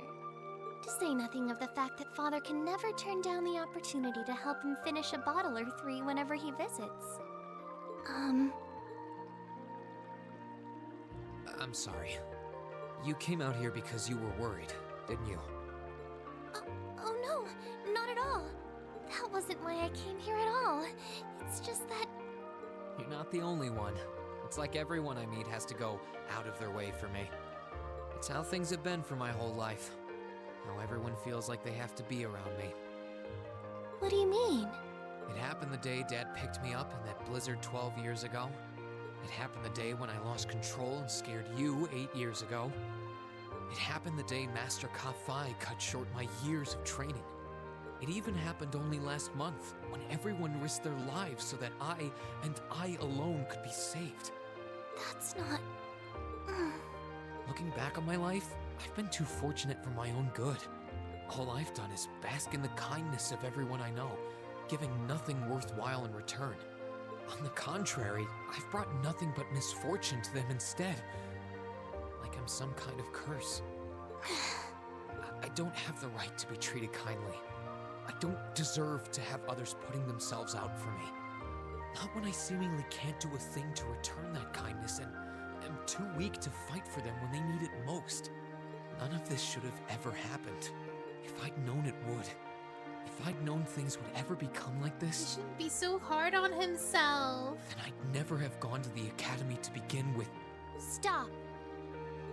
To say nothing of the fact that Father can never turn down the opportunity to help him finish a bottle or three whenever he visits. I'm sorry. You came out here because you were worried, didn't you? No, not at all. That wasn't why I came here at all. It's just that... You're not the only one. It's like everyone I meet has to go out of their way for me. It's how things have been for my whole life. How everyone feels like they have to be around me. What do you mean? It happened the day Dad picked me up in that blizzard 12 years ago. It happened the day when I lost control and scared you 8 years ago. It happened the day Master Ka-Fai cut short my years of training. It even happened only last month, when everyone risked their lives so that I, and I alone, could be saved. That's not... Looking back on my life, I've been too fortunate for my own good. All I've done is bask in the kindness of everyone I know, giving nothing worthwhile in return. On the contrary, I've brought nothing but misfortune to them instead. Like I'm some kind of curse. I don't have the right to be treated kindly. I don't deserve to have others putting themselves out for me. Not when I seemingly can't do a thing to return that kindness and am too weak to fight for them when they need it most. None of this should have ever happened. If I'd known it would. If I'd known things would ever become like He this, shouldn't be so hard on himself. then I'd never have gone to the academy to begin with. Stop.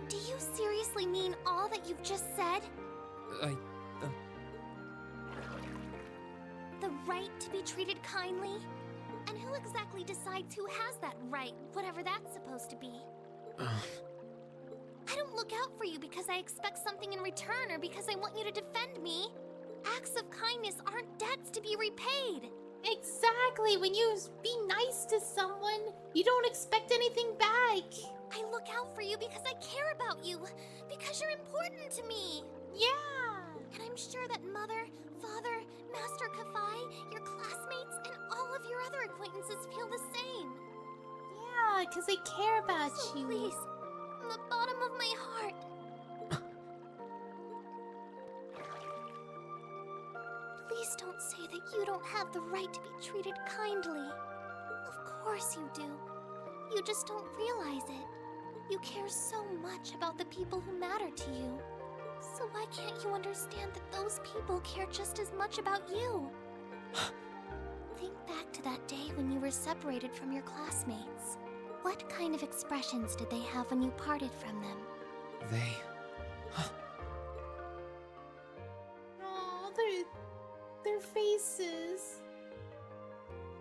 Do you seriously mean all that you've just said? The right to be treated kindly? And who exactly decides who has that right, whatever that's supposed to be? I don't look out for you because I expect something in return or because I want you to defend me. Acts of kindness aren't debts to be repaid. Exactly. When you be nice to someone, you don't expect anything back. I look out for you because I care about you. Because you're important to me. Yeah. And I'm sure that Mother, Father, Master Ka-Fai, your classmates, and all of your other acquaintances feel the same. Yeah, because they care about So you. please, from the bottom of my heart, please don't say that you don't have the right to be treated kindly. Of course you do. You just don't realize it. You care so much about the people who matter to you. So why can't you understand that those people care just as much about you? Think back to that day when you were separated from your classmates. What kind of expressions did they have when you parted from them? Oh, their faces.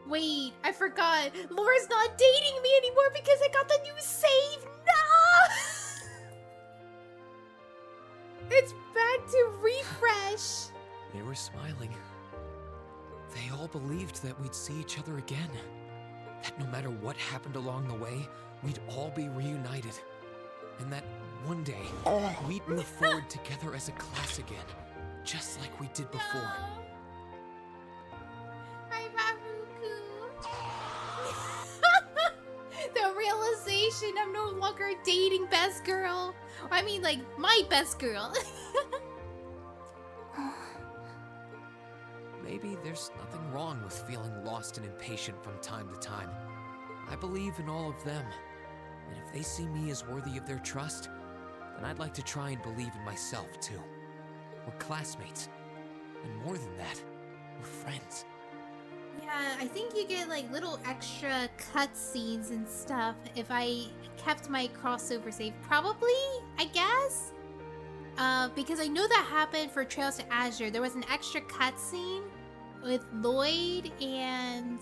Wait, I forgot. Laura's not dating me anymore because I got the new save. No! It's back to refresh. They were smiling. They all believed that we'd see each other again. That no matter what happened along the way, we'd all be reunited. And that one day, we'd move forward together as a class again, just like we did before. Hi, Babuku. The realization I'm no longer dating best girl. I mean, like, my best girl. Maybe there's nothing wrong with feeling lost and impatient from time to time. I believe in all of them. And if they see me as worthy of their trust, then I'd like to try and believe in myself too. We're classmates. And more than that, we're friends. Yeah, I think you get like little extra cutscenes and stuff if I kept my crossover save. Probably, I guess? Because I know that happened for Trails to Azure. There was an extra cutscene with Lloyd and,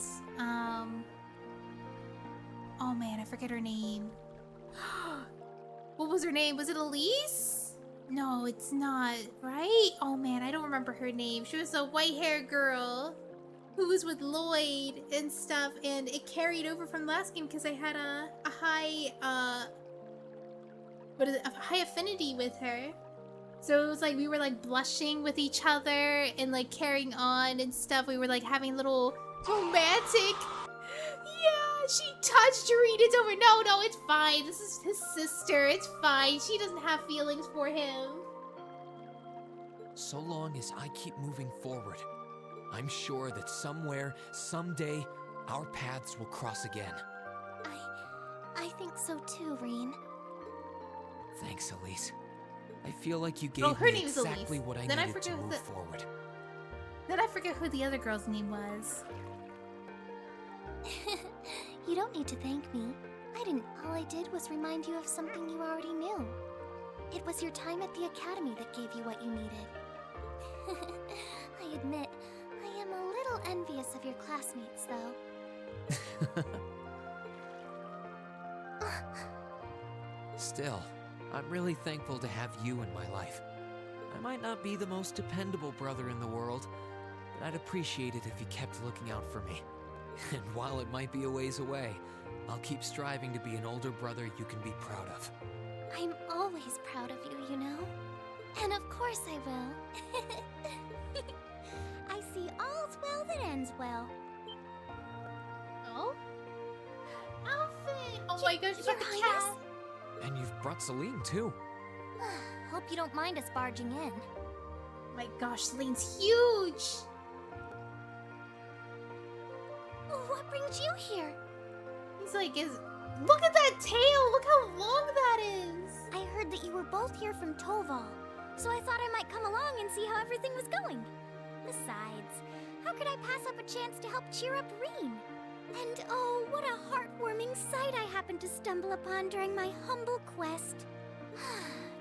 oh man, I forget her name. What was her name? Was it Elise? No, it's not, right? Oh man, I don't remember her name. She was a white-haired girl who was with Lloyd and stuff, and it carried over from the last game because I had a high, a high affinity with her. So it was like we were like blushing with each other and like carrying on and stuff. We were like having little romantic. Yeah, she touched Rean. It's over. No, it's fine. This is his sister. It's fine. She doesn't have feelings for him. So long as I keep moving forward, I'm sure that somewhere, someday, our paths will cross again. I think so too, Rean. Thanks, Elise. I feel like you gave her me name's exactly Elise. what I Then I needed to forget move the- forward. Then I forget who the other girl's name was. You don't need to thank me. All I did was remind you of something you already knew. It was your time at the academy that gave you what you needed. I admit, I am a little envious of your classmates, though. Still, I'm really thankful to have you in my life. I might not be the most dependable brother in the world, but I'd appreciate it if you kept looking out for me. And while it might be a ways away, I'll keep striving to be an older brother you can be proud of. I'm always proud of you, you know? And of course I will. I see all's well that ends well. Oh? Outfit! Oh my gosh, you got the cat! And you've brought Celine, too. Hope you don't mind us barging in. Oh my gosh, Celine's huge! What brings you here? He's like, look at that tail! Look how long that is! I heard that you were both here from Toval, so I thought I might come along and see how everything was going. Besides, how could I pass up a chance to help cheer up Rean? And oh, what a heartwarming sight I happened to stumble upon during my humble quest.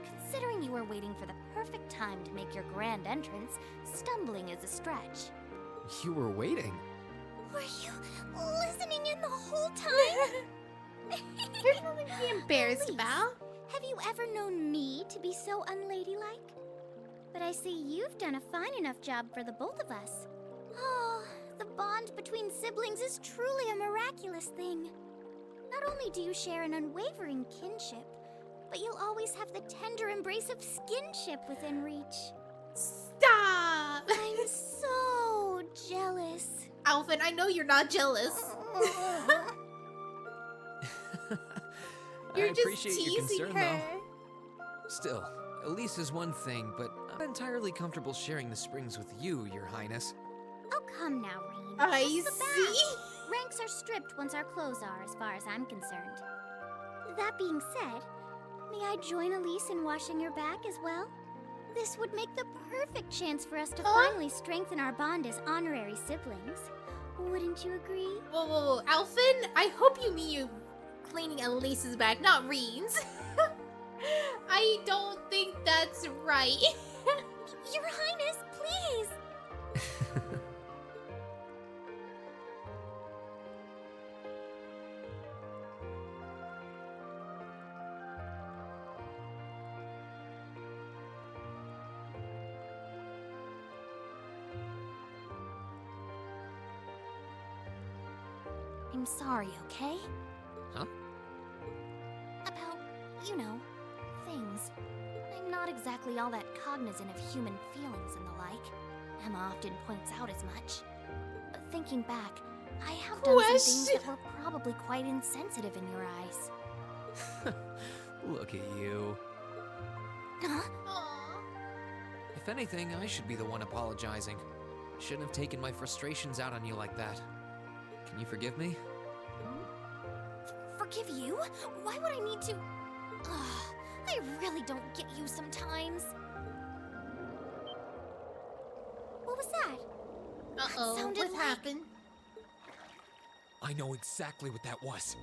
Considering you were waiting for the perfect time to make your grand entrance, stumbling is a stretch. You were waiting? Were you listening in the whole time? There's nothing to be embarrassed about. Have you ever known me to be so unladylike? But I see you've done a fine enough job for the both of us. Oh, the bond between siblings is truly a miraculous thing. Not only do you share an unwavering kinship, but you'll always have the tender embrace of skinship within reach. Stop! I'm so jealous. Alvin, I know you're not jealous. You're I just appreciate your teasing concern, her. though. Still, Elise is one thing, but I'm not entirely comfortable sharing the springs with you, Your Highness. Oh, come now, Rean. I This is a see. bath. Ranks are stripped once our clothes are, as far as I'm concerned. That being said, may I join Elise in washing your back as well? This would make the perfect chance for us to finally strengthen our bond as honorary siblings. Wouldn't you agree? Whoa, whoa, whoa. Alvin, I hope you mean you cleaning Elise's back, not Rean's. I don't think that's right. Your Highness, please! I'm sorry, okay? Huh? About, you know, things. I'm not exactly all that cognizant of human feelings and the like. Emma often points out as much. But thinking back, I have done some things that were probably quite insensitive in your eyes. Look at you. Huh? If anything, I should be the one apologizing. I shouldn't have taken my frustrations out on you like that. Can you forgive me? Forgive you? Why would I need to? Ugh, I really don't get you sometimes. What was that? Uh-oh, sounded what like- happened? I know exactly what that was.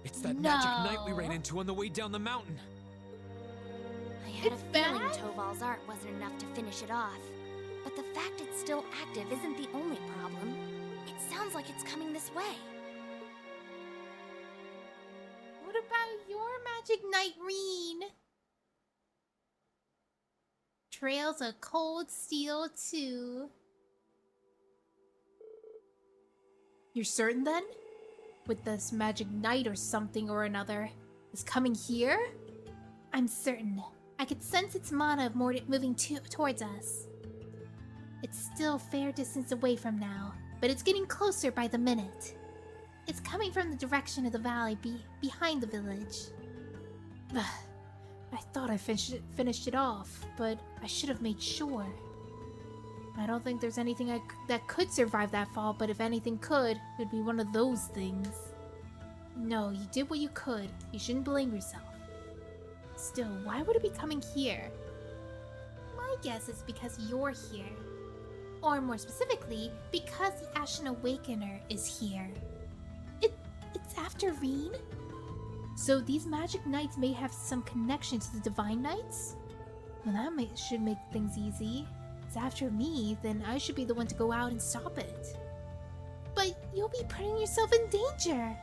It's that magic knight we ran into on the way down the mountain. I had a feeling Toval's art wasn't enough to finish it off. But the fact it's still active isn't the only problem. It sounds like it's coming this way. What about your magic knight, Rean? Trails of cold steel too. You're certain then? With this magic knight or something or another is coming here? I'm certain. I could sense its mana moving towards us. It's still a fair distance away from now, but it's getting closer by the minute. It's coming from the direction of the valley behind the village. I thought I finished it off, but I should have made sure. I don't think there's anything that could survive that fall, but if anything could, it'd be one of those things. No, you did what you could. You shouldn't blame yourself. Still, why would it be coming here? My My guess is because you're here. Or more specifically, because the Ashen Awakener is here. It's after Rean? So these magic knights may have some connection to the divine knights? Well, that should make things easy. It's after me, then I should be the one to go out and stop it. But you'll be putting yourself in danger.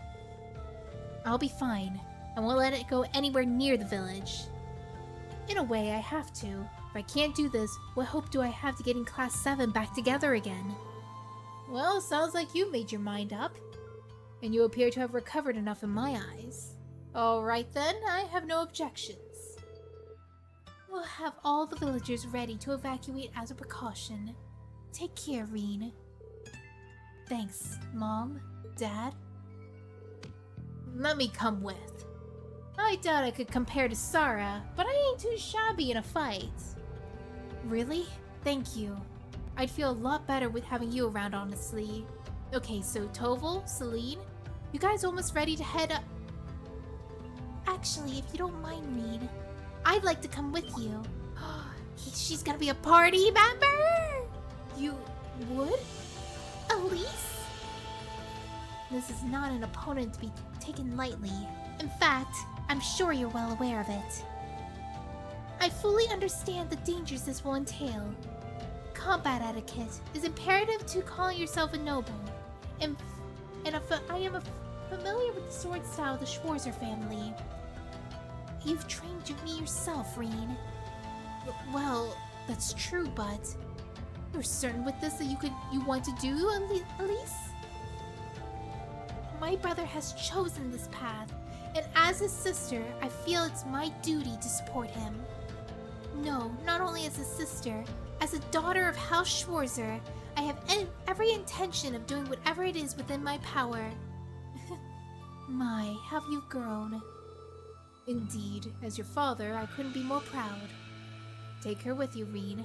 I'll be fine. I won't let it go anywhere near the village. In a way, I have to. If I can't do this, what hope do I have to getting Class 7 back together again? Well, sounds like you made your mind up. And you appear to have recovered enough in my eyes. Alright then, I have no objections. We'll have all the villagers ready to evacuate as a precaution. Take care, Rean. Thanks, Mom, Dad. Let me come with. I doubt I could compare to Sarah, but I ain't too shabby in a fight. Really? Thank you. I'd feel a lot better with having you around, honestly. Okay, so Toval, Celine, you guys almost ready to head up? Actually, if you don't mind, Rean, I'd like to come with you. She's gonna be a party member! You would? Elise? This is not an opponent to be taken lightly. In fact, I'm sure you're well aware of it. I fully understand the dangers this will entail. Combat etiquette is imperative to calling yourself a noble, and I am familiar with the sword style of the Schwarzer family. You've trained me yourself, Rean. Well, that's true, but you're certain with this that you want to do, Elise? My brother has chosen this path, and as his sister, I feel it's my duty to support him. No, not only as a sister, as a daughter of House Schwarzer, I have every intention of doing whatever it is within my power. My, have you grown. Indeed, as your father, I couldn't be more proud. Take her with you, Rean.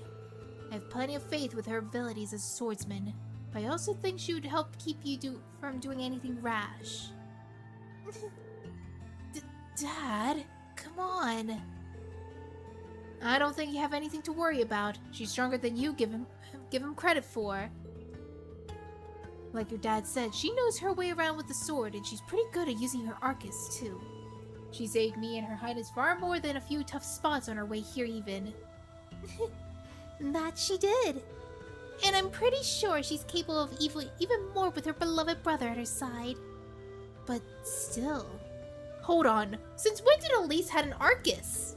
I have plenty of faith with her abilities as a swordsman, but I also think she would help keep you from doing anything rash. Dad, come on. I don't think you have anything to worry about. She's stronger than you give him credit for. Like your dad said, she knows her way around with the sword, and she's pretty good at using her Arcus, too. She saved me and her highness far more than a few tough spots on her way here even. That she did. And I'm pretty sure she's capable of even more with her beloved brother at her side. But still. Hold on. Since when did Elise had an Arcus?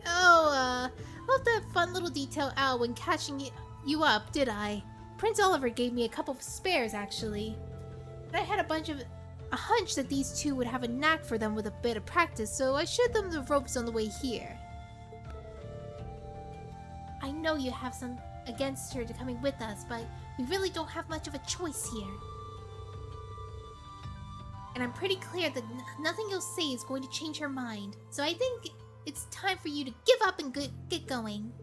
Oh, left that fun little detail out when catching you up, did I? Prince Oliver gave me a couple of spares, actually. And I had a hunch that these two would have a knack for them with a bit of practice, so I showed them the ropes on the way here. I know you have some against her to coming with us, but we really don't have much of a choice here. And I'm pretty clear that nothing you'll say is going to change her mind, so I think it's time for you to give up and get going.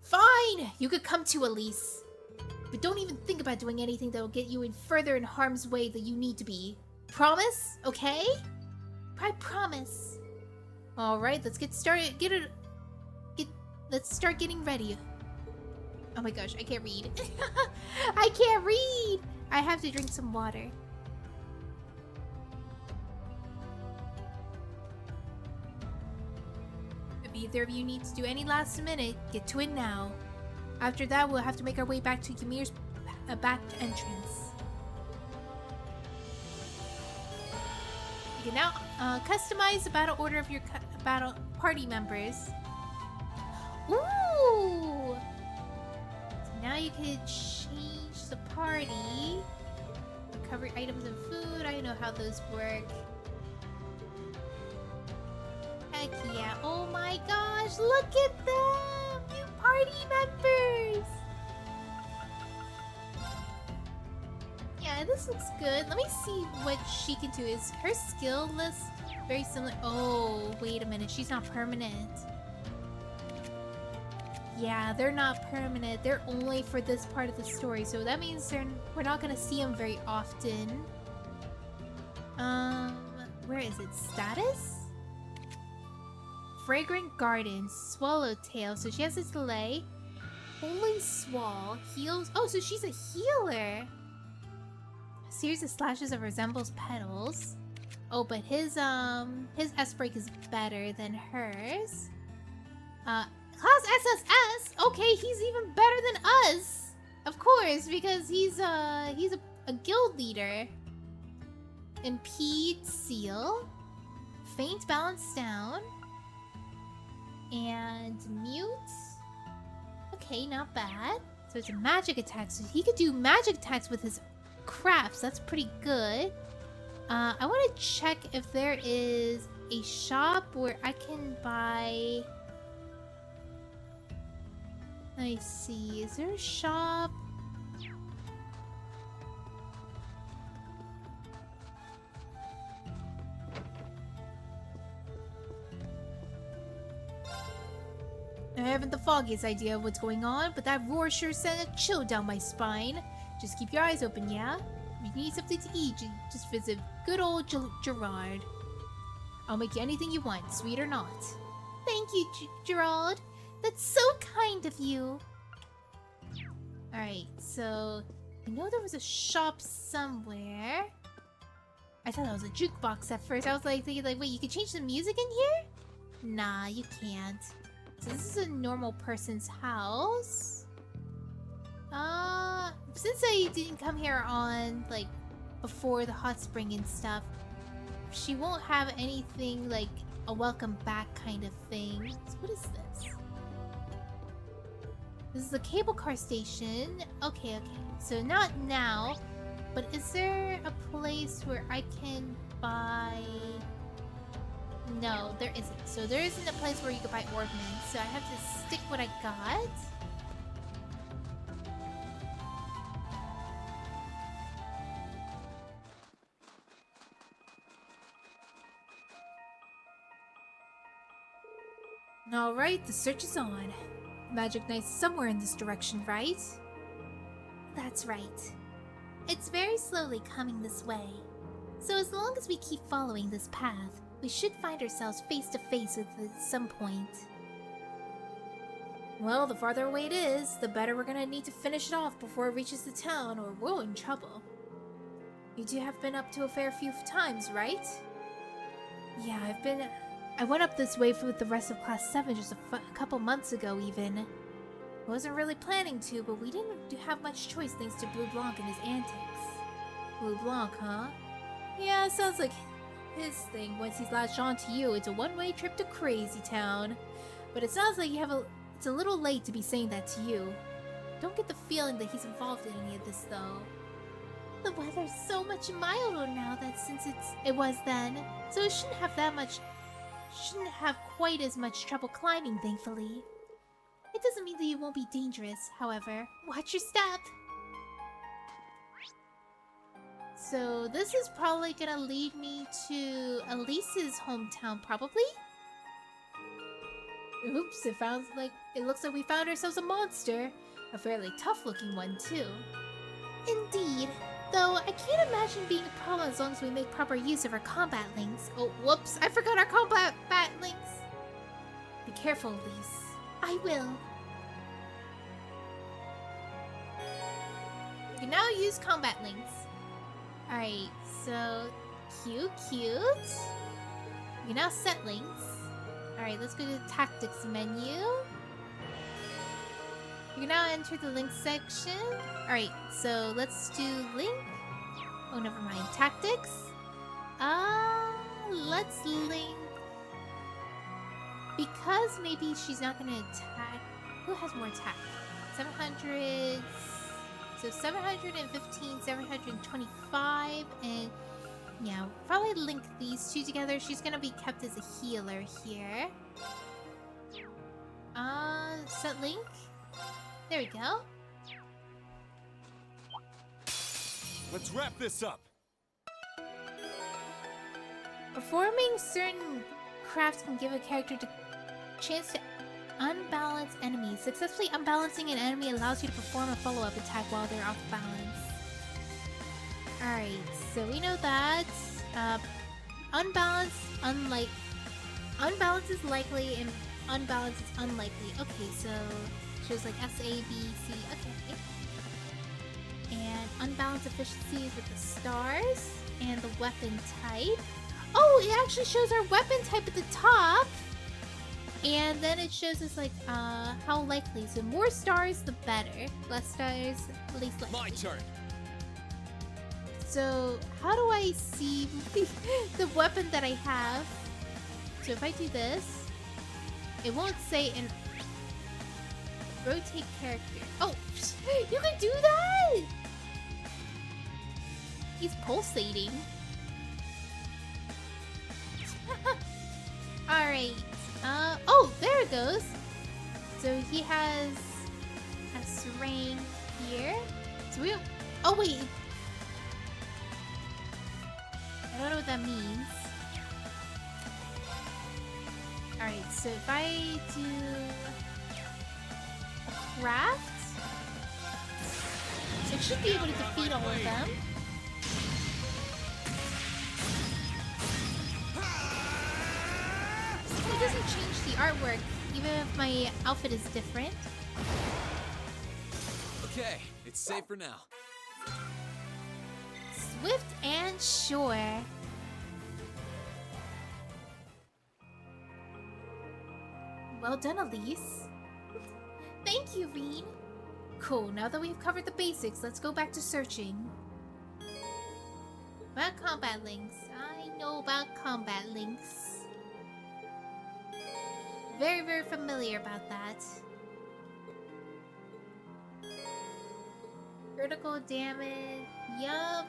Fine! You could come too, Elise. But don't even think about doing anything that will get you further in harm's way that you need to be. Promise? Okay? I promise. Alright, let's get started. Let's start getting ready. Oh my gosh, I can't read. I can't read! I have to drink some water. If either of you need to do any last minute, get to it now. After that, we'll have to make our way back to Ymir's back entrance. You can now customize the battle order of your battle party members. Ooh! So now you can change the party. Recover items and food. I know how those work. Heck yeah. Oh my gosh, look at them! New party members! Yeah, this looks good. Let me see what she can do. Is her skill list very similar? Oh, wait a minute. She's not permanent. Yeah, they're not permanent. They're only for this part of the story. So that means we're not going to see them very often. Where is it? Status? Fragrant Gardens, Swallowtail. So she has this delay. Holy Swall heals. Oh, so she's a healer. A series of slashes that resembles petals. Oh, but his S-break is better than hers. Class SSS. Okay, he's even better than us. Of course, because he's a guild leader. Impede Seal. Faint Balance Down. And Mute. Okay, not bad. So it's a magic attack. So he could do magic attacks with his crafts. That's pretty good. I want to check if there is a shop where I can buy... Let me see. Is there a shop? I haven't the foggiest idea of what's going on, but that roar sure sent a chill down my spine. Just keep your eyes open, yeah? If you need something to eat, just visit good old Gerard. I'll make you anything you want, sweet or not. Thank you, Gerard. That's so kind of you. Alright, so... I know there was a shop somewhere. I thought that was a jukebox at first. I was like thinking, like, wait, you can change the music in here? Nah, you can't. So this is a normal person's house. Since I didn't come here on, like, before the hot spring and stuff, she won't have anything like a welcome back kind of thing. So what is this? This is the cable car station. Okay, okay. So not now, but is there a place where I can buy... No, there isn't. So there isn't a place where you can buy ornaments. So I have to stick what I got. Alright, the search is on. Magic Knight's somewhere in this direction, right? That's right. It's very slowly coming this way. So as long as we keep following this path, we should find ourselves face to face with it at some point. Well, the farther away it is, the better we're gonna need to finish it off before it reaches the town, or we're in trouble. You two have been up to a fair few times, right? Yeah, I went up this way with the rest of Class 7 just a couple months ago, even. I wasn't really planning to, but we didn't have much choice thanks to Blue Blanc and his antics. Blue Blanc, huh? Yeah, sounds like his thing. Once he's latched on to you, it's a one-way trip to Crazy Town. But it sounds like it's a little late to be saying that to you. Don't get the feeling that he's involved in any of this, though. The weather's so much milder now since it was then, so it shouldn't have quite as much trouble climbing, thankfully. It doesn't mean that it won't be dangerous, however. Watch your step! So this is probably gonna lead me to Elise's hometown, probably? Oops, it looks like we found ourselves a monster. A fairly tough-looking one, too. Indeed. Though, I can't imagine being a problem as long as we make proper use of our combat links. Oh, whoops, I forgot our combat links. Be careful, Elise. I will. You can now use combat links. Alright, so cute. You can now set links. Alright, let's go to the tactics menu. You can now enter the link section. Alright, so let's do link. Oh, never mind. Tactics. Let's link. Because maybe she's not gonna attack. Who has more attack? 700. So 715, 725, and yeah, probably link these two together. She's gonna be kept as a healer here. Set link. There we go. Let's wrap this up. Performing certain crafts can give a character the chance to unbalance enemies. Successfully unbalancing an enemy allows you to perform a follow-up attack while they're off balance. Alright, so we know that. Unbalance, unbalanced is likely and unbalanced is unlikely. Okay, so shows like S, A, B, C. Okay. And unbalanced efficiency is with the stars and the weapon type. Oh, it actually shows our weapon type at the top. And then it shows us like how likely. So more stars, the better. Less stars, least likely. My turn. So how do I see the weapon that I have? So if I do this, it won't say an rotate character. Oh, you can do that! He's pulsating. Alright. Oh, there it goes. So he has a serang here. So we... Oh, wait. I don't know what that means. Alright, so if I do a craft, so it should be able to defeat all of them. So it doesn't change the artwork, even if my outfit is different. Okay, it's safe for now. Swift and sure. Well done, Elise. Thank you, Rean. Cool, now that we've covered the basics, let's go back to searching. About combat links. I know about combat links. Very, very familiar about that. Critical damage. Yup.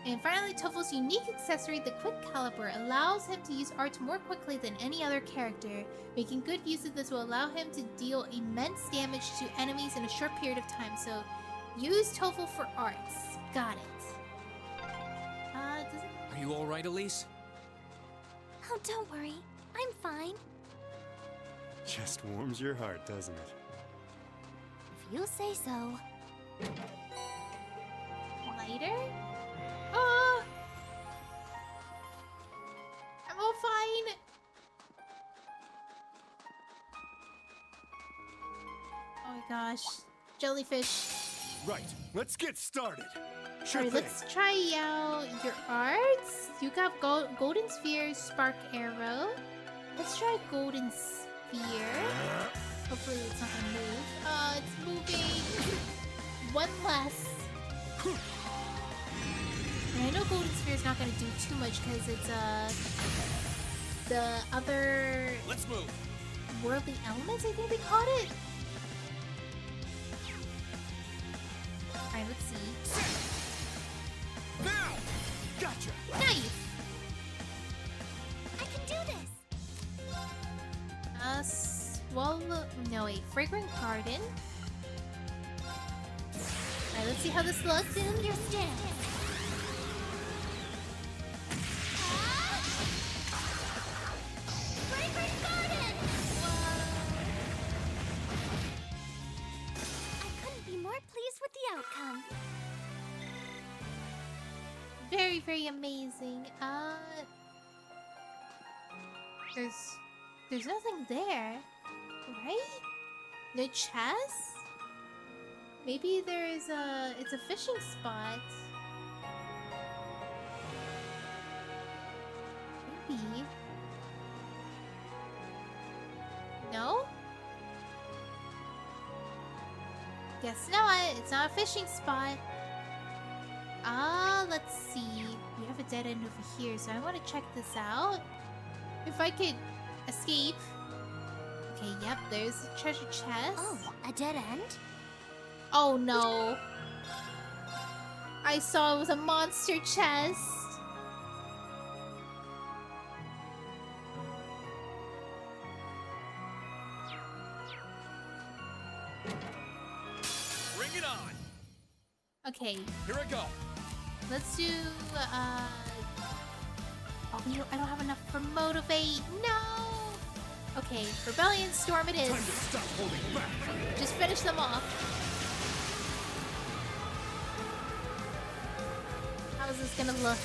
And finally, Tofu's unique accessory, the Quick Caliber, allows him to use arts more quickly than any other character. Making good use of this will allow him to deal immense damage to enemies in a short period of time. So, use Tofu for arts. Got it. Are you alright, Elise? Oh, don't worry. I'm fine. Just warms your heart, doesn't it? If you say so. Lighter? I'm all fine. Oh my gosh. Jellyfish. Right, let's get started. Sure Alright, thing. let's try out your arts. You got Golden Sphere, Spark Arrow. Let's try Golden Sphere. Hopefully it's not gonna move. It's moving. One less. And I know Golden Sphere is not gonna do too much because it's the other Let's move. worldly elements, I think they called it. Alright, let's see. Now! Gotcha! Nice! I can do this! Swallow... No, wait. Fragrant Garden. Alright, let's see how this looks. Assume your stance. Fragrant Garden! I couldn't be more pleased with the outcome. Very, very amazing. There's nothing there, right? No chest? Maybe there is it's a fishing spot. Maybe. No? Guess not. It's not a fishing spot. Let's see. We have a dead end over here, so I want to check this out. If I could escape. Okay, yep, there's a treasure chest. Oh, a dead end? Oh no. I saw it was a monster chest. Bring it on. Okay. Here I go. Let's do, oh, I don't have enough for Motivate. No! Okay, Rebellion Storm it is. Time to stop holding back. Just finish them off. How is this gonna look?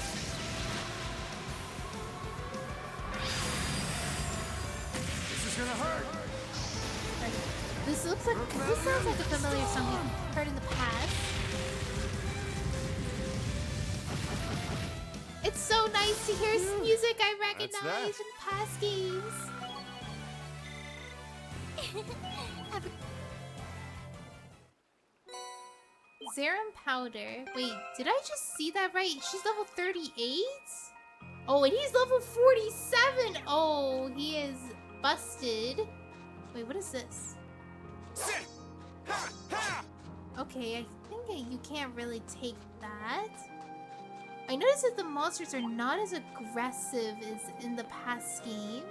He's gonna hurt. This sounds like a familiar song we've heard in the past. It's so nice to hear music I recognize in past games. Serum powder. Wait, did I just see that right? She's level 38? Oh, and he's level 47! Oh, he is busted. Wait, what is this? Okay, I think you can't really take that. I noticed that the monsters are not as aggressive as in the past games.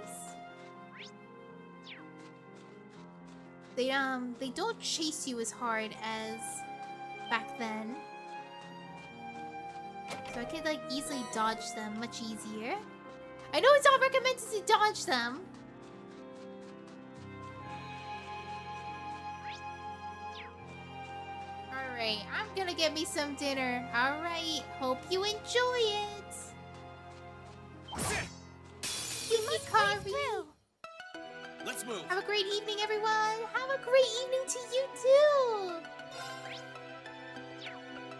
They don't chase you as hard as back then. So I could like easily dodge them much easier. I know it's not recommended to dodge them. Alright, I'm gonna get me some dinner. Alright, hope you enjoy it. Yukikari. Let's move. Have a great evening, everyone. Have a great evening to you too.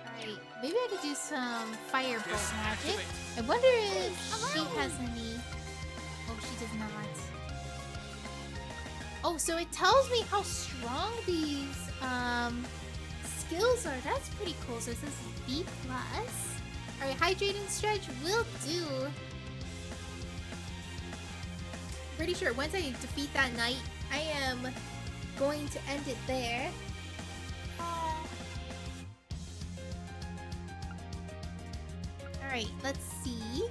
Alright, maybe I could do some firebolt magic. I wonder if she has any. Oh, she does not. Oh, so it tells me how strong these skills are. That's pretty cool. So it says B+. Alright, hydrate and stretch will do. Pretty sure once I defeat that knight, I am going to end it there. Alright, let's see.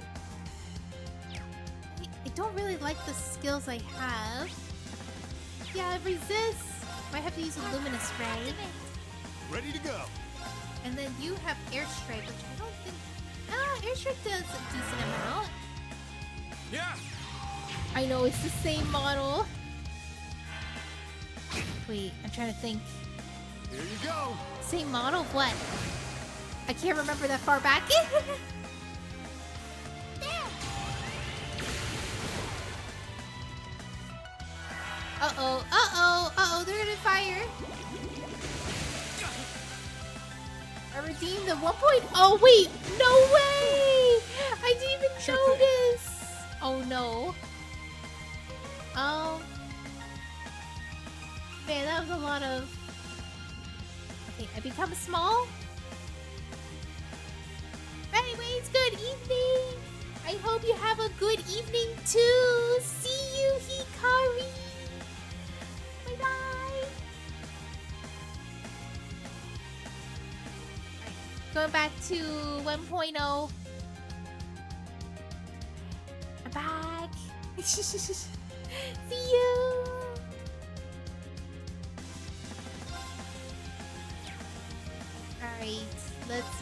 I don't really like the skills I have. Yeah, resist. Might have to use a luminous ray. Ready to go. And then you have airstrike, which I don't think. Airstrike does a decent amount. Yeah. I know it's the same model. Wait, I'm trying to think. Here you go. Same model? What? I can't remember that far back. Uh-oh, they're gonna fire. I redeemed the 1 point. Oh, wait, no way! I didn't even notice. Oh, no. Oh. Man, that was a lot of... Okay, I become small. Anyways, good evening. I hope you have a good evening too. See you, Hikari. Bye bye. Going back to 1.0. I'm back. See you. Alright, let's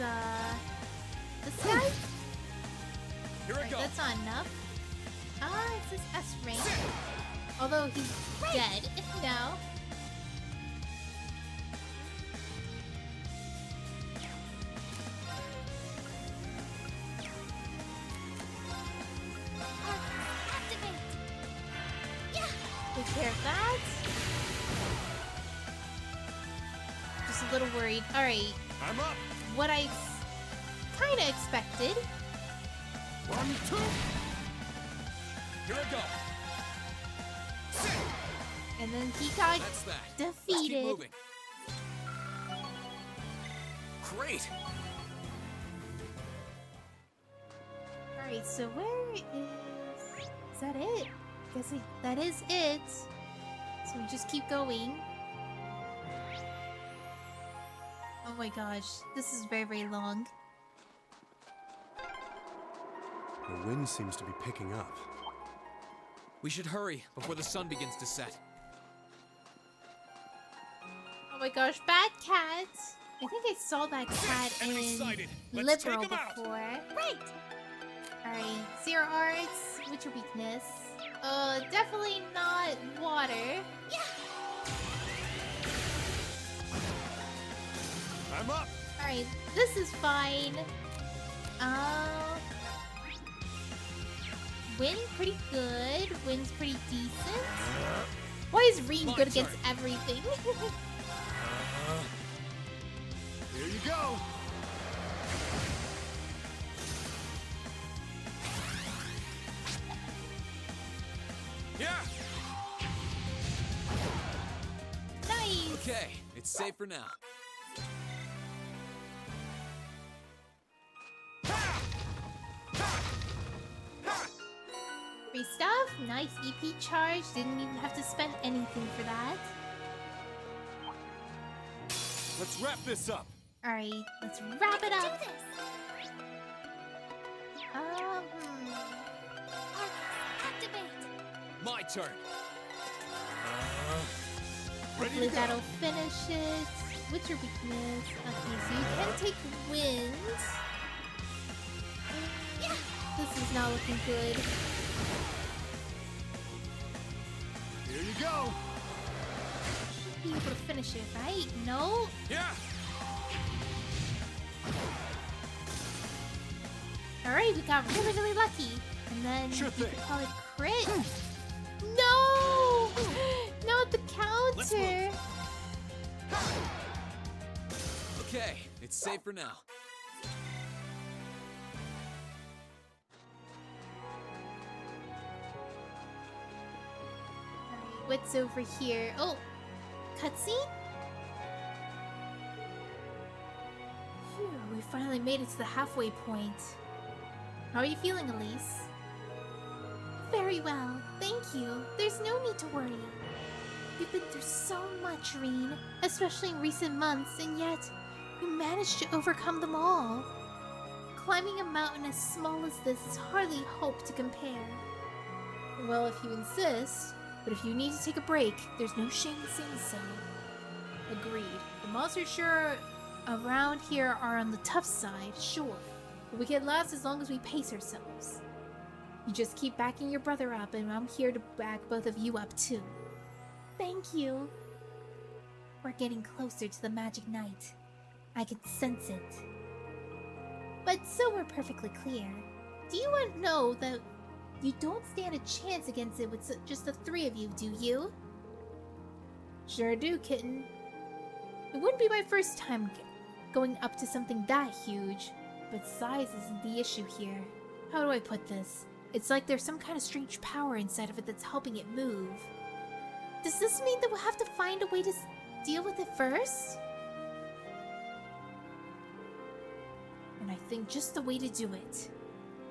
this guy? Here I go. That's not enough. It says S rank. Although he's dead now. Take care of that. Just a little worried. Alright. I'm up. What I kind of expected. 1, 2. Here I go. And then he got Let's keep defeated. moving. Great. Alright, so where is that it? Guess that is it. So we just keep going. Oh my gosh, this is very, very long. The wind seems to be picking up. We should hurry before the sun begins to set. Oh my gosh, bad cat! I think I saw that cat in Liberal before. Right! Alright, 0 arts. What's your weakness? Definitely not water. Yeah! I'm up. Alright, this is fine. Win pretty good. Win's pretty decent. Why is Rean good against everything? Here you go. Yeah. Nice. Okay, it's safe for now. Free stuff. Nice EP charge. Didn't even have to spend anything for that. Let's wrap this up. Alright, let's wrap it up. My turn. Hopefully that'll finish it. What's your weakness? Okay, so you can take wins. This is not looking good. Here you go. Should be able to finish it, right? No? Yeah. Alright, we got really, really lucky. And then Sure you thing. could call it crit. No! Not the counter. Okay, it's safe for now. What's over here? Oh, cutscene? Phew, we finally made it to the halfway point. How are you feeling, Elise? Very well, thank you. There's no need to worry. You've been through so much, Rean, especially in recent months, and yet you managed to overcome them all. Climbing a mountain as small as this is hardly hope to compare. Well, if you insist, but if you need to take a break, there's no shame in saying so. Agreed. The monsters sure around here are on the tough side, sure. But we can last as long as we pace ourselves. You just keep backing your brother up, and I'm here to back both of you up too. Thank you. We're getting closer to the magic night. I can sense it. But so we're perfectly clear. Do you know that you don't stand a chance against it with just the three of you, do you? Sure do, kitten. It wouldn't be my first time going up to something that huge, but size isn't the issue here. How do I put this? It's like there's some kind of strange power inside of it that's helping it move. Does this mean that we'll have to find a way to deal with it first? And I think just the way to do it.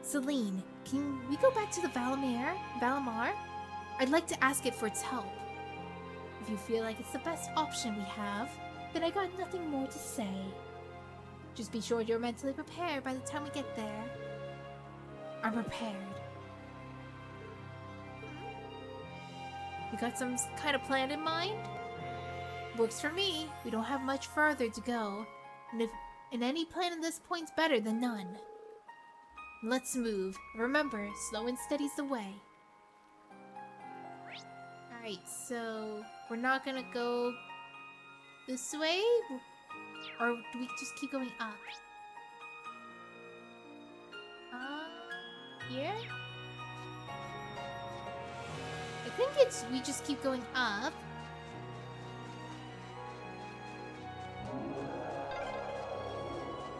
Celine, can we go back to the Valamar? I'd like to ask it for its help. If you feel like it's the best option we have, then I got nothing more to say. Just be sure you're mentally prepared by the time we get there. I'm prepared. You got some kind of plan in mind? Works for me. We don't have much further to go. And any plan at this point's better than none. Let's move. Remember, slow and steady's the way. Alright, so we're not gonna go this way? Or do we just keep going up? Here? I think we just keep going up.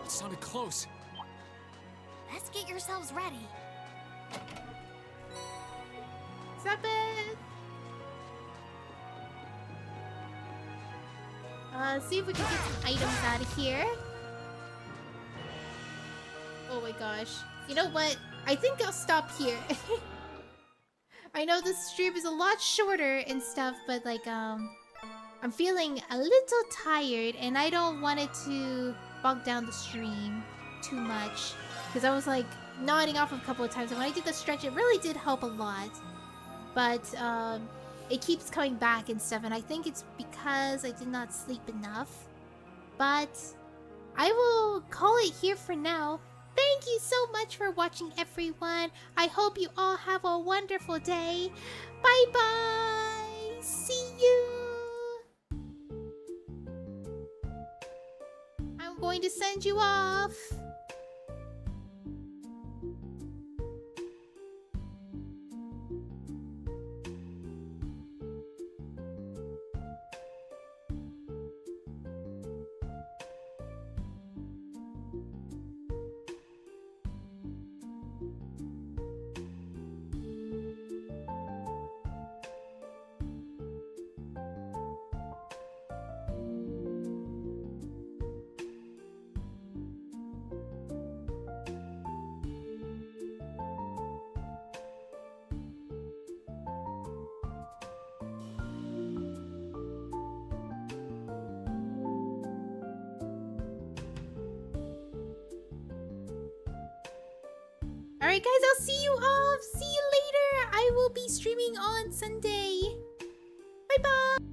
It sounded close. Let's get yourselves ready. Stop it! See if we can get some items out of here. Oh my gosh. You know what? I think I'll stop here. I know this stream is a lot shorter and stuff, but like, I'm feeling a little tired and I don't want it to bog down the stream too much. Because I was like nodding off a couple of times, and when I did the stretch, it really did help a lot. But, it keeps coming back and stuff, and I think it's because I did not sleep enough. But I will call it here for now. Thank you so much for watching, everyone. I hope you all have a wonderful day. Bye-bye! See you! I'm going to send you off. Alright guys, I'll see you off. See you later. I will be streaming on Sunday. Bye bye.